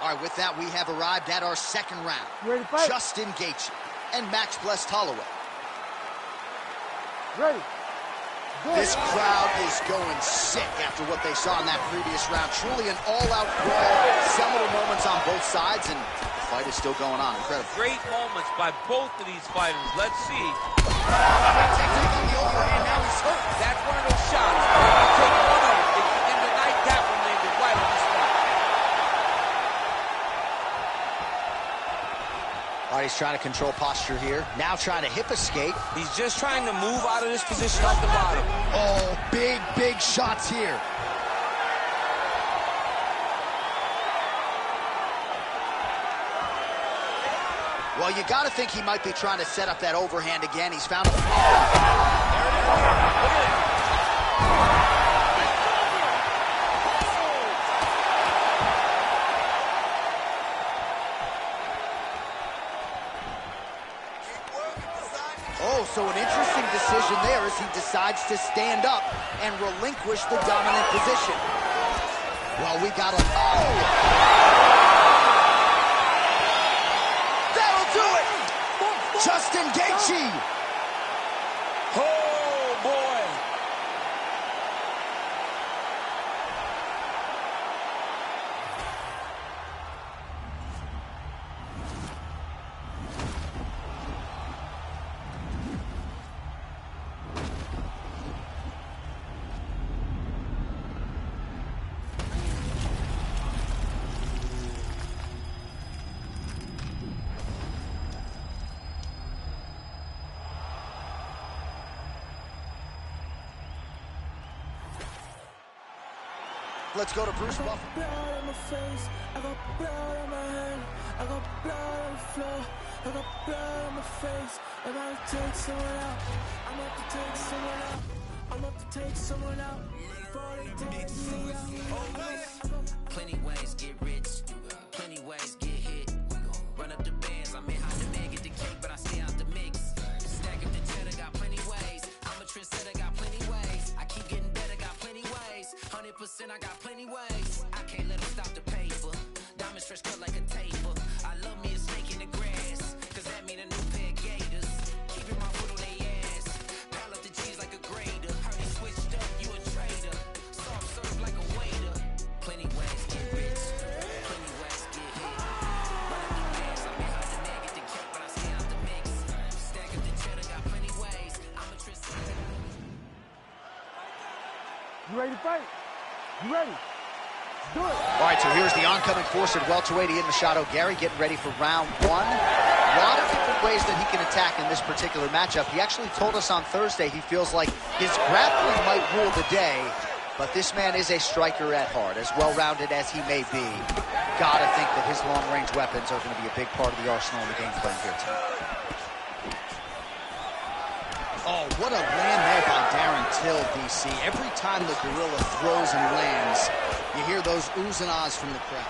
All right, with that, we have arrived at our second round. You ready to fight? Justin Gaethje and Max Blessed Holloway. Ready. Good. This crowd is going sick after what they saw in that previous round. Truly an all-out brawl. Seminal moments on both sides, and the fight is still going on. Incredible. Great moments by both of these fighters. Let's see. Technique on the overhand, now he's hurt. That's one of those shots. You take one of them. In the night, that one landed right on the spot. All right, he's trying to control posture here. Now trying to hip escape. He's just trying to move out of this position off the bottom. Oh, big shots here. Well, you got to think he might be trying to set up that overhand again. He's found a... There it is. Look at it. Oh, so an interesting decision there as he decides to stand up and relinquish the dominant position. Well, we got a... Oh! That'll do it! Justin Gaethje! Oh, boy. Let's go to Bruce I got Buffer. blood on my face, I got blood on my hand, I got blood on the floor, I got blood on my face. I'm about to take someone out, I'm about to take someone out, I'm about to take someone out. Before they take me out. Plenty ways get rich, plenty ways get hit. Run up the bands, I'm in hot demand, get the cake, but I stay out the mix. Stack up the cheddar, got plenty ways. I'm a trendsetter, got plenty ways. I keep getting better, got plenty ways. 100%, I got plenty ways. I can't let them stop the paper. Diamond stretch cut like a taper. I love me a snake in the grass, cause that mean a new pair of gators. Keeping my foot on they ass. Pile up the cheese like a grater. Heard he switched up, you a traitor. Soft serve like a waiter. Plenty ways get rich, plenty ways get hit. Run up the bands, I'm in hot demand, get the cake, but I stay out the mix. Stack up the cheddar, got plenty ways. I'm a trendsetter. You ready to fight? You ready? Let's do it. All right, so here's the oncoming force at welterweight, Ian Machado. Gary getting ready for round one. A lot of different ways that he can attack in this particular matchup. He actually told us on Thursday he feels like his grappling might rule the day, but this man is a striker at heart. As well-rounded as he may be, gotta think that his long-range weapons are going to be a big part of the arsenal in the game plan here tonight. Oh, what a land there by Darren Till, DC. Every time the Gorilla throws and lands, you hear those oohs and ahs from the crowd.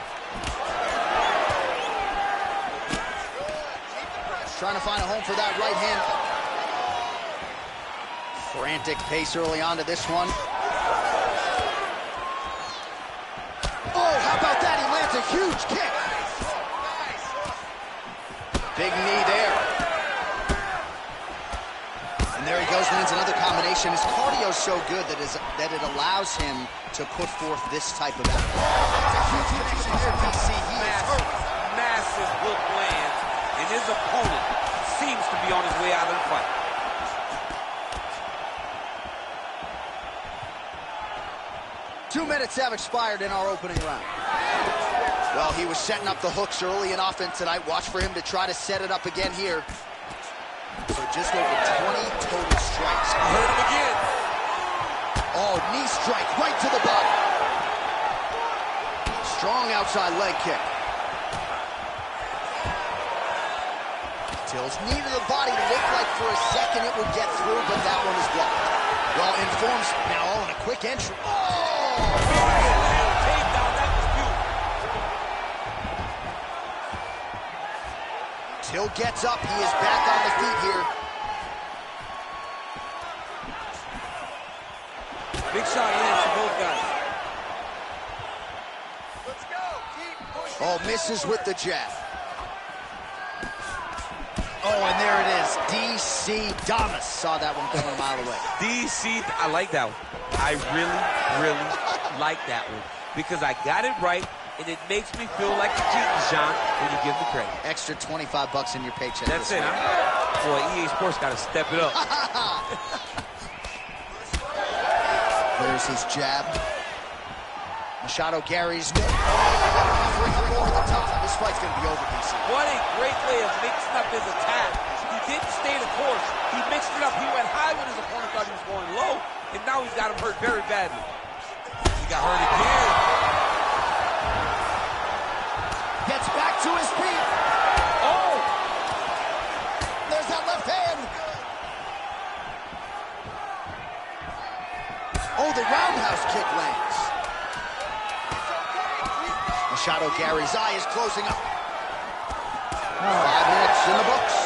Trying to find a home for that right hand. Frantic pace early on to this one. Oh, how about that? He lands a huge kick. Big knee there. And there he goes, lands another combination. His cardio's so good that it allows him to put forth this type of effort. That's a huge connection here, DC. He is hurt. Massive hook lands, and his opponent seems to be on his way out of the fight. Two minutes have expired in our opening round. Well, he was setting up the hooks early and often tonight. Watch for him to try to set it up again here. So just over 20 total strikes. Hurt him again. Oh, knee strike right to the body. Strong outside leg kick. Till's knee to the body looked like for a second it would get through, but that one is blocked. Well, informs now, oh, and a quick entry. Oh! Till gets up. He is back on the feet here. Big shot lands for both guys. Let's go. Keep pushing. Oh, misses with the jab. Oh, and there it is. DC Damas saw that one coming a mile away. DC, I like that one. I really, really like that one because I got it right, and it makes me feel like a cheating, Sean, when you give the credit. Extra $25 in your paycheck. That's it, huh? Boy, EA Sports got to step it up. There's his jab. Machado Gary's over the top. This fight's going to be over, DC. What a great way of mixing up his attack. He didn't stay the course. He mixed it up. He went high when his opponent thought he was going low, and now he's got him hurt very badly. He got hurt again. Gets back to his feet. Oh! There's that left hand. Oh, the roundhouse kick lands. Machado Gary's eye is closing up. 5 minutes in the books.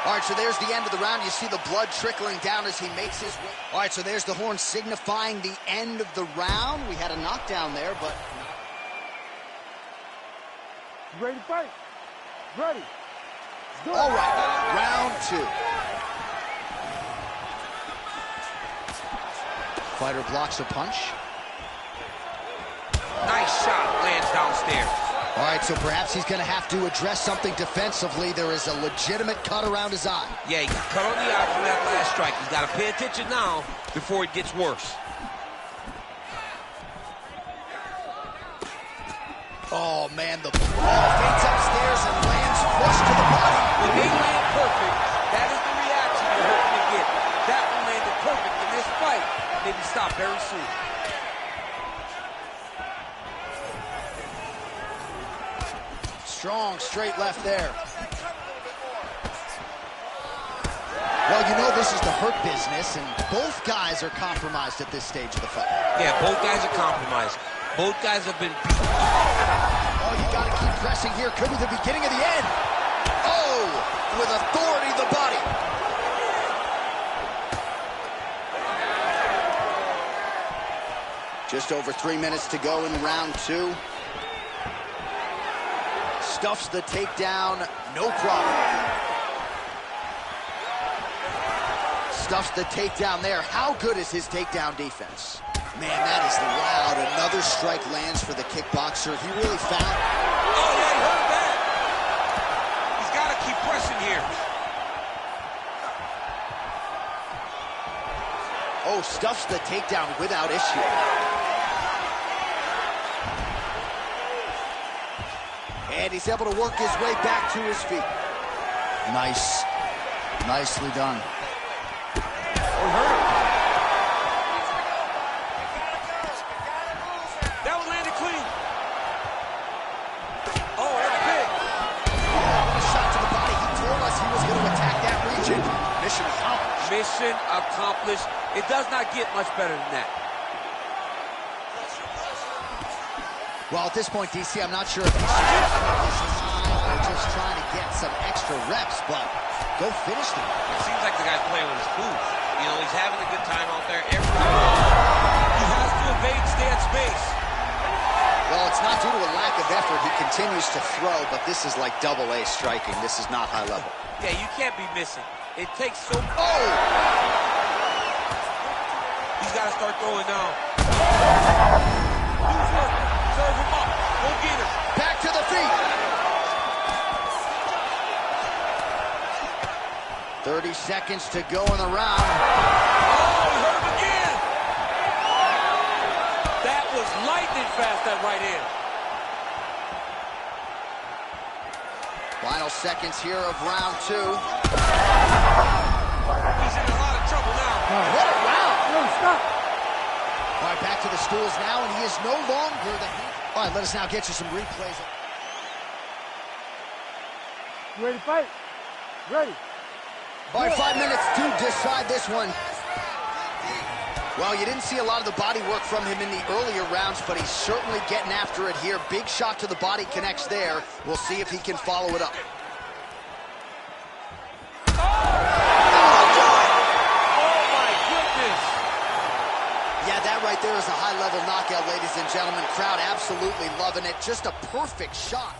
All right, so there's the end of the round. You see the blood trickling down as he makes his way. All right, so there's the horn signifying the end of the round. We had a knockdown there, but... You ready to fight? Ready. Let's do it. All right, round two. Fighter blocks a punch. Nice shot, lands downstairs. All right, so perhaps he's going to have to address something defensively. There is a legitimate cut around his eye. Yeah, he got cut on the eye from that last strike. He's got to pay attention now before it gets worse. Oh, man, the ball fades upstairs and lands flush to the body. When they land perfect, that is the reaction you're hoping to get. That one landed perfect in this fight. Maybe stop very soon. Strong straight left there. Well, you know this is the hurt business, and both guys are compromised at this stage of the fight. Yeah, both guys are compromised. Both guys have been beaten. Oh, you got to keep pressing here. Could be the beginning of the end. Oh, with authority to the body. Just over 3 minutes to go in round 2. Stuffs the takedown, no problem. Stuffs the takedown there. How good is his takedown defense? Man, that is loud. Another strike lands for the kickboxer. He really found... Oh, yeah, he heard that. He's got to keep pressing here. Oh, stuffs the takedown without issue. And he's able to work his way back to his feet. Nice. Nicely done. That one landed clean. Oh, that's big. A shot to the body. He told us he was going to attack that region. Mission accomplished. Mission accomplished. It does not get much better than that. Well, at this point, DC, I'm not sure if he's or just trying to get some extra reps, but go finish them. It seems like the guy's playing with his food. You know, he's having a good time out there. He has to evade, stay at space. Well, it's not due to a lack of effort. He continues to throw, but this is like double-A striking. This is not high level. Yeah, you can't be missing. It takes so... Oh! He's got to start throwing now. Lose work. Serve him up. Go get him. Back to the feet. 30 seconds to go in the round. Oh, he hurt him again. That was lightning fast, that right hand. Final seconds here of round 2. He's in a lot of trouble now. What a round. No, stop. All right, back to the stools now, and he is no longer the... All right, let us now get you some replays. You ready to fight? Ready. All right, 5 minutes to decide this one. Well, you didn't see a lot of the body work from him in the earlier rounds, but he's certainly getting after it here. Big shot to the body connects there. We'll see if he can follow it up. Yeah, that right there is a high-level knockout, ladies and gentlemen. Crowd absolutely loving it. Just a perfect shot.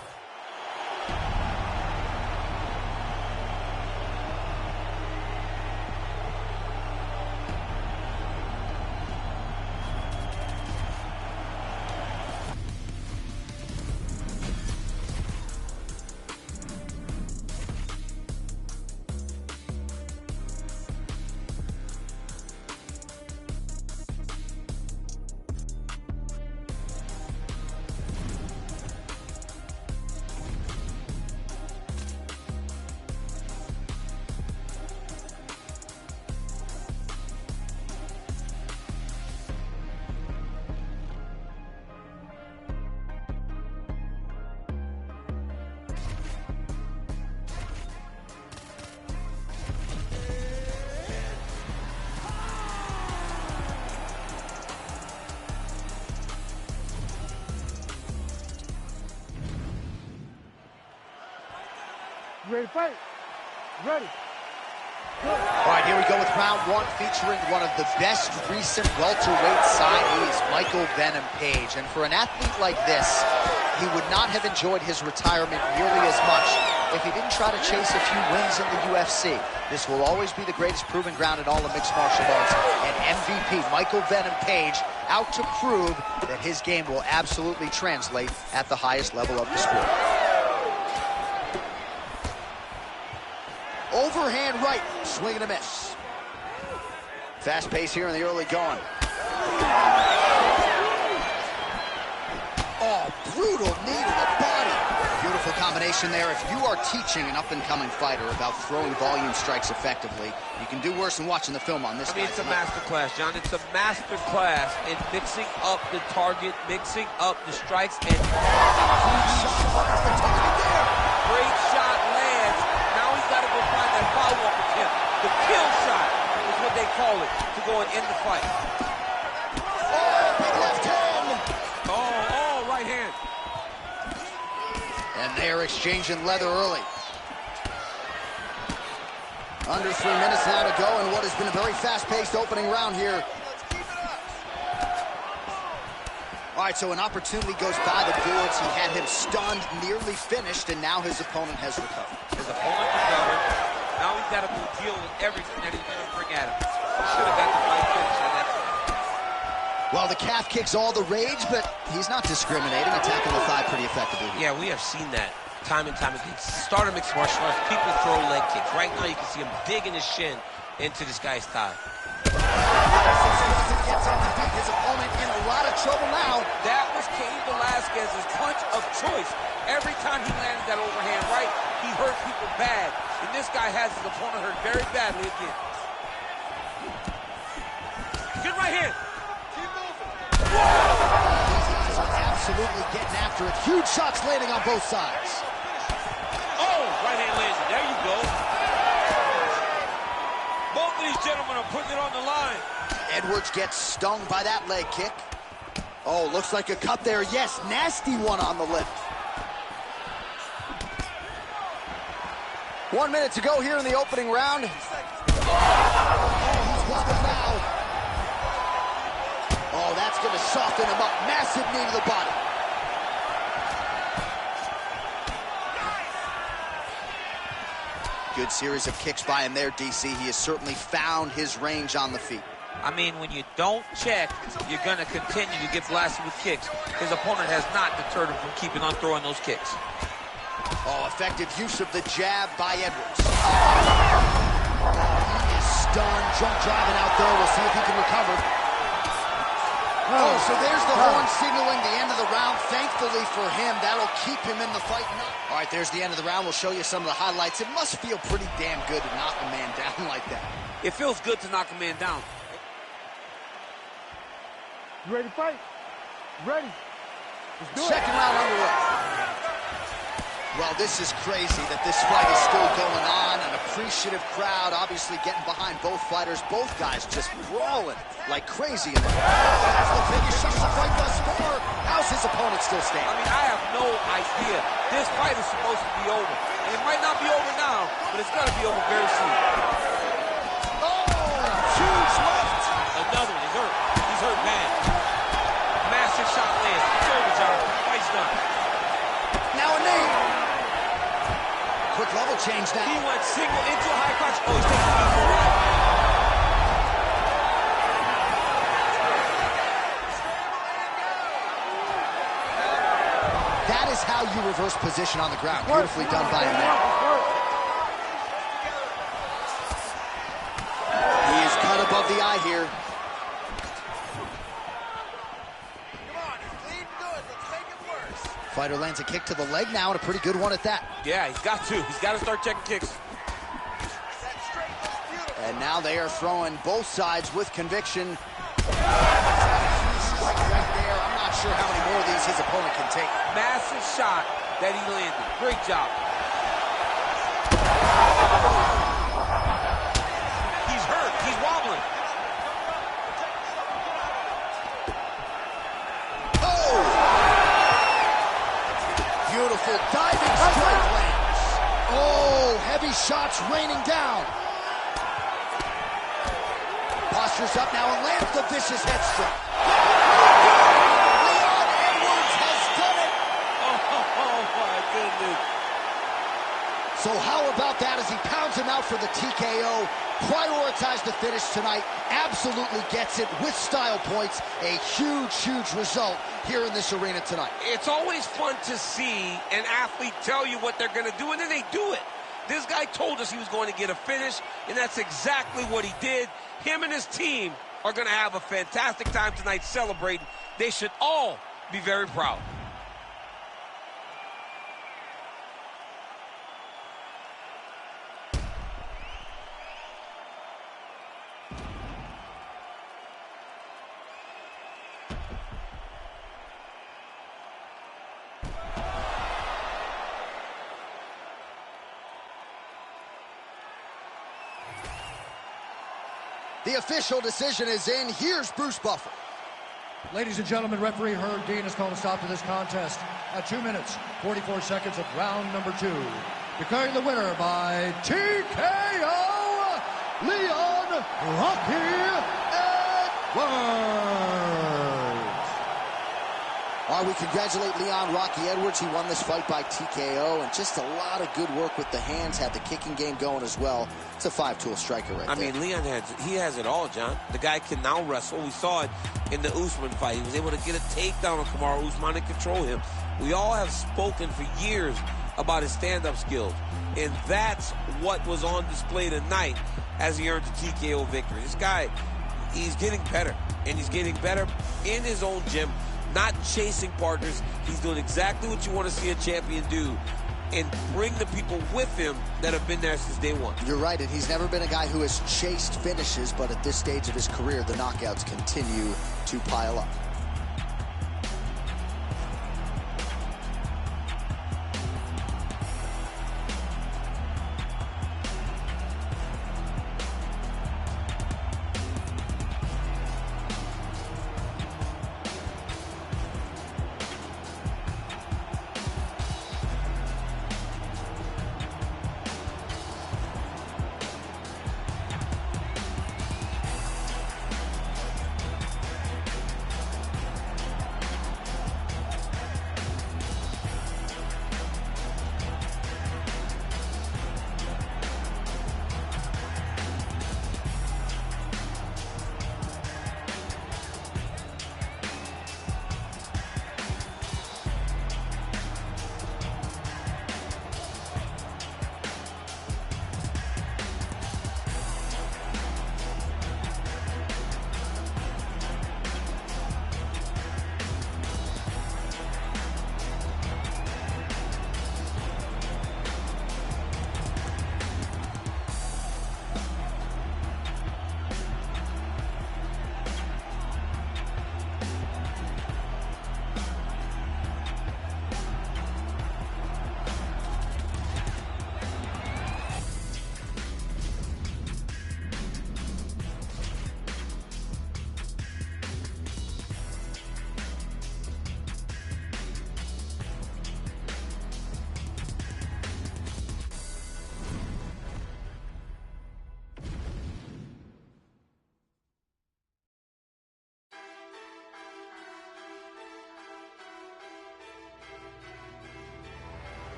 You ready to fight? Ready. All right, here we go with round 1, featuring one of the best recent welterweight signees, Michael Venom Page. And for an athlete like this, he would not have enjoyed his retirement nearly as much if he didn't try to chase a few wins in the UFC. This will always be the greatest proving ground in all of mixed martial arts. And MVP Michael Venom Page out to prove that his game will absolutely translate at the highest level of the sport. Overhand right, swing and a miss. Fast pace here in the early going. Oh, brutal knee to the body. Beautiful combination there. If you are teaching an up-and-coming fighter about throwing volume strikes effectively, you can do worse than watching the film on this. I mean, it's a master class, John. It's a master class in mixing up the target, mixing up the strikes, and... Shot finds the target there. Great shot lands. Now he's got to go find that follow-up attempt. The kill shot is what they call it, to go and end the fight. Oh, big left hand. Oh, right hand. And they're exchanging leather early. Under 3 minutes now to go in what has been a very fast-paced opening round here. All right, so an opportunity goes by the boards. He had him stunned, nearly finished, and now his opponent has recovered. His opponent recovered. Now he's got to go deal with everything that he's going to bring at him. Should have got the fight finished on that. Well, the calf kick's all the rage, but he's not discriminating, attacking the thigh pretty effectively. Yeah, we have seen that time and time again. Start of mixed martial arts, people throw leg kicks. Right now, you can see him digging his shin into this guy's thigh. Gets on the feet. His opponent in a lot of trouble now. That was Cain Velasquez's punch of choice. Every time he landed that overhand right, he hurt people bad. And this guy has his opponent hurt very badly again. Good right hand. Keep moving. These guys are absolutely getting after it. Huge shots landing on both sides. Oh, right hand lands. There you go. Both of these gentlemen are putting it on the line. Edwards gets stung by that leg kick. Oh, looks like a cut there. Yes, nasty one on the lip. 1 minute to go here in the opening round. Oh, he's wobbled now. Oh, that's going to soften him up. Massive knee to the body. Good series of kicks by him there, DC. He has certainly found his range on the feet. I mean, when you don't check, you're going to continue to get blasted with kicks. His opponent has not deterred him from keeping on throwing those kicks. Oh, effective use of the jab by Edwards. He is stunned, drunk driving out there. We'll see if he can recover. Oh, so there's the horn signaling the end of the round. Thankfully for him, that'll keep him in the fight. All right, there's the end of the round. We'll show you some of the highlights. It must feel pretty damn good to knock a man down like that. It feels good to knock a man down. You ready to fight? Ready. Let's do it. Second round underway. Well, this is crazy that this fight is still going on. An appreciative crowd obviously getting behind both fighters. Both guys just brawling like crazy in there. That's the biggest shot of the fight thus far. How's his opponent still standing? I mean, I have no idea. This fight is supposed to be over. And it might not be over now, but it's going to be over very soon. Oh, huge left. Another one. He's hurt. He's hurt bad. Massive shot lands. It's over, John. Fight's done. Now a knee. Quick level change now. He went single into a high crotch. Oh, he's taking the knee for a ride. That is how you reverse position on the ground. Beautifully done by him there. He is cut above the eye here. Come on, he's bleeding good. Let's make it worse. Fighter lands a kick to the leg now, and a pretty good one at that. Yeah, he's got to. He's got to start checking kicks. That straight looks beautiful. And now they are throwing both sides with conviction. Strike right there. I'm not sure how many more of these his opponent can take. Massive shot that he landed. Great job. He's hurt. He's wobbling. Oh! Beautiful diving strike lands. Oh, heavy shots raining down. Postures up now and lands the vicious head strike. Leon Edwards has done it. Oh, my goodness. So how about that as he pounds him out for the TKO? Prioritized the finish tonight. Absolutely gets it with style points. A huge, huge result here in this arena tonight. It's always fun to see an athlete tell you what they're going to do, and then they do it. This guy told us he was going to get a finish, and that's exactly what he did. Him and his team are going to have a fantastic time tonight celebrating. They should all be very proud. The official decision is in. Here's Bruce Buffer. Ladies and gentlemen, referee Herb Dean has called a stop to this contest at 2 minutes, 44 seconds of round number 2. Declaring the winner by TKO, Leon Rocky Edwards. Well, we congratulate Leon Rocky Edwards. He won this fight by TKO, and just a lot of good work with the hands, had the kicking game going as well. It's a 5-tool striker right there. I mean, Leon has it all, John. The guy can now wrestle. We saw it in the Usman fight. He was able to get a takedown on Kamaru Usman and control him. We all have spoken for years about his stand-up skills, and that's what was on display tonight as he earned the TKO victory. This guy, he's getting better, and he's getting better in his own gym, not chasing partners. He's doing exactly what you want to see a champion do, and bring the people with him that have been there since day one. You're right, and he's never been a guy who has chased finishes, but at this stage of his career, the knockouts continue to pile up.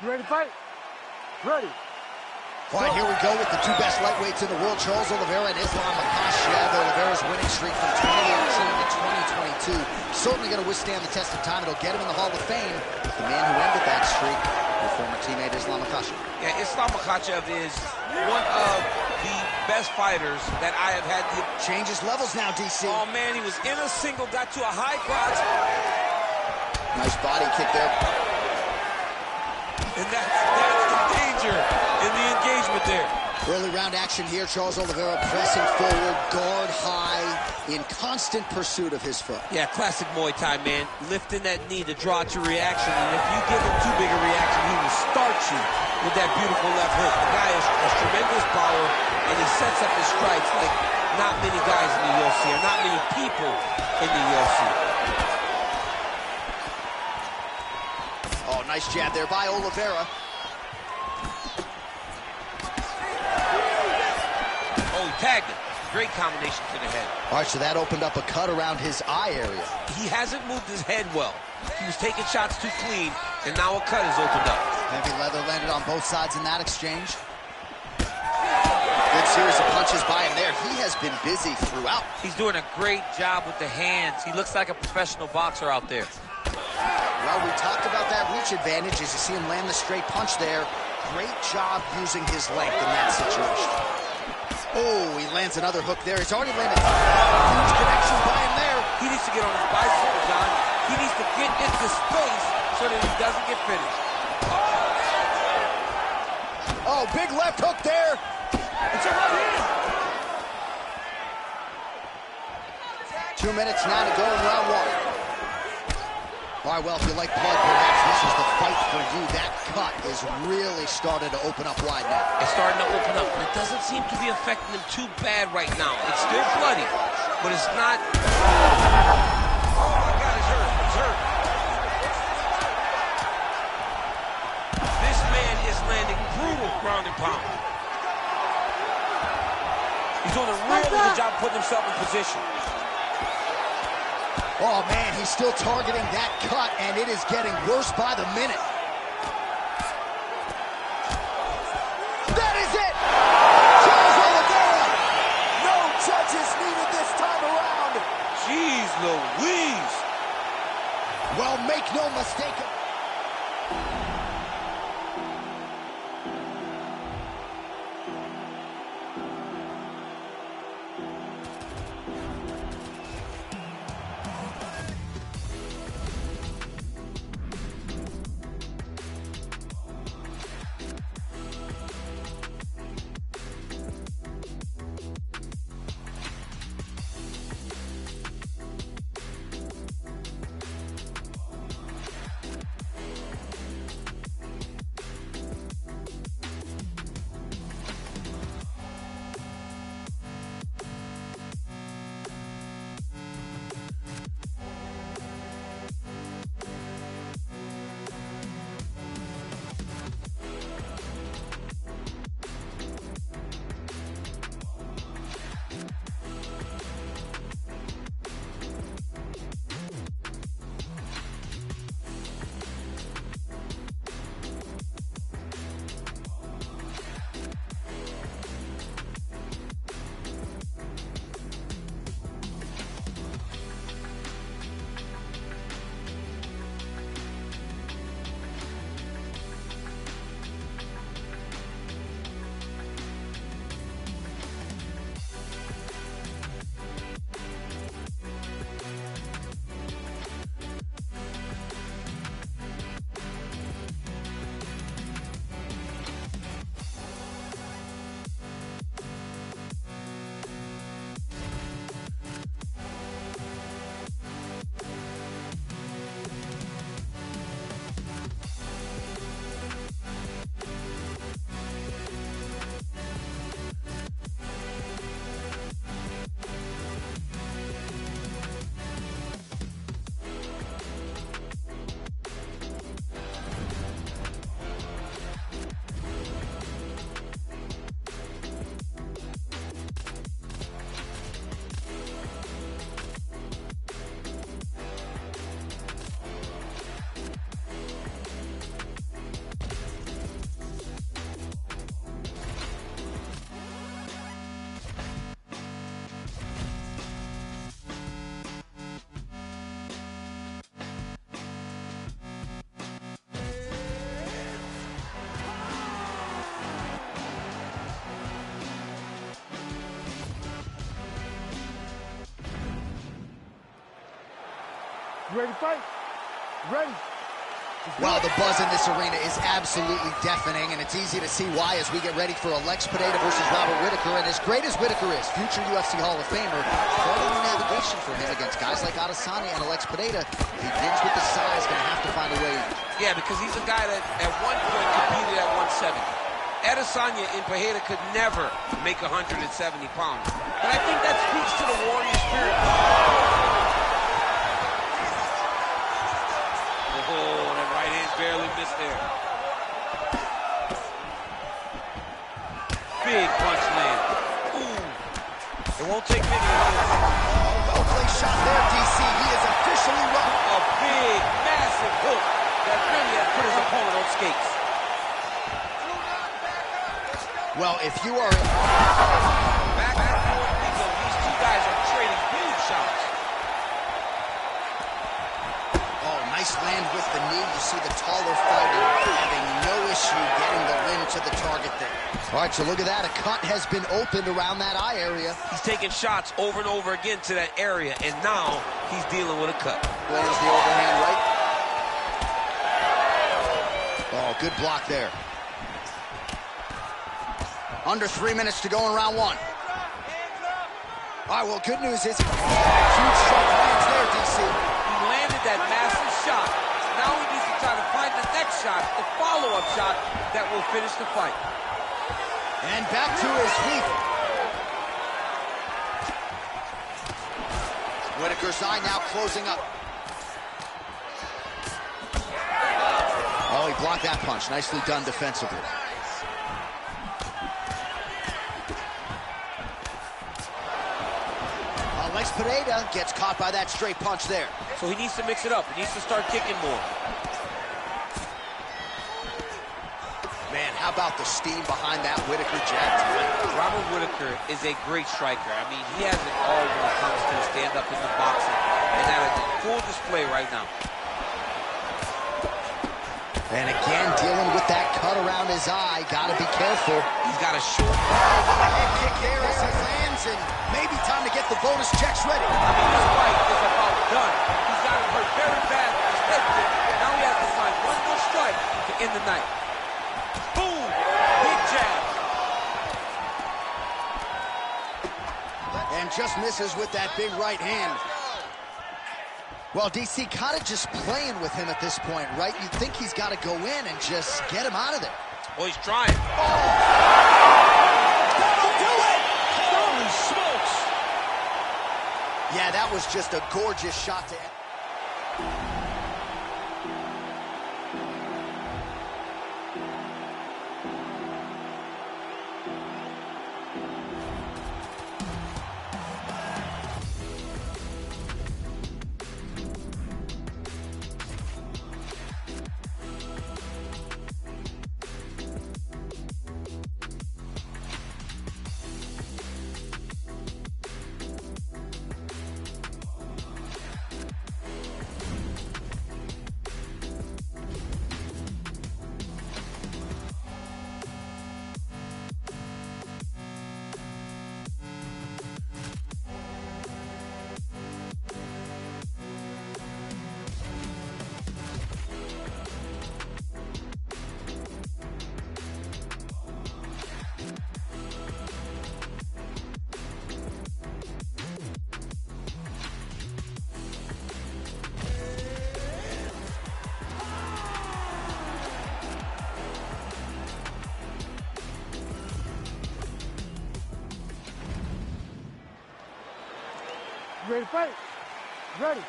You ready to fight? Ready. All right, here we go with the two best lightweights in the world, Charles Oliveira and Islam Makhachev. Oliveira's winning streak from 2018 to 2022. Certainly going to withstand the test of time. It'll get him in the Hall of Fame. But the man who ended that streak, your former teammate Islam Makhachev. Yeah, Islam Makhachev is one of the best fighters that I have had. Changes levels now, DC. Oh, man, he was in a single, got to a high crotch. Nice body kick there. And that's the danger in the engagement there. Early round action here. Charles Oliveira pressing forward, guard high, in constant pursuit of his foot. Yeah, classic Muay Thai, man. Lifting that knee to draw out your reaction. And if you give him too big a reaction, he will start you with that beautiful left hook. The guy has tremendous power, and he sets up his strikes like not many guys in the UFC, or not many people in the UFC. Oh, nice jab there by Oliveira. Oh, he tagged him. Great combination to the head. All right, so that opened up a cut around his eye area. He hasn't moved his head well. He was taking shots too clean, and now a cut has opened up. Heavy leather landed on both sides in that exchange. Good series of punches by him there. He has been busy throughout. He's doing a great job with the hands. He looks like a professional boxer out there. Well, we talked about that reach advantage as you see him land the straight punch there. Great job using his length in that situation. Oh, he lands another hook there. He's already landed huge connection by him there. He needs to get on his bicycle, John. He needs to get into space so that he doesn't get finished. Oh, big left hook there. It's a right hand. 2 minutes now to go in round one. All right, well, if you like blood, perhaps this is the fight for you. That cut is really starting to open up wide now. It's starting to open up, but it doesn't seem to be affecting him too bad right now. It's still bloody, but it's not... Oh, my God, he's hurt. He's hurt. This man is landing brutal ground and pound. He's doing a really good job putting himself in position. Oh, man, he's still targeting that cut, and it is getting worse by the minute. That is it! Charles Oliveira! No judges needed this time around. Jeez Louise! Well, make no mistake. You ready to fight? You ready? Well, the buzz in this arena is absolutely deafening, and it's easy to see why as we get ready for Alex Pineda versus Robert Whittaker. And as great as Whittaker is, future UFC Hall of Famer, part of the navigation for him against guys like Adesanya and Alex Pineda begins with the size, going to have to find a way. Yeah, because he's a guy that at one point competed at 170. Adesanya and Pineda could never make 170 pounds. But I think that speaks to the warrior spirit. Oh, that right hand barely missed there. Big punch land. Ooh. It won't take many. Well placed shot there, DC. He is officially run. A big, massive hook that really has put his opponent on skates. Well, if you are in... Back and forth we go. These two guys are trading huge shots. Oh, nice land land with the knee. You see the taller fighter having no issue getting the limb to the target there. All right, so look at that. A cut has been opened around that eye area. He's taking shots over and over again to that area, and now he's dealing with a cut. Lands the overhand right. Oh, good block there. Under 3 minutes to go in round one. All right, well, good news is huge shot lands there, DC. He landed that massive shot. Now he needs to try to find the next shot, the follow-up shot that will finish the fight. And back to his feet. Whitaker's eye now closing up. Oh, he blocked that punch. Nicely done defensively. Alex Pereira gets caught by that straight punch there. So he needs to mix it up. He needs to start kicking more. Man, how about the steam behind that Whitaker jab? Robert Whitaker is a great striker. I mean, he has it all when it comes to stand-up in the boxing. And that is a full display right now. And again, dealing with that cut around his eye. Gotta be careful. He's got a short. Head kick there as he lands, and maybe time to get the bonus checks ready. I mean, this fight is about done. He's got him hurt very bad with his head kick. Now he has to find one more strike to end the night. Boom! Big jab. And just misses with that big right hand. Well, DC kind of just playing with him at this point, right? You'd think he's got to go in and just get him out of there. Well, he's trying. Oh! That'll do it! Holy smokes! Yeah, that was just a gorgeous shot to end. You ready to fight? Ready.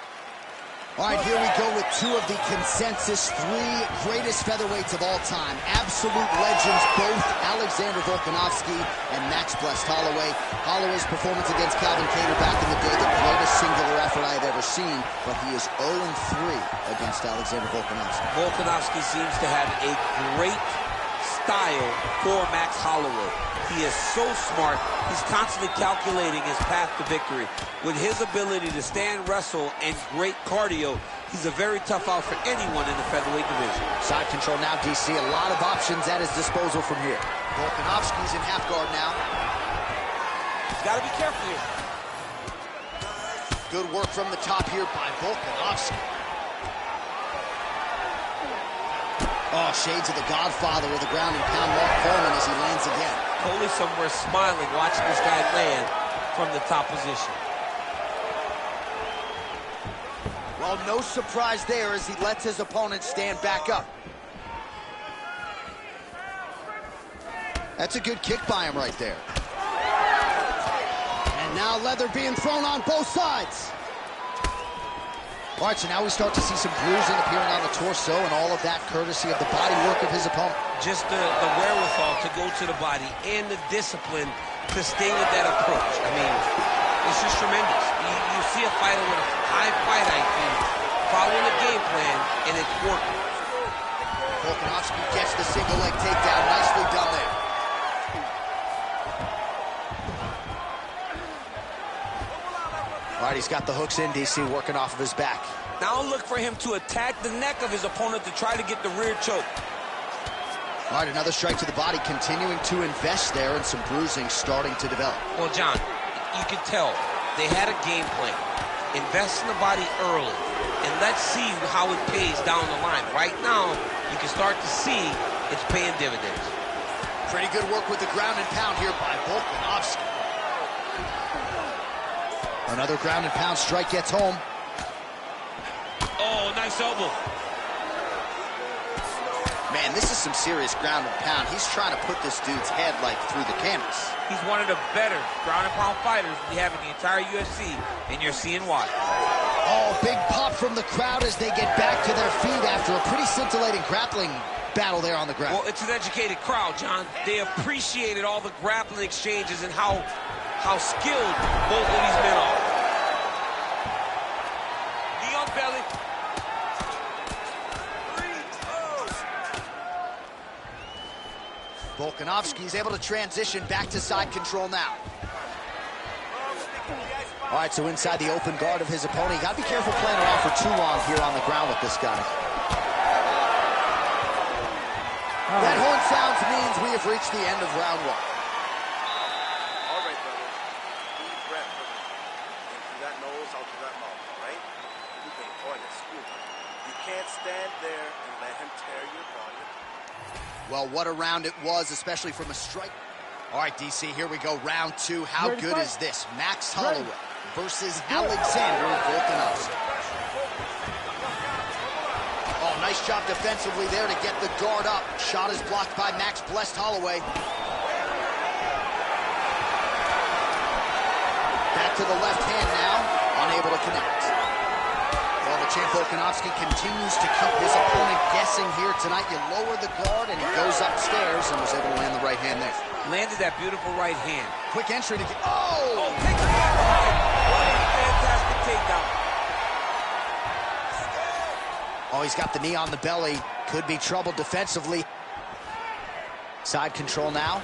All right, here we go with two of the consensus three greatest featherweights of all time. Absolute legends, both Alexander Volkanovski and Max Blessed Holloway. Holloway's performance against Calvin Kattar back in the day, the greatest singular effort I have ever seen, but he is 0-3 against Alexander Volkanovski. Volkanovski seems to have a great style for Max Holloway. He is so smart. He's constantly calculating his path to victory. With his ability to stand, wrestle, and great cardio, he's a very tough out for anyone in the featherweight division. Side control now, DC. A lot of options at his disposal from here. Volkanovski's in half guard now. He's got to be careful here. Good work from the top here by Volkanovski. Oh, shades of the Godfather of the ground and pound, Mark Coleman, as he lands again. Coley somewhere smiling, watching this guy land from the top position. Well, no surprise there as he lets his opponent stand back up. That's a good kick by him right there. And now leather being thrown on both sides. All right, so now we start to see some bruising appearing on the torso, and all of that courtesy of the body work of his opponent. Just the wherewithal to go to the body and the discipline to stay with that approach. I mean, it's just tremendous. You see a fighter with a high fight IQ following a game plan, and it's working. Volkanovski gets the single leg takedown. Nicely done there. All right, he's got the hooks in, DC, working off of his back. Now look for him to attack the neck of his opponent to try to get the rear choke. All right, another strike to the body, continuing to invest there, and some bruising starting to develop. Well, John, you can tell they had a game plan. Invest in the body early, and let's see how it pays down the line. Right now, you can start to see it's paying dividends. Pretty good work with the ground and pound here by Volkanovski. Another ground and pound strike gets home. Oh, nice elbow. Man, this is some serious ground and pound. He's trying to put this dude's head, like, through the canvas. He's one of the better ground and pound fighters we have in the entire UFC, and you're seeing why. Oh, big pop from the crowd as they get back to their feet after a pretty scintillating grappling battle there on the ground. Well, it's an educated crowd, John. They appreciated all the grappling exchanges and how skilled both of these men are. Knee on belly. Volkanovski's able to transition back to side control now. All right, so inside the open guard of his opponent. You got to be careful playing around for too long here on the ground with this guy. That horn sounds means we have reached the end of round one. All right, brother. Deep breath for me. In through that nose, out through that mouth, all right? You've been on it, school. You can't stand there and let him tear your body apart. Well, what a round it was, especially from a strike. All right, DC, here we go. Round two. How good is this? Max Holloway versus Alexander Volkanovski. Oh, nice job defensively there to get the guard up. Shot is blocked by Max Blessed Holloway. Back to the left hand now, unable to connect. Well, the champ Volkanovski continues to keep his opponent guessing here tonight. You lower the guard and he goes upstairs and was able to land the right hand there. Landed that beautiful right hand. Quick entry to get... Oh, take the back right. What a fantastic takedown. Oh, he's got the knee on the belly. Could be trouble defensively. Side control now.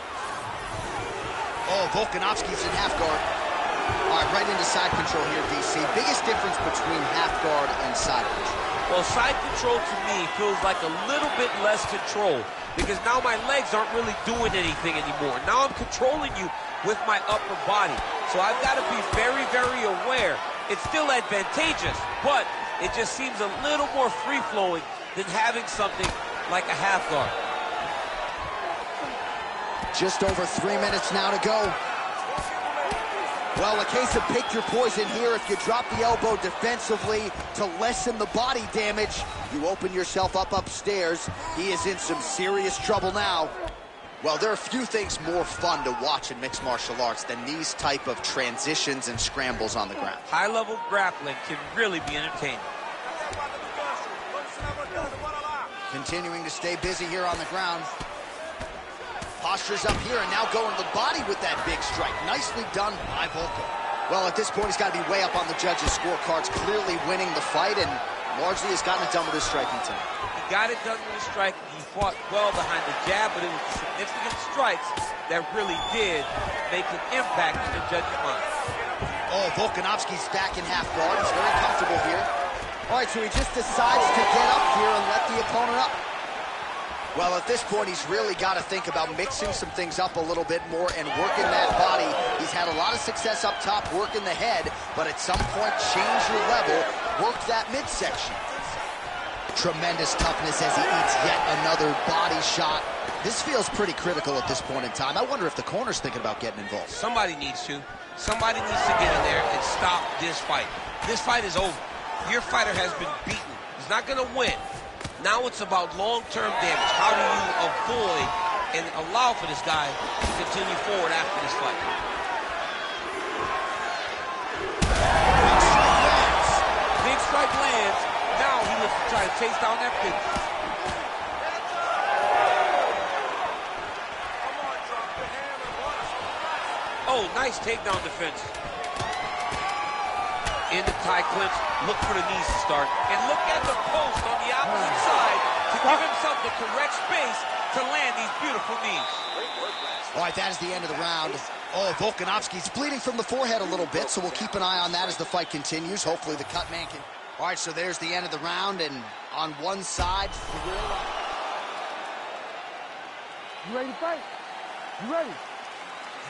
Oh, Volkanovski's in half guard. All right, right into side control here, DC. Biggest difference between half guard and side control. Well, side control to me feels like a little bit less control because now my legs aren't really doing anything anymore. Now I'm controlling you with my upper body. So I've got to be very, very aware. It's still advantageous, but it just seems a little more free-flowing than having something like a half guard. Just over 3 minutes now to go. Well, a case of pick your poison here. If you drop the elbow defensively to lessen the body damage, you open yourself up upstairs. He is in some serious trouble now. Well, there are few things more fun to watch in mixed martial arts than these type of transitions and scrambles on the ground. High-level grappling can really be entertaining. Continuing to stay busy here on the ground. Posture's up here and now going to the body with that big strike. Nicely done by Volko. Well, at this point, he's got to be way up on the judges' scorecards, clearly winning the fight and largely has gotten it done with his striking tonight. He got it done with his striking. He fought well behind the jab, but it was significant strikes that really did make an impact in the judges' mind. Oh, Volkanovski's back in half guard. He's very comfortable here. All right, so he just decides to get up here and let the opponent up. Well, at this point, he's really got to think about mixing some things up a little bit more and working that body. He's had a lot of success up top, working the head, but at some point, change your level, work that midsection. Tremendous toughness as he eats yet another body shot. This feels pretty critical at this point in time. I wonder if the corner's thinking about getting involved. Somebody needs to. Somebody needs to get in there and stop this fight. This fight is over. Your fighter has been beaten. He's not going to win. Now it's about long-term damage. How do you avoid and allow for this guy to continue forward after this fight? Big strike lands. Now he looks to try to chase down that finish. Oh, nice takedown defense. In the tie clinch, look for the knees to start. And look at the post on the opposite side to give himself the correct space to land these beautiful knees. All right, that is the end of the round. Oh, Volkanovski's bleeding from the forehead a little bit, so we'll keep an eye on that as the fight continues. Hopefully the cut man can... All right, so there's the end of the round, and on one side, You ready to fight? You ready?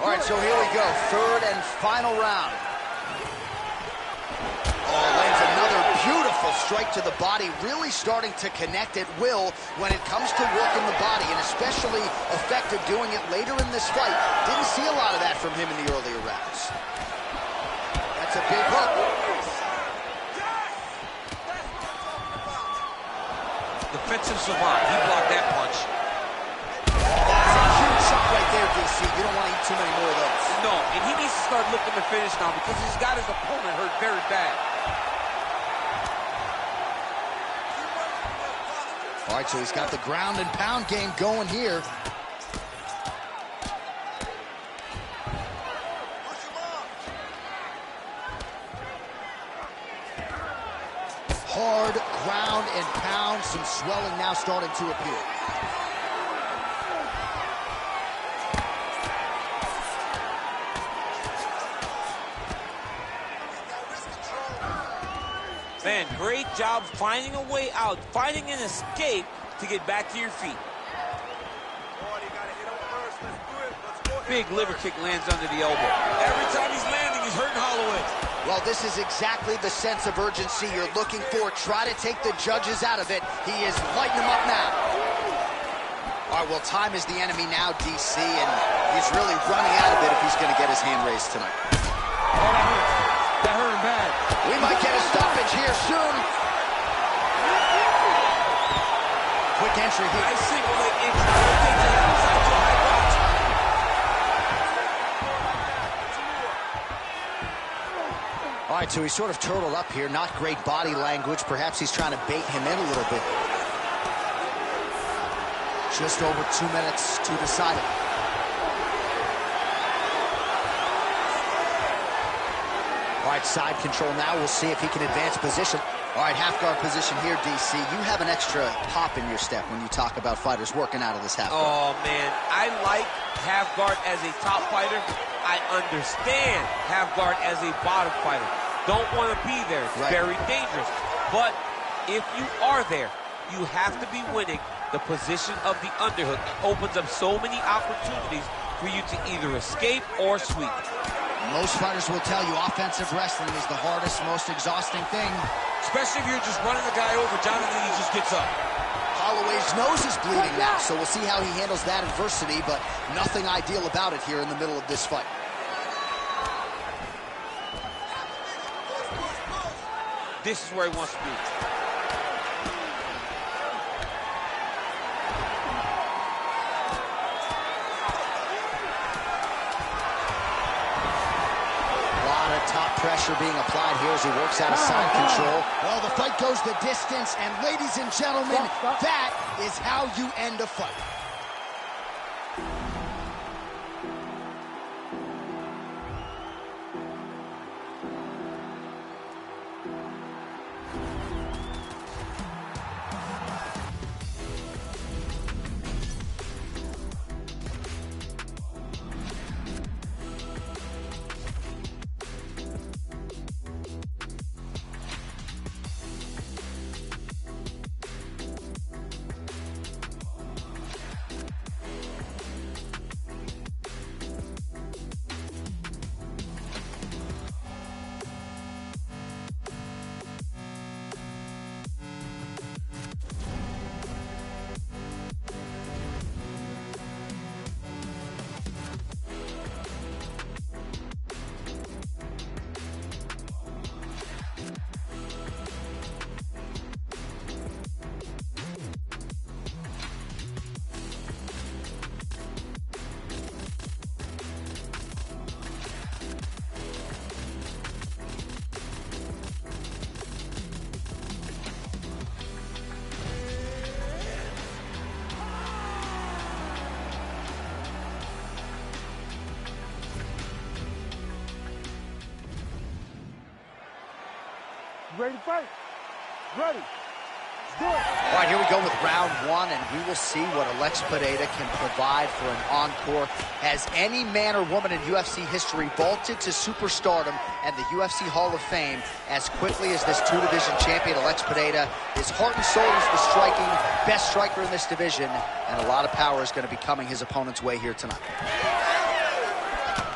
all right, so here we go. Third and final round. Oh, lands another beautiful strike to the body, really starting to connect at will when it comes to working the body, and especially effective doing it later in this fight. Didn't see a lot of that from him in the earlier rounds. That's a big hook. Defensive savant. He blocked that punch. That's a huge shot right there, DC. You don't want to eat too many more of those. No, and he needs to start looking to finish now because he's got his opponent hurt very bad. All right, so he's got the ground and pound game going here. Hard ground and pound, some swelling now starting to appear. Man, great job finding a way out, finding an escape to get back to your feet. Big liver kick lands under the elbow. Every time he's landing, he's hurting Holloway. Well, this is exactly the sense of urgency you're looking for. Try to take the judges out of it. He is lighting them up now. All right, well, time is the enemy now, DC, and he's really running out of it if he's going to get his hand raised tonight. Oh, that hurt him bad. We might get a stoppage here soon. Quick entry here. Nice single leg injury. Take the outside to high watch. All right, so he's sort of turtled up here. Not great body language. Perhaps he's trying to bait him in a little bit. Just over 2 minutes to decide it. All right, side control now. We'll see if he can advance position. All right, half guard position here, DC. You have an extra pop in your step when you talk about fighters working out of this half guard. Oh, man. I like half guard as a top fighter. I understand half guard as a bottom fighter. Don't want to be there. It's very dangerous. But if you are there, you have to be winning the position of the underhook. It opens up so many opportunities for you to either escape or sweep. Most fighters will tell you offensive wrestling is the hardest, most exhausting thing. Especially if you're just running the guy over, Jonathan, he just gets up. Holloway's nose is bleeding now, so we'll see how he handles that adversity, but nothing ideal about it here in the middle of this fight. This is where he wants to be. Top pressure being applied here as he works out of side control. Well, the fight goes the distance, and ladies and gentlemen, that is how you end a fight. Ready to fight? Ready. All right, here we go with round one, and we will see what Alex Pereira can provide for an encore. Has any man or woman in UFC history vaulted to superstardom and the UFC Hall of Fame as quickly as this two-division champion, Alex Pereira? His heart and soul is the striking, best striker in this division, and a lot of power is going to be coming his opponent's way here tonight.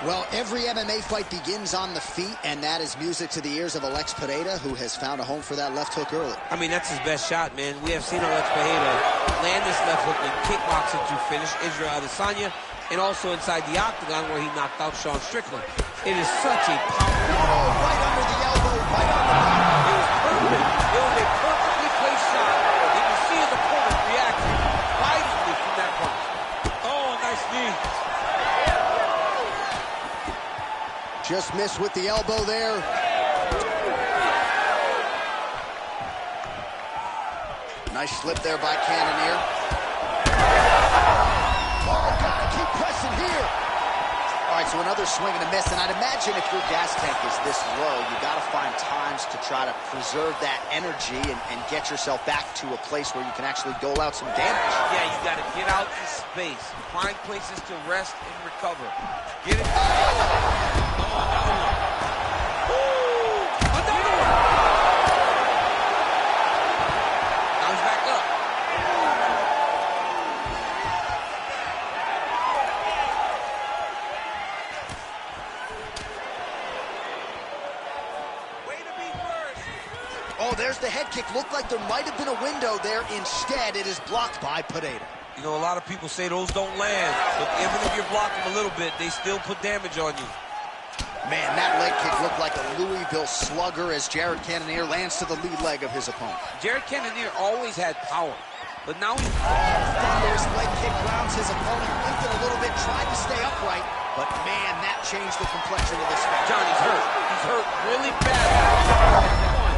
Well, every MMA fight begins on the feet, and that is music to the ears of Alex Pereira, who has found a home for that left hook early. I mean, that's his best shot, man. We have seen Alex Pereira land this left hook in kickboxing to finish Israel Adesanya, and also inside the octagon where he knocked out Sean Strickland. It is such a powerful... Oh, right under the elbow, right on the back. It was perfect. It was a perfectly placed shot. You can see his opponent reacting violently from that punch. Oh, nice knee. Just missed with the elbow there. Nice slip there by Cannonier. Oh, gotta keep pressing here. All right, so another swing and a miss, and I'd imagine if your gas tank is this low, you gotta find times to try to preserve that energy and get yourself back to a place where you can actually dole out some damage. Yeah, you gotta get out in space, find places to rest and recover. Get it. Another one. Woo! Another one! Now he's back up. Way to be first. Oh, there's the head kick. Looked like there might have been a window there. Instead, it is blocked by Pereira. You know, a lot of people say those don't land, but even if you block them a little bit, they still put damage on you. Man, that leg kick looked like a Louisville slugger as Jared Cannonier lands to the lead leg of his opponent. Jared Cannonier always had power, but now he's... Thunderous leg kick grounds his opponent, limped a little bit, tried to stay upright, but man, that changed the complexion of this fight. Johnny's hurt. He's hurt really bad.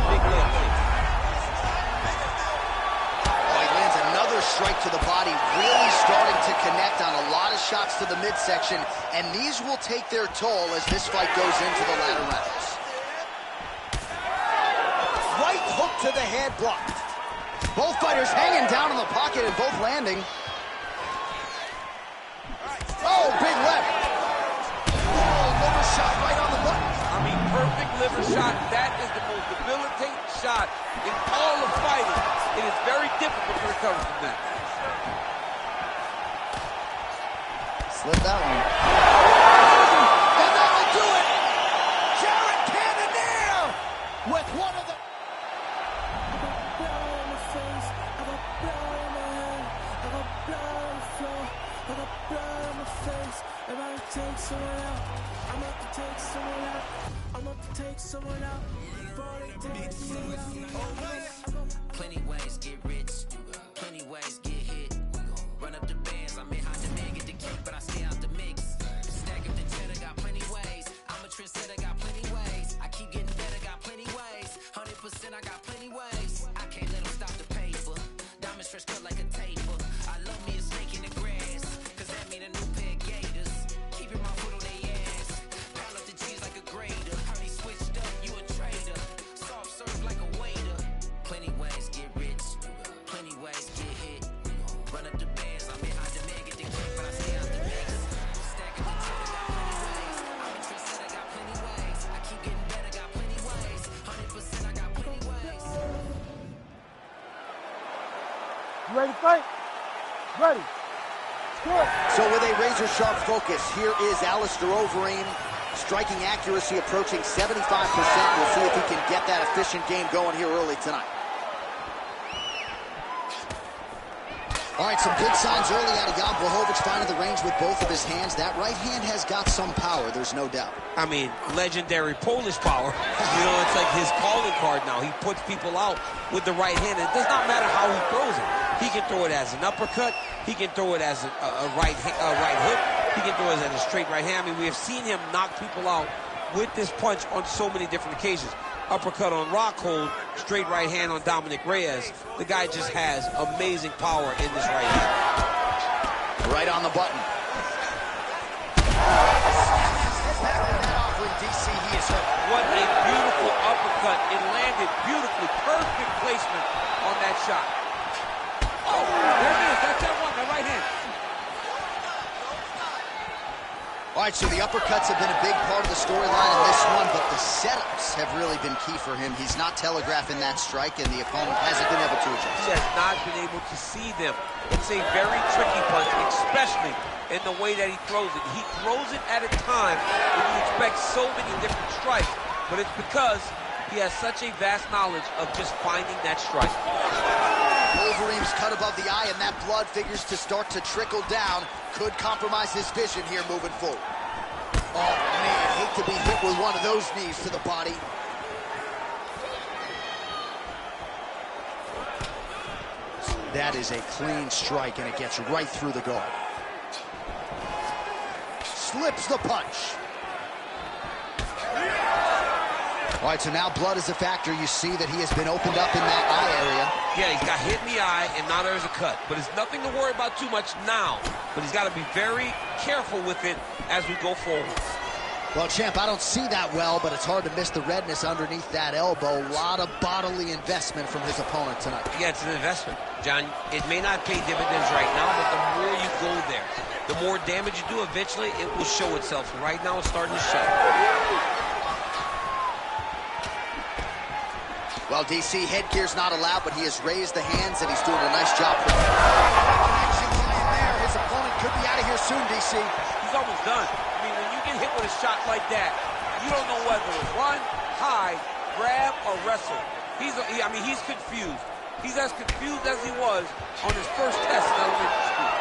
Big leg kick. Oh, he lands another strike to the body, really starting to connect on a lot of shots to the midsection, and these will take their toll as this fight goes into the latter rounds. Right hook to the head blocked. Both fighters hanging down in the pocket and both landing. Oh, big left. Oh, liver shot right on the button. I mean, perfect liver shot. That is the most debilitating shot in all of fighting. It is very difficult to recover from that. Slip that one. And that'll do it! Jared Cannonier with one of the... I got blood on my face, I got blood on my hand, I got blood on the floor, I got blood on my face. If I take someone out, I'm about to take someone out, I'm about to take someone out. Before they take someone out. Plenty ways get rich, plenty ways get hit. Run up the bands, I'm in high demand, get the cake, but I stay out the mix. Stack up the cheddar, got plenty ways. I'm a trendsetter, got plenty ways. I keep getting better, got plenty ways. 100%, I got plenty ways. I can't let them stop the paper. Diamond stretch cut like a taper. I love me a snake in the grass, cause that mean a new pair of gators. Keeping my foot on their ass. Pile up the cheese like a grater. Heard he switched up, you a traitor. Soft serve like a waiter. Plenty ways get rich, plenty ways get hit. Run up the bands, I'm in high demand, get the cake, but I stay out the mix. Stack up the cheddar, got plenty ways. I'm a trendsetter, got plenty ways. I keep getting better, got plenty ways. 100%, I got plenty ways. You ready to fight? Ready. Good. So with a razor-sharp focus, here is Alistair Overeem. Striking accuracy approaching 75%. We'll see if he can get that efficient game going here early tonight. All right, some good signs early out of Jan Blachowicz, finding the range with both of his hands. That right hand has got some power, there's no doubt. I mean, legendary Polish power. You know, it's like his calling card now. He puts people out with the right hand. It does not matter how he throws it. He can throw it as an uppercut. He can throw it as a right hook. He can throw it as a straight right hand. I mean, we have seen him knock people out with this punch on so many different occasions. Uppercut on Rockhold, straight right hand on Dominic Reyes. The guy just has amazing power in this right hand. Right on the button. DC, he is hurt. What a beautiful uppercut. It landed beautifully. Perfect placement on that shot. Oh, there it is. That's that one, the right hand. All right, so the uppercuts have been a big part of the storyline in this one, but the setups have really been key for him. He's not telegraphing that strike, and the opponent hasn't been able to adjust. He has not been able to see them. It's a very tricky punch, especially in the way that he throws it. He throws it at a time when you expect so many different strikes, but it's because he has such a vast knowledge of just finding that strike. Wolverine's cut above the eye, and that blood figures to start to trickle down. Could compromise his vision here moving forward. Oh, man, hate to be hit with one of those knees to the body. That is a clean strike, and it gets right through the guard. Slips the punch. All right, so now blood is a factor. You see that he has been opened up in that eye area. Yeah, he's got hit in the eye, and now there's a cut. But it's nothing to worry about too much now. But he's got to be very careful with it as we go forward. Well, champ, I don't see that well, but it's hard to miss the redness underneath that elbow. A lot of bodily investment from his opponent tonight. Yeah, it's an investment, John. It may not pay dividends right now, but the more you go there, the more damage you do, eventually it will show itself. Right now, it's starting to show. Well, DC, headgear's not allowed, but he has raised the hands, and he's doing a nice job. Action plan there. His opponent could be out of here soon, DC. He's almost done. I mean, when you get hit with a shot like that, you don't know whether to run, hide, grab, or wrestle. He's confused. He's as confused as he was on his first test in elementary school.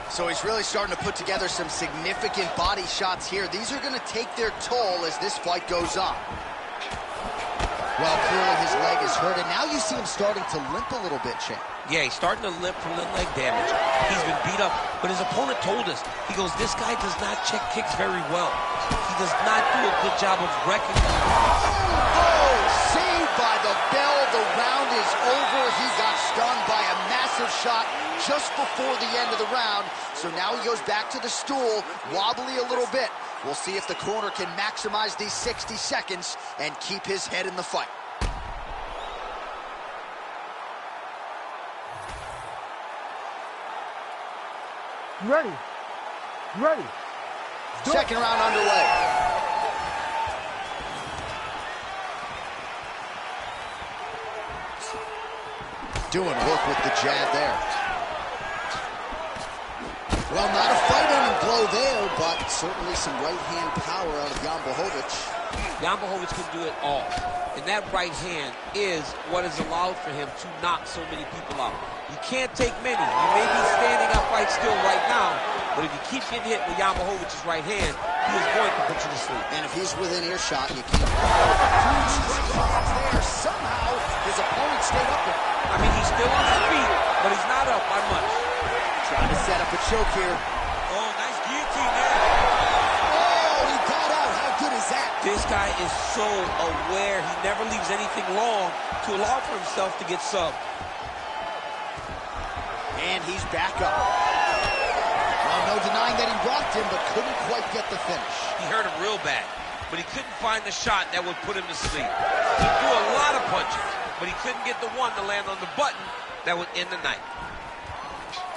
So he's really starting to put together some significant body shots here. These are going to take their toll as this fight goes on. Well, clearly his leg is hurt, and now you see him starting to limp a little bit, champ. Yeah, he's starting to limp from the leg damage. He's been beat up, but his opponent told us, he goes, this guy does not check kicks very well. He does not do a good job of recognizing. Oh, saved by the bell. The round is over. He got stunned by a massive shot just before the end of the round. So now he goes back to the stool, wobbly a little bit. We'll see if the corner can maximize these 60 seconds and keep his head in the fight. You ready? You ready? Second round underway. Doing work with the jab there. Well, not a fight-ending blow there, but certainly some right-hand power out of Jan Blachowicz. Jan Blachowicz can do it all. And that right hand is what has allowed for him to knock so many people out. You can't take many. You may be standing up right still right now, but if you keep getting hit with Jan Blachowicz's right hand, he is going to put you to sleep. And if he's within earshot, you can't. There. Somehow, his opponent stayed up there. I mean, he's still on his feet, but he's not up by much. Trying to set up a choke here. Oh, nice guillotine there. Oh, he got out. How good is that? This guy is so aware. He never leaves anything long to allow for himself to get subbed. And he's back up. Well, no denying that he rocked him, but couldn't quite get the finish. He hurt him real bad, but he couldn't find the shot that would put him to sleep. He threw a lot of punches, but he couldn't get the one to land on the button that would end the night.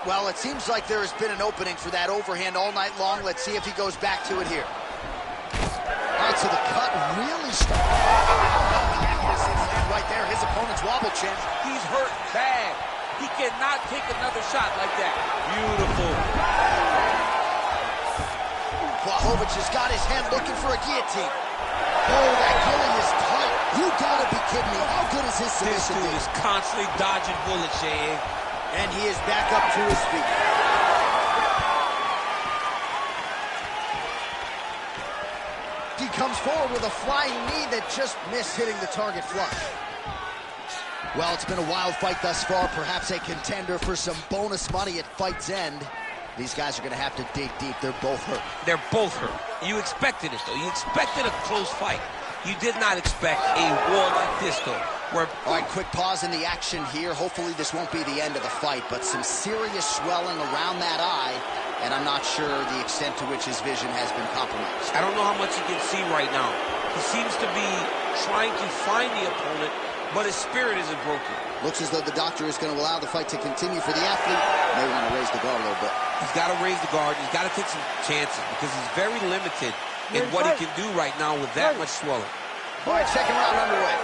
Well, it seems like there has been an opening for that overhand all night long. Let's see if he goes back to it here. All right, so the cut really started. Right there, his opponent's wobble chin. He's hurt bad. He cannot take another shot like that. Beautiful. Blachowicz has got his head looking for a guillotine. Oh, that gilling is tight. You gotta be kidding me. How good is his submission? This dude is constantly dodging bullets, Jay. And he is back up to his feet. He comes forward with a flying knee that just missed hitting the target flush. Well, it's been a wild fight thus far, perhaps a contender for some bonus money at fight's end. These guys are going to have to dig deep. They're both hurt. They're both hurt. You expected it, though. You expected a close fight. You did not expect a war like this, though. All right, quick pause in the action here. Hopefully this won't be the end of the fight, but some serious swelling around that eye, and I'm not sure the extent to which his vision has been compromised. I don't know how much you can see right now. He seems to be trying to find the opponent, but his spirit isn't broken. Looks as though the doctor is going to allow the fight to continue for the athlete. May want to raise the guard a little bit. He's got to raise the guard. He's got to take some chances because he's very limited in what he can do right now with that much swelling. All right, second round underway.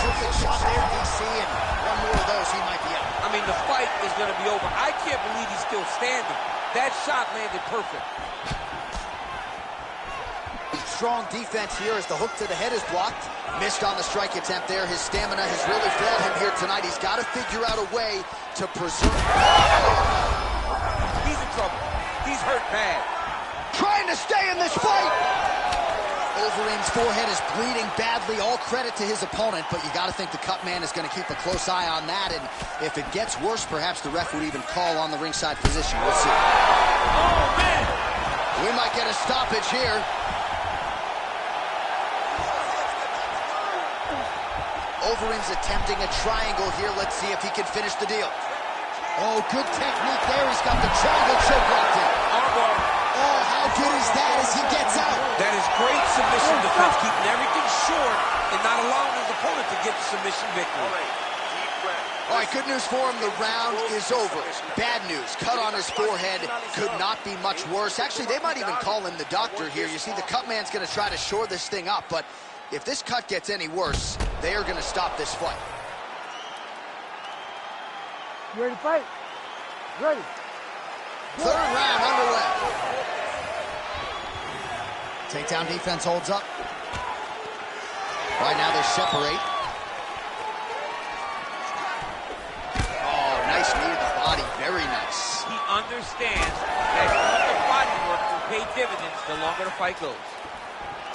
Terrific shot there, DC, and one more of those, he might be out. I mean, the fight is going to be over. I can't believe he's still standing. That shot landed perfect. Strong defense here as the hook to the head is blocked. Missed on the strike attempt there. His stamina has really failed him here tonight. He's got to figure out a way to preserve. He's in trouble. He's hurt bad. Trying to stay in this fight. Overeem's forehead is bleeding badly. All credit to his opponent, but you got to think the cut man is going to keep a close eye on that, and if it gets worse, perhaps the ref would even call on the ringside physician. We'll see. Oh, man! We might get a stoppage here. Overeem's attempting a triangle here. Let's see if he can finish the deal. Oh, good technique there. He's got the triangle choke locked in. Armbar. Oh, how good is that as he gets out? That is great submission defense, keeping everything short and not allowing his opponent to get the submission victory. All right, good news for him. The round is over. Bad news. Cut on his forehead. Could not be much worse. Actually, they might even call in the doctor here. You see, the cut man's going to try to shore this thing up, but if this cut gets any worse, they are going to stop this fight. You ready to fight? Ready. Third round underway. Takedown defense holds up. Right now they separate. Oh, nice knee to the body. Very nice. He understands that the body work will pay dividends the longer the fight goes.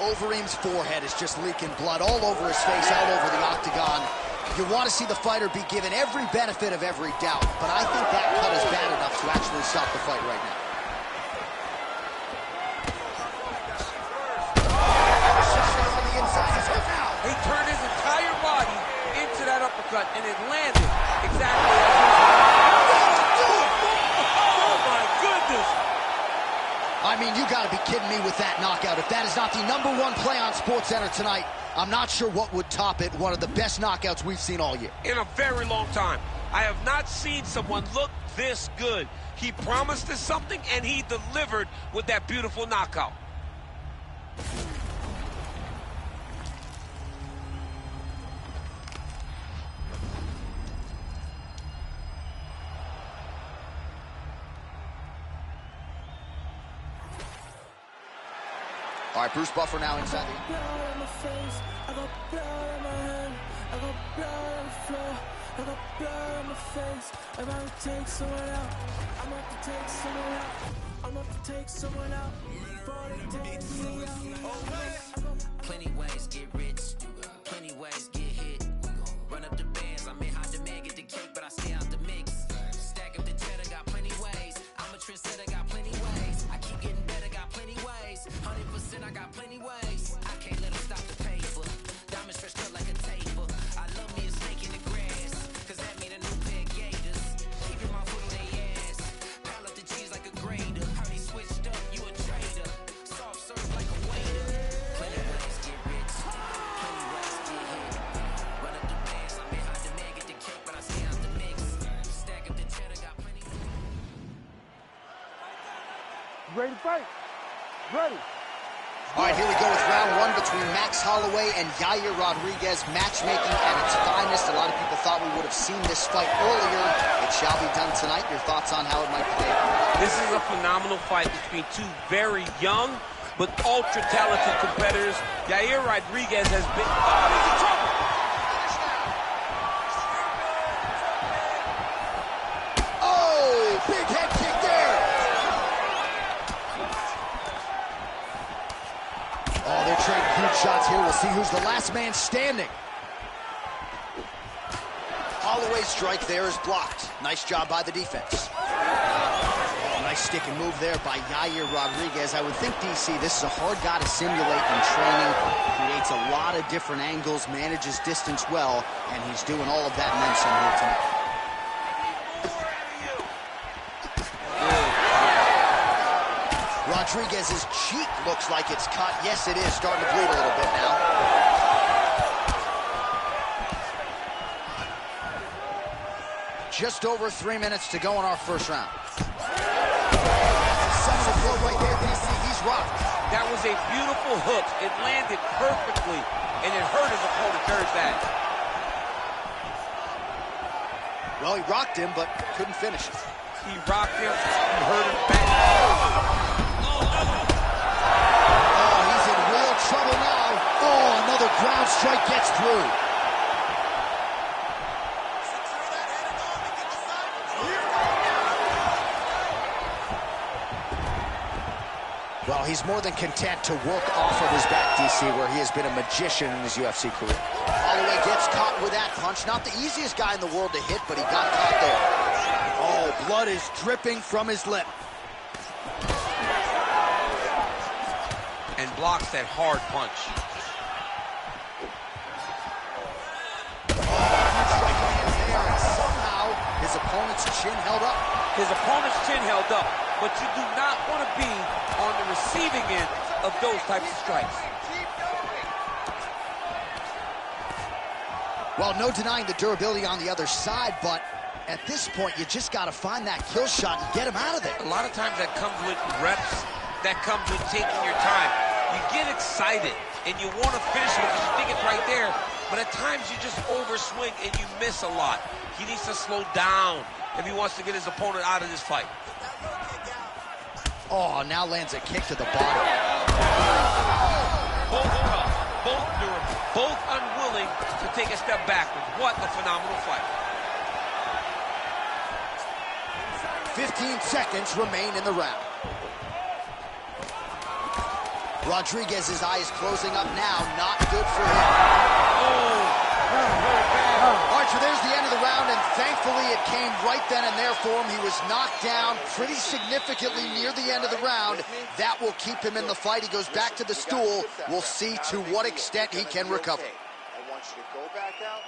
Overeem's forehead is just leaking blood all over his face, all over the octagon. You want to see the fighter be given every benefit of every doubt, but I think that cut is bad enough to actually stop the fight right now. He turned his entire body into that uppercut, and it landed exactly as he was. Oh, my goodness! I mean, you got to be kidding me with that knockout. If that is not the #1 play on SportsCenter tonight, I'm not sure what would top it. One of the best knockouts we've seen all year. In a very long time. I have not seen someone look this good. He promised us something, and he delivered with that beautiful knockout. All right, Bruce Buffer now inside the... blood on my face, I got blood on my hand, I got blood on the floor, I got blood on my face. I'm about to take someone out, I'm about to take someone out, I'm about to take someone out, before they take me out. Plenty ways get rich, plenty ways get hit. Run up the bands, I'm in high demand, get the cake, but I stay out the mix. Stack up the cheddar, got plenty ways. I'm a trendsetter, got plenty ways. I keep getting better, got plenty ways. 100%, I got plenty ways. I can't let them stop the paper. Diamond stretch cut like a taper. I love me a snake in the grass, cause that mean a new pair of gators. Keeping my foot on their ass. Pile up the cheese like a grater. Heard he switched up, you a traitor. Soft serve like a waiter. Plenty ways get rich. Plenty ways get hit. Run up the bands, I'm in high demand, get the cake, but I stay out the mix. Stack up the cheddar, got plenty. You ready to fight? Ready. All right, here we go with round one between Max Holloway and Yair Rodriguez. Matchmaking at its finest. A lot of people thought we would have seen this fight earlier. It shall be done tonight. Your thoughts on how it might play out? This is a phenomenal fight between two very young but ultra-talented competitors. Yair Rodriguez has been... Oh, he's in trouble! Oh, big head kick there. Oh, they're trading huge shots here. We'll see who's the last man standing. Holloway's strike there is blocked. Nice job by the defense. Oh, nice stick and move there by Yair Rodriguez. I would think, DC, this is a hard guy to simulate in training. Creates a lot of different angles, manages distance well, and he's doing all of that and then some here tonight. Rodriguez's cheek looks like it's cut. Yes, it is starting to bleed a little bit now. Just over 3 minutes to go in our first round. Seminal blow right there, DC. He's rocked. That was a beautiful hook. It landed perfectly, and it hurt his opponent very bad. Well, he rocked him, but couldn't finish it. He rocked him, he hurt him bad. Oh, he's in real trouble now. Oh, another ground strike gets through. Well, he's more than content to work off of his back, DC, where he has been a magician in his UFC career. Holloway gets caught with that punch. Not the easiest guy in the world to hit, but he got caught there. Oh, blood is dripping from his lip. And blocks that hard punch. And somehow, his opponent's chin held up. His opponent's chin held up, but you do not want to be on the receiving end of those types of strikes. Well, no denying the durability on the other side, but at this point, you just got to find that kill shot and get him out of there. A lot of times that comes with reps, that comes with taking your time. You get excited, and you want to finish it because you think it's right there, but at times you just overswing and you miss a lot. He needs to slow down if he wants to get his opponent out of this fight. Oh, now lands a kick to the body. Both tough, both durable, both unwilling to take a step backwards. What a phenomenal fight. 15 seconds remain in the round. Rodriguez's eye is closing up now. Not good for him. All right, so there's the end of the round, and thankfully it came right then and there for him. He was knocked down pretty significantly near the end of the round. That will keep him in the fight. He goes back to the stool. We'll see to what extent he can recover. I want you to go back out.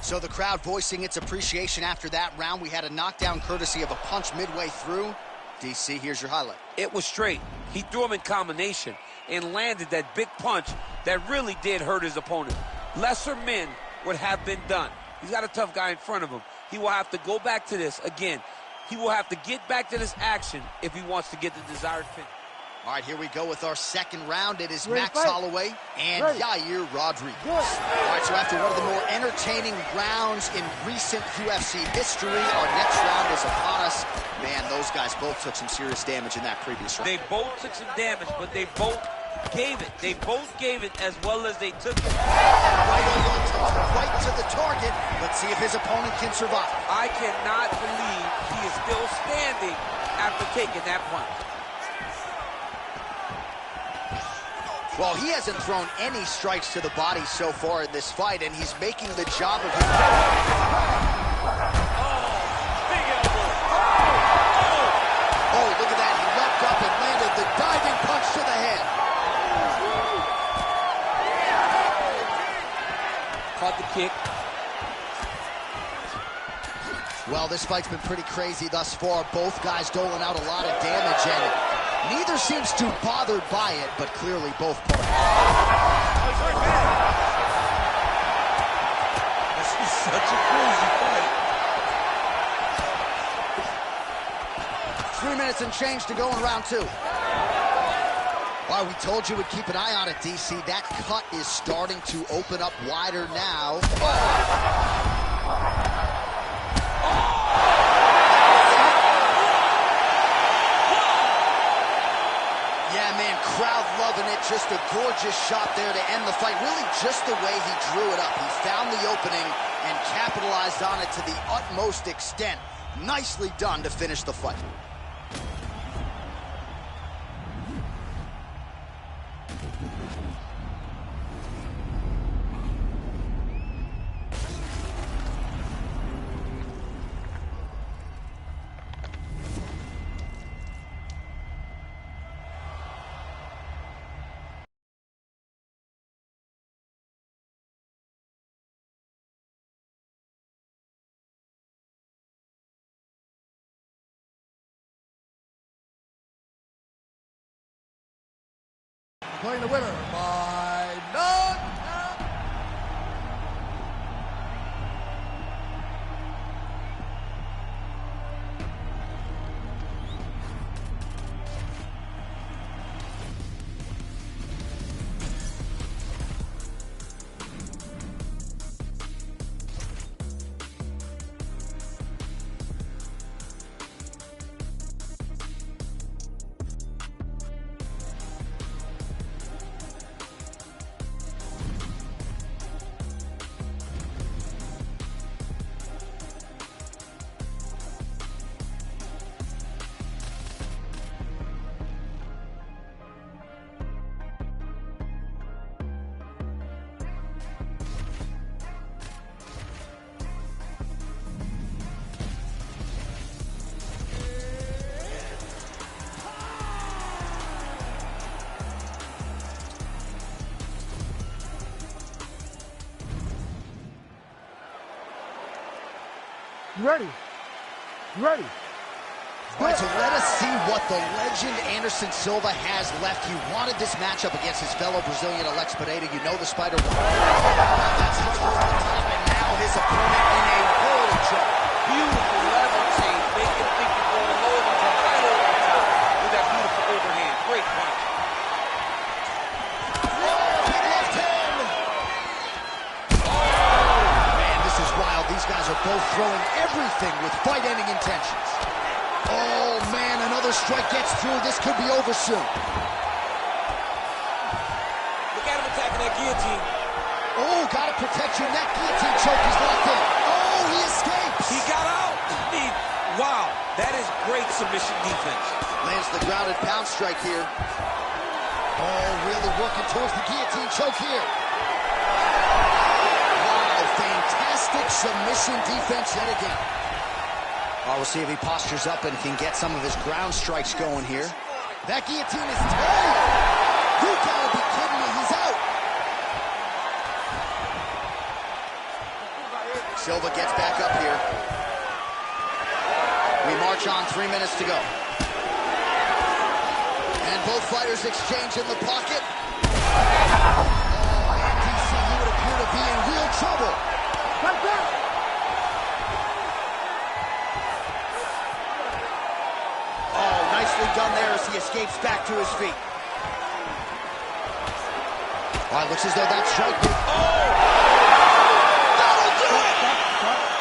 So the crowd voicing its appreciation after that round. We had a knockdown courtesy of a punch midway through. DC, here's your highlight. It was straight. He threw him in combination and landed that big punch that really did hurt his opponent. Lesser men would have been done. He's got a tough guy in front of him. He will have to go back to this again. He will have to get back to this action if he wants to get the desired finish. All right, here we go with our second round. It is Max Holloway and Yair Rodriguez. All right, so after one of the more entertaining rounds in recent UFC history, our next round is upon us. Man, those guys both took some serious damage in that previous round. They both took some damage, but they both gave it. They both gave it as well as they took it. Right to the target. Let's see if his opponent can survive. I cannot believe he is still standing after taking that punch. Well, he hasn't thrown any strikes to the body so far in this fight, and he's making the job of his... Oh, look at that. He leapt up and landed the diving punch to the head. Caught the kick. Well, this fight's been pretty crazy thus far. Both guys doling out a lot of damage, and neither seems too bothered by it, but clearly both parties. This is such a crazy fight. 3 minutes and change to go in round two. Well, we told you we'd keep an eye on it, DC. That cut is starting to open up wider now. Yeah, man, crowd loving it. Just a gorgeous shot there to end the fight. Really just the way he drew it up. He found the opening and capitalized on it to the utmost extent. Nicely done to finish the fight. Declaring the winner by knockout. You ready? You ready? All right, so let us see what the legend Anderson Silva has left. He wanted this matchup against his fellow Brazilian Alex Pereira. You know the Spider. That's his over the top, and now his opponent in a world of trouble. Beautiful level change, make him think you're going low and come right over the top with that beautiful overhand. Great punch. Big left hand. Oh, man, this is wild. These guys are both throwing everything with fight-ending intentions. Oh, man, another strike gets through. This could be over soon. Look at him attacking that guillotine. Oh, gotta protect your neck. Guillotine choke is locked in. Oh, he escapes. He got out. Wow, that is great submission defense. Lands the grounded pound strike here. Oh, really working towards the guillotine choke here. Wow, fantastic submission defense yet again. We'll see if he postures up and can get some of his ground strikes going here. That guillotine is tight. You gotta be kidding me, he's out. Silva gets back up here. We march on, 3 minutes to go. And both fighters exchange in the pocket. Oh, and DCU would appear to be in real trouble. Right there. Oh, nicely done there as he escapes back to his feet. All right, looks as though that strike... That'll do it!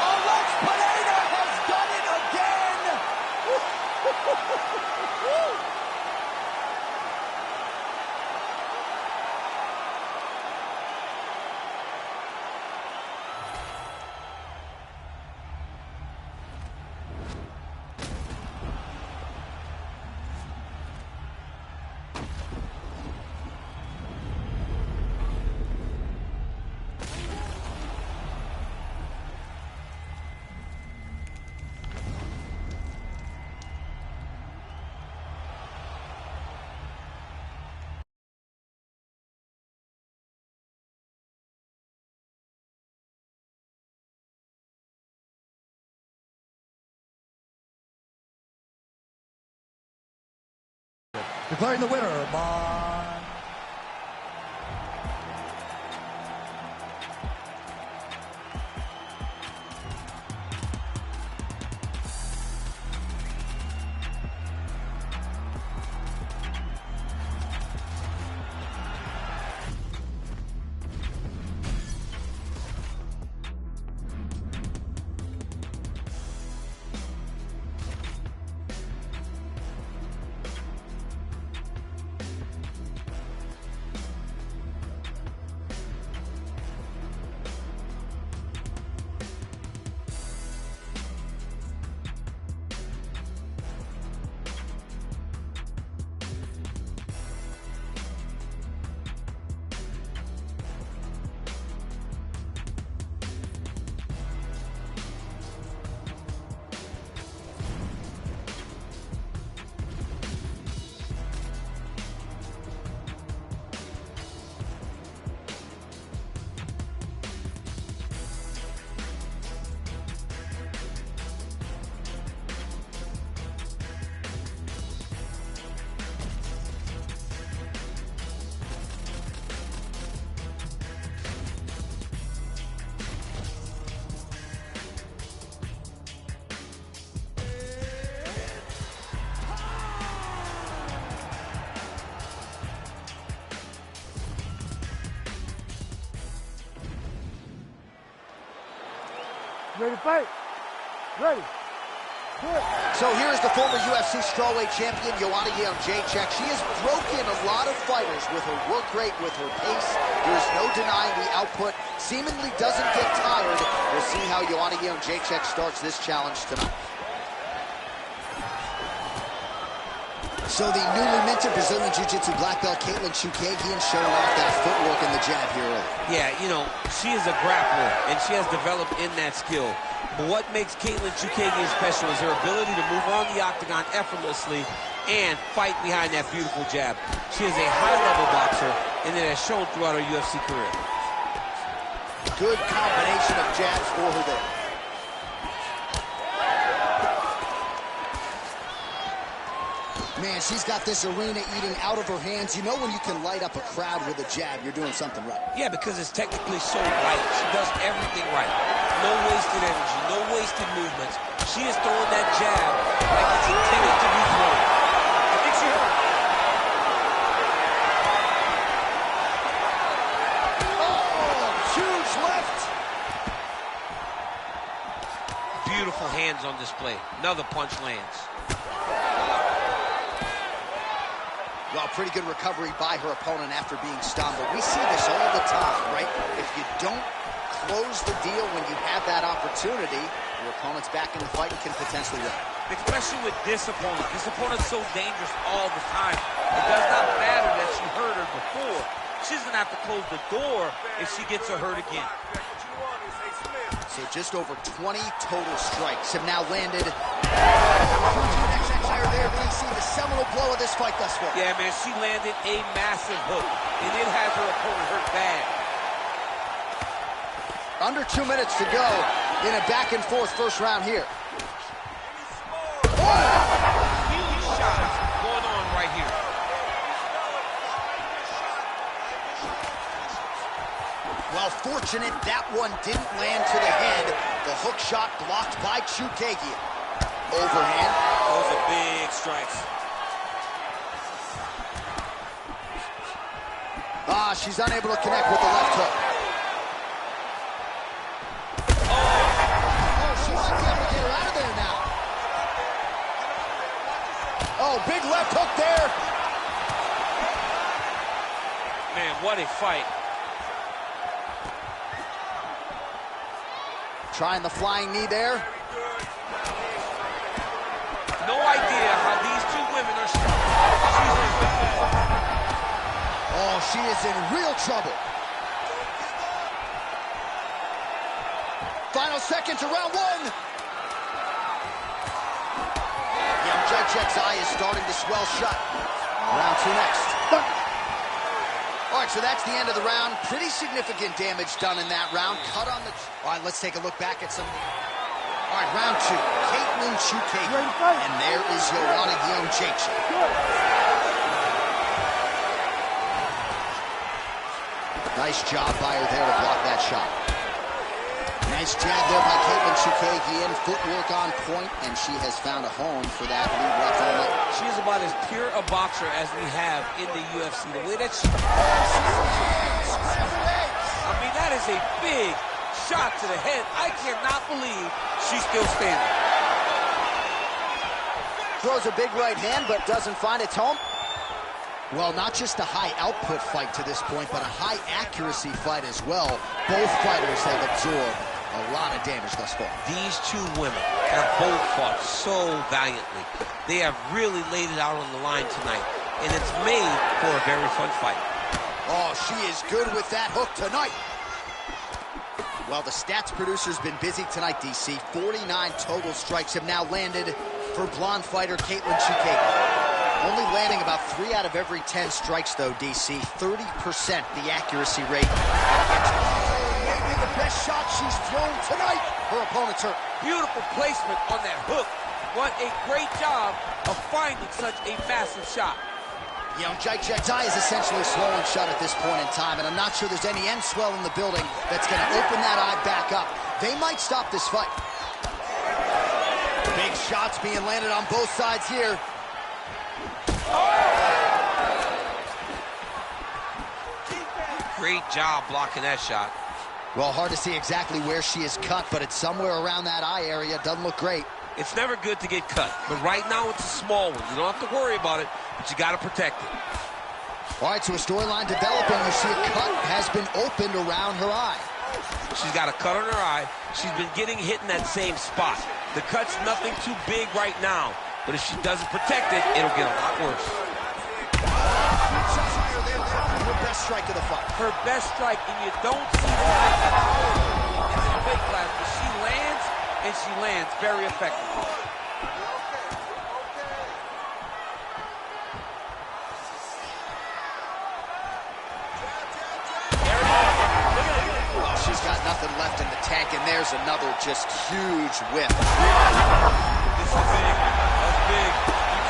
Alex Pereira has done it again! Declaring the winner by... Ready to fight? Ready. Good. So here's the former UFC strawweight champion, Joanna Jędrzejczyk. She has broken a lot of fighters with her work rate, with her pace. There's no denying the output. Seemingly doesn't get tired. We'll see how Joanna Jędrzejczyk starts this challenge tonight. So the newly minted Brazilian Jiu-Jitsu black belt, Katlyn Chookagian, showing off that footwork and the jab here early. Yeah, you know, she is a grappler, and she has developed in that skill. But what makes Katlyn Chookagian special is her ability to move around the octagon effortlessly and fight behind that beautiful jab. She is a high-level boxer, and it has shown throughout her UFC career. Good combination of jabs for her there. Man, she's got this arena eating out of her hands. You know when you can light up a crowd with a jab, you're doing something right. Yeah, because it's technically so light. She does everything right. No wasted energy, no wasted movements. She is throwing that jab like it's intended to be thrown. I think she hurt. Oh, huge left. Beautiful hands on display. Another punch lands. Well, pretty good recovery by her opponent after being stunned, but we see this all the time, right? If you don't close the deal when you have that opportunity, your opponent's back in the fight and can potentially win. Especially with this opponent. This opponent's so dangerous all the time. It does not matter that she hurt her before. She's going to have to close the door if she gets her hurt again. So just over 20 total strikes have now landed. There, DC, the seminal blow of this fight thus far. Yeah, man, she landed a massive hook, and it has her opponent hurt bad. Under 2 minutes to go in a back-and-forth first round here. Oh! Huge shots going on right here. Well, fortunate that one didn't land to the head. The hook shot blocked by Chookagian. Overhand. Those are big strikes. She's unable to connect with the left hook. Oh, she might be able to get her out of there now. Oh, big left hook there. Man, what a fight. Trying the flying knee there. No idea how these two women are struck. Oh, she is in real trouble. Final seconds of round one. Jędrzejczyk's eye is starting to swell shut. Round two next. All right, so that's the end of the round. Pretty significant damage done in that round. Cut on the... All right, let's take a look back at some... All right, round two, Katlyn Chookagian, and there is Joanna Jędrzejczyk. Nice job by her there to block that shot. Nice jab there by Katlyn Chookagian, footwork on point, and she has found a home for that lead left all night. She is about as pure a boxer as we have in the UFC. The way that she... I mean, that is a big shot to the head. I cannot believe she's still standing. Throws a big right hand, but doesn't find its home. Well, not just a high output fight to this point, but a high accuracy fight as well. Both fighters have absorbed a lot of damage thus far. These two women have both fought so valiantly. They have really laid it out on the line tonight, and it's made for a very fun fight. Oh, she is good with that hook tonight. Well, the stats producer's been busy tonight, DC. 49 total strikes have now landed for blonde fighter Katlyn Chookagian. Only landing about 3 out of every 10 strikes, though, DC. 30% the accuracy rate. Maybe the best shot she's thrown tonight. Her opponent's hurt. Beautiful placement on that hook. What a great job of finding such a massive shot. Jędrzejczyk's eye is essentially swollen shut at this point in time, and I'm not sure there's any end swell in the building that's going to open that eye back up. They might stop this fight. Big shots being landed on both sides here. Great job blocking that shot. Well, hard to see exactly where she is cut, but it's somewhere around that eye area. Doesn't look great. It's never good to get cut, but right now it's a small one. You don't have to worry about it, but you got to protect it. All right, so a storyline developing. You see a cut has been opened around her eye. She's got a cut on her eye. She's been getting hit in that same spot. The cut's nothing too big right now, but if she doesn't protect it, it'll get a lot worse. Her best strike of the fight. Her best strike, and you don't see that in this weight class, but she lands, and she lands very effectively. She's got nothing left in the tank, and there's another just huge whip. This is big. That's big.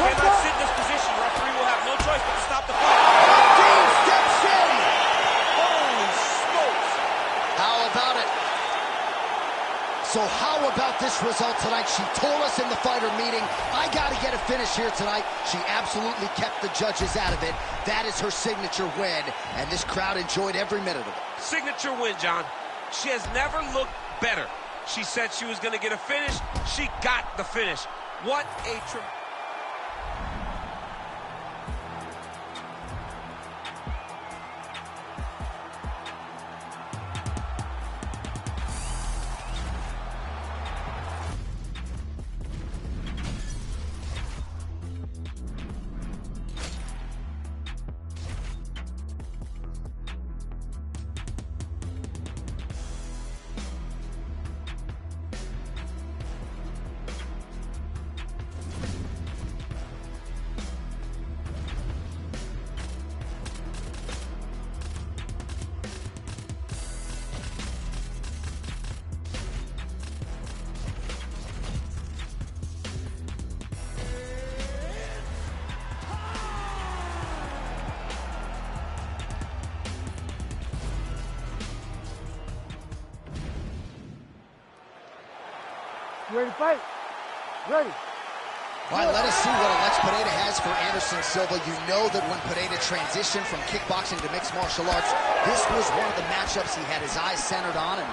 You cannot sit in this position. Referee will have no choice but to stop the fight. Dean steps in. Holy smokes. How about it? So how about this result tonight? She told us in the fighter meeting, I got to get a finish here tonight. She absolutely kept the judges out of it. That is her signature win, and this crowd enjoyed every minute of it. Signature win, John. She has never looked better. She said she was going to get a finish. She got the finish. What a tremendous... You ready to fight? Ready. All right, let us see what Alex Pineda has for Anderson Silva. You know that when Pineda transitioned from kickboxing to mixed martial arts, this was one of the matchups he had his eyes centered on. And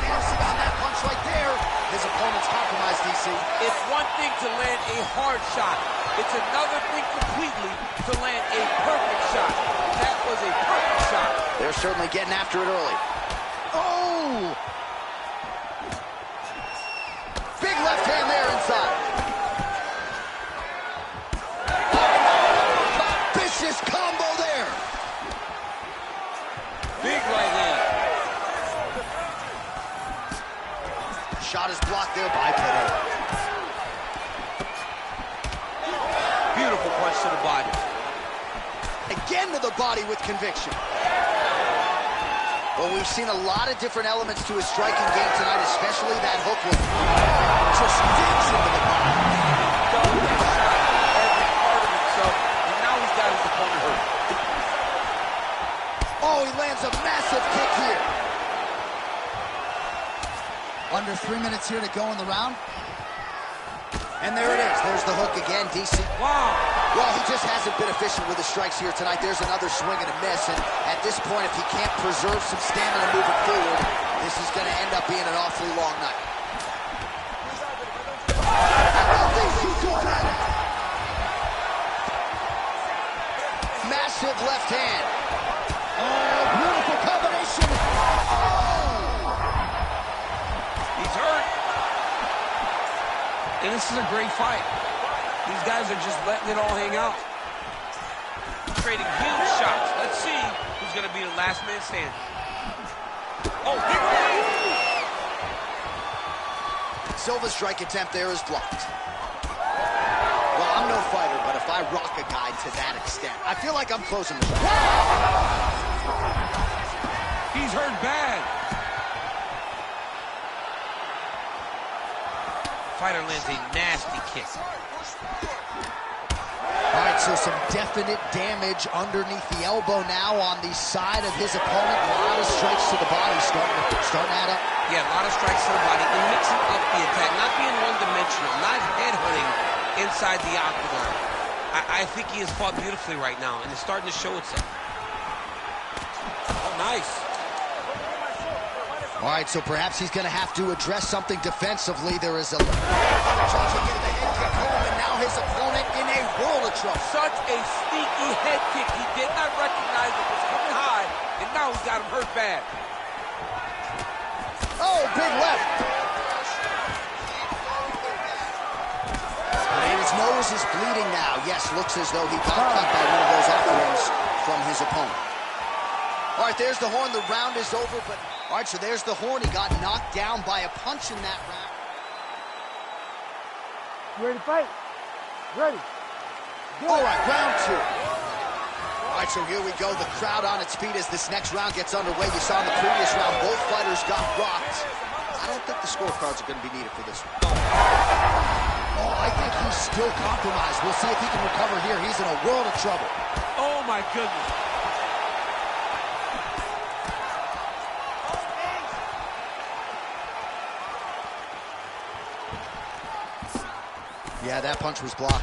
Anderson on that punch right there. His opponent's compromised, DC. It's one thing to land a hard shot. It's another thing completely to land a perfect shot. That was a perfect shot. They're certainly getting after it early. Oh! Big left hand there inside. Vicious combo there. Big right hand. Shot is blocked there by Pineda. Beautiful punch to the body. Again to the body with conviction. Well, we've seen a lot of different elements to his striking game tonight, especially that hook with just digs into the body. Every part of himself, and now he's got his opponent hurt. Oh, he lands a massive kick here. Under 3 minutes here to go in the round. And there it is. There's the hook again, DC. Wow. Well, he just hasn't been efficient with his strikes here tonight. There's another swing and a miss. And at this point, if he can't preserve some stamina moving forward, this is going to end up being an awfully long night. Massive left hand. Oh, beautiful combination. Oh! He's hurt. And this is a great fight. These guys are just letting it all hang out. Trading huge shots. Let's see who's going to be the last man standing. Oh, big right. Silva's strike attempt there is blocked. Well, I'm no fighter, but if I rock a guy to that extent, I feel like I'm closing the shot. He's hurt bad. Fighter lands a nasty kick. All right, so some definite damage underneath the elbow now on the side of his opponent. A lot of strikes to the body starting to add up. Yeah, a lot of strikes to the body and mixing up the attack, not being one-dimensional, not headhunting inside the octagon. I think he has fought beautifully right now, and it's starting to show itself. Oh, nice. All right, so perhaps he's going to have to address something defensively. There is a trying to get the head kick home, and now his opponent in a world of trouble. Such a sneaky head kick. He did not recognize it was coming high, and now he's got him hurt bad. Oh, big left. And his nose is bleeding now. Yes, looks as though he got cut by one of those offerings from his opponent. All right, there's the horn. The round is over, but all right, so there's the horn. He got knocked down by a punch in that round. You ready to fight? Ready. Good. All right, round two. All right, so here we go. The crowd on its feet as this next round gets underway. You saw in the previous round, both fighters got rocked. I don't think the scorecards are going to be needed for this one. Oh, I think he's still compromised. We'll see if he can recover here. He's in a world of trouble. Oh, my goodness. Yeah, that punch was blocked.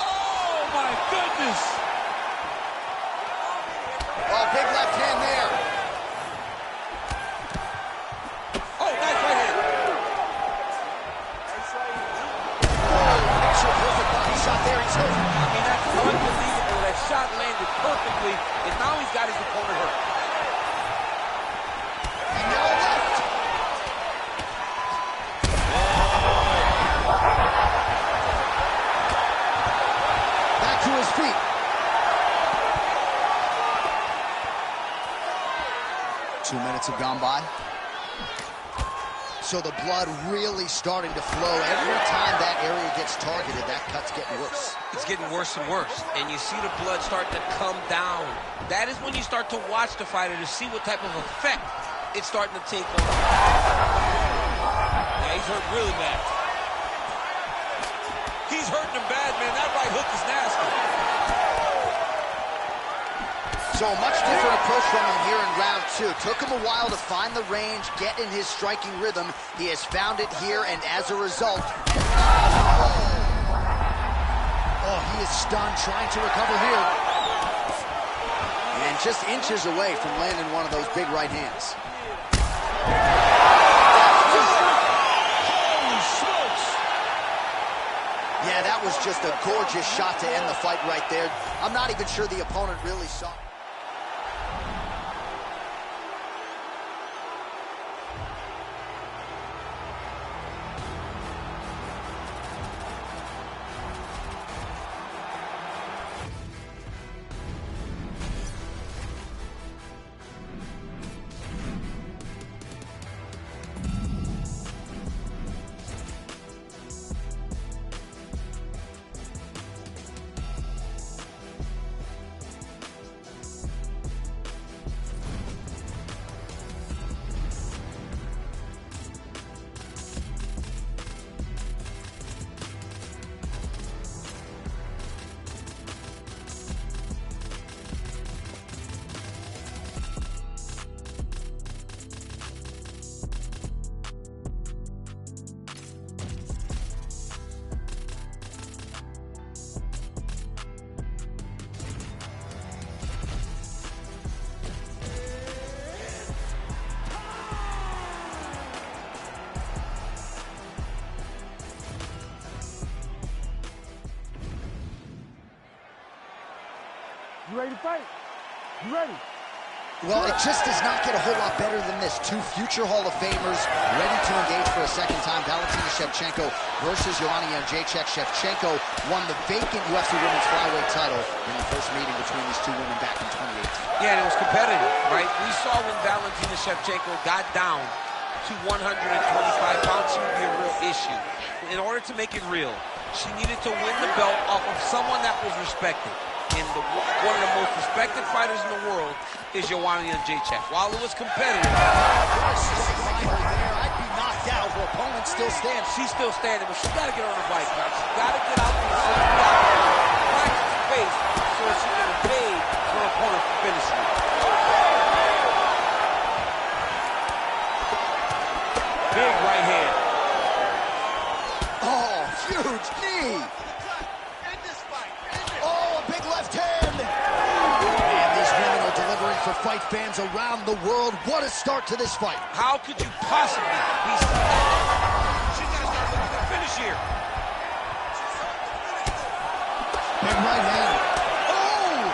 Oh, my goodness. Oh, big left hand there. Oh, nice right hand. Picture perfect body shot there. He's hurt. I mean, that's unbelievable. That shot landed perfectly, and now he's got his opponent hurt. And now left. Back to his feet. Two minutes have gone by. So the blood really starting to flow. Every time that area gets targeted, that cut's getting worse. It's getting worse and worse, and you see the blood starting to come down. That is when you start to watch the fighter to see what type of effect it's starting to take on. Yeah, he's hurt really bad. He's hurting him bad, man. That right hook is nasty. So a much different approach from him here in round two. Took him a while to find the range, get in his striking rhythm. He has found it here, and as a result... Oh, he is stunned, trying to recover here. And just inches away from landing one of those big right hands. Holy smokes. Yeah, that was just a gorgeous shot to end the fight right there. I'm not even sure the opponent really saw. You ready to fight? You ready? Well, it just does not get a whole lot better than this. Two future Hall of Famers ready to engage for a second time. Valentina Shevchenko versus Joanna Jędrzejczyk. Shevchenko won the vacant UFC Women's Flyweight title in the first meeting between these two women back in 2018. Yeah, and it was competitive, right? We saw when Valentina Shevchenko got down to 125 pounds, she would be a real issue. In order to make it real, she needed to win the belt off of someone that was respected. And one of the most respected fighters in the world is Joanna Jędrzejczyk. While it was competitive, I'd be knocked out. Her opponent still stands. she's still standing, but she's got to get on the bike now. She's got to get out there so she got practice space so that she can evade her opponent from finishing it. Big right hand. Oh, huge knee. Oh, a big left hand. fight fans around the world, what a start to this fight. How could you possibly be so... She's gonna start looking for the finish here. Big right hand. Oh!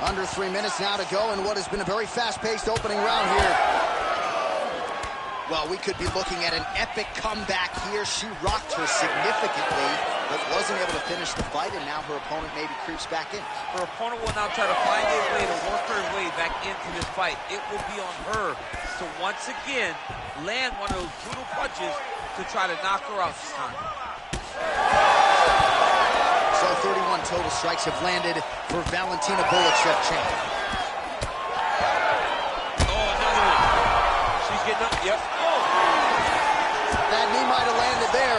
Under 3 minutes now to go in what has been a very fast-paced opening round here. Well, we could be looking at an epic comeback here. She rocked her significantly, but wasn't able to finish the fight, and now her opponent maybe creeps back in. Her opponent will now try to find a way to work her way back into this fight. It will be on her to once again land one of those brutal punches to try to knock her out this time. So 31 total strikes have landed for Valentina Shevchenko. Oh, another one. She's getting up. Yep. That knee might have landed there.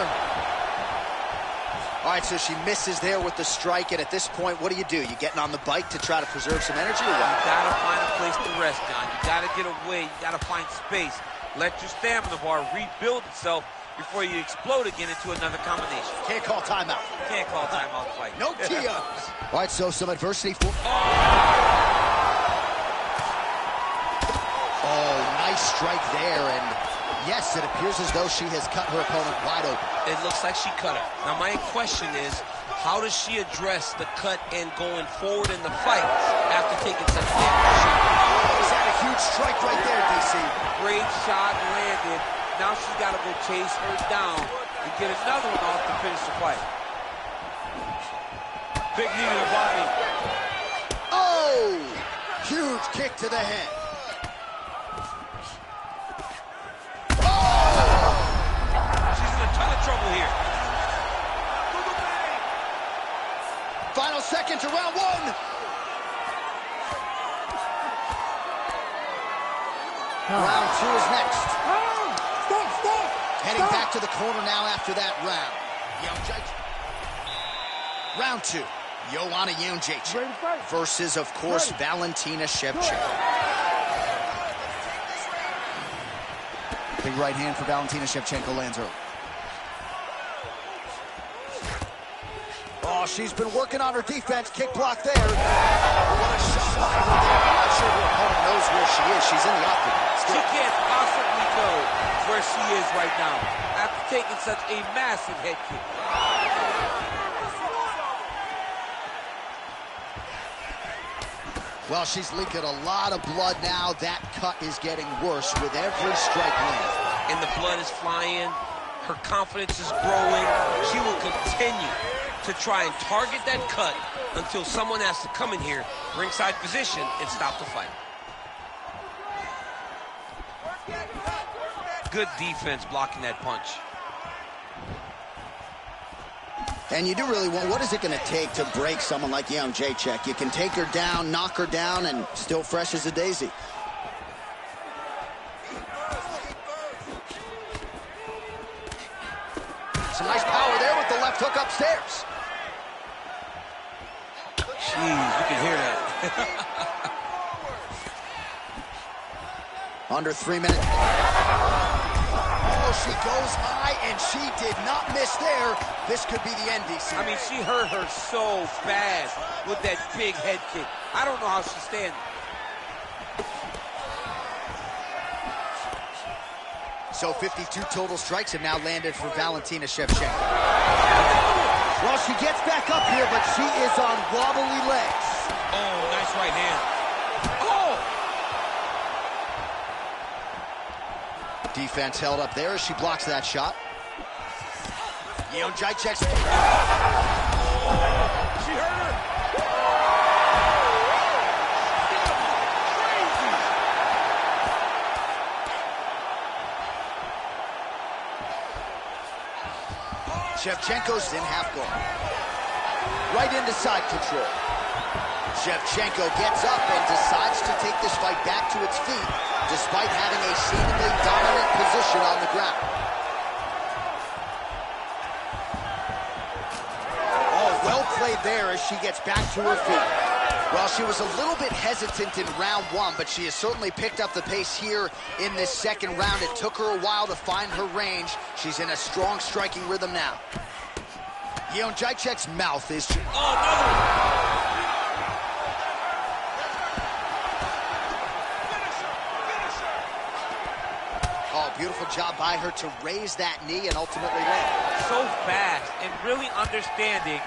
All right, so she misses there with the strike, and at this point, what do? You getting on the bike to try to preserve some energy, or what? You gotta find a place to rest, John. You gotta get away. You gotta find space. Let your stamina bar rebuild itself before you explode again into another combination. Can't call timeout. Can't call timeout fight. No TOs. All right, so some adversity for... Oh, nice strike there, and yes, it appears as though she has cut her opponent wide open. It looks like she cut her. Now, my question is, how does she address the cut and going forward in the fight after taking such damage? Oh, is that a huge strike right there, DC? Great shot landed. Now she's got to go chase her down and get another one off to finish the fight. Big knee to the body. Oh! Huge kick to the head. Trouble here. Final second to round one. Round two is next. Stop! Heading back to the corner now after that round. Round two. Joanna Jędrzejczyk versus, of course, Valentina Shevchenko. Big right hand for Valentina Shevchenko lands early. Oh, she's been working on her defense. Kick block there. What a shot by her there. I'm not sure her opponent knows where she is. She's in the octagon. She can't possibly know where she is right now after taking such a massive head kick. Well, she's leaking a lot of blood now. That cut is getting worse with every strike land. And the blood is flying. Her confidence is growing. She will continue to try and target that cut until someone has to come in here, ringside position, and stop the fight. Good defense blocking that punch. And you do really want, what is it going to take to break someone like Jędrzejczyk? You can take her down, knock her down, and still fresh as a daisy. Some nice power there with the left hook upstairs. Jeez, you can hear that. Under 3 minutes. Oh, she goes high, and she did not miss there. This could be the end, DC. I mean, she hurt her so bad with that big head kick. I don't know how she's standing. So 52 total strikes have now landed for Valentina Shevchenko. Well, she gets back up here, but she is on wobbly legs. Oh, nice right hand. Oh! Defense held up there as she blocks that shot. Jędrzejczyk. She hurt her. Shevchenko's in half guard. Right into side control. Shevchenko gets up and decides to take this fight back to its feet, despite having a seemingly dominant position on the ground. Oh, well played there as she gets back to her feet. Well, she was a little bit hesitant in round one, but she has certainly picked up the pace here in this second round. It took her a while to find her range. She's in a strong striking rhythm now. Jędrzejczyk's mouth is... Oh, another one. beautiful job by her to raise that knee and ultimately land. So fast and really understanding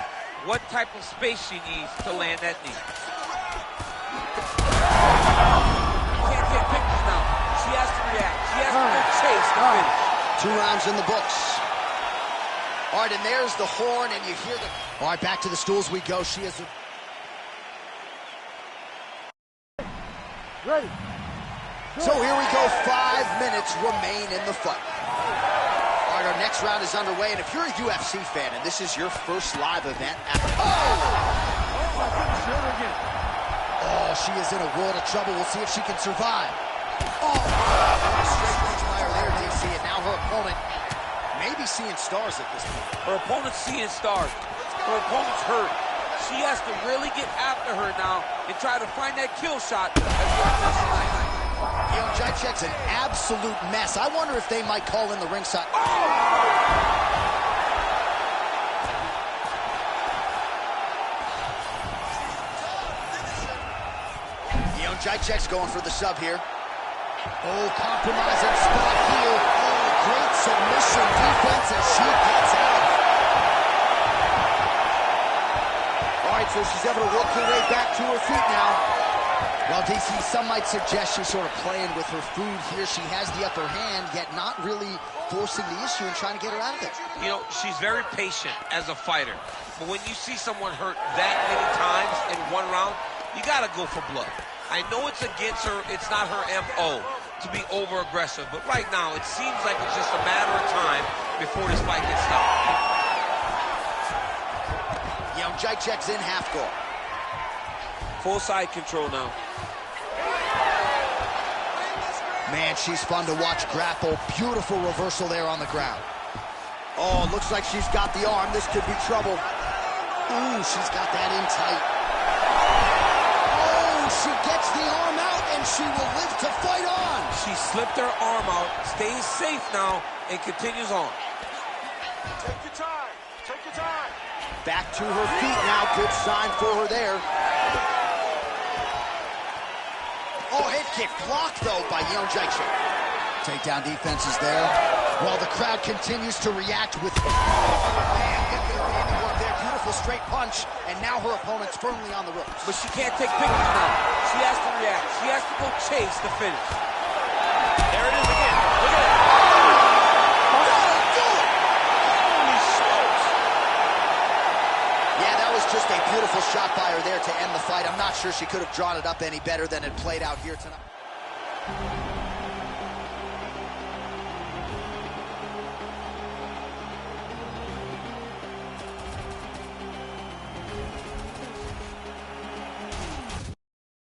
what type of space she needs to land that knee. She can't take pictures now. She has to react. She has to go chase the finish. 2 rounds in the books. All right, and there's the horn, and you hear the... All right, back to the stools we go. She is... Ready. So here we go. 5 minutes remain in the fight. All right, our next round is underway, and if you're a UFC fan and this is your first live event... Oh, she is in a world of trouble. We'll see if she can survive. Oh, straight punch by her there, DC, and now her opponent may be seeing stars at this point. Her opponent's seeing stars. Her opponent's hurt. She has to really get after her now and try to find that kill shot as well. Jacek's an absolute mess. I wonder if they might call in the ringside. Jacek's going for the sub here. Oh, compromising spot here. Oh, great submission defense as she gets out. All right, so she's able to work her way back to her feet now. Well, DC, some might suggest she's sort of playing with her food here. She has the upper hand, yet not really forcing the issue and trying to get her out of it. You know, she's very patient as a fighter. But when you see someone hurt that many times in one round, you got to go for blood. I know it's against her. It's not her M.O. to be over-aggressive. But right now, it seems like it's just a matter of time before this fight gets stopped. Jacek's in half guard. Full side control now. Man, she's fun to watch grapple. Beautiful reversal there on the ground. Oh, looks like she's got the arm. This could be trouble. Ooh, she's got that in tight. Oh, she gets the arm out, and she will live to fight on. She slipped her arm out, stays safe now, and continues on. Take your time. Take your time. Back to her feet now. Good sign for her there. Oh, head kick blocked, though, by Jacek. Takedown defense is there. While the crowd continues to react with... Man, good handiwork there. Beautiful straight punch. And now her opponent's firmly on the ropes. But she can't take pictures now. She has to react. She has to go chase the finish. There it is again. Look at it. Holy smokes. Yeah, that was just a beautiful shot by her there to end the fight. I'm not sure she could have drawn it up any better than it played out here tonight.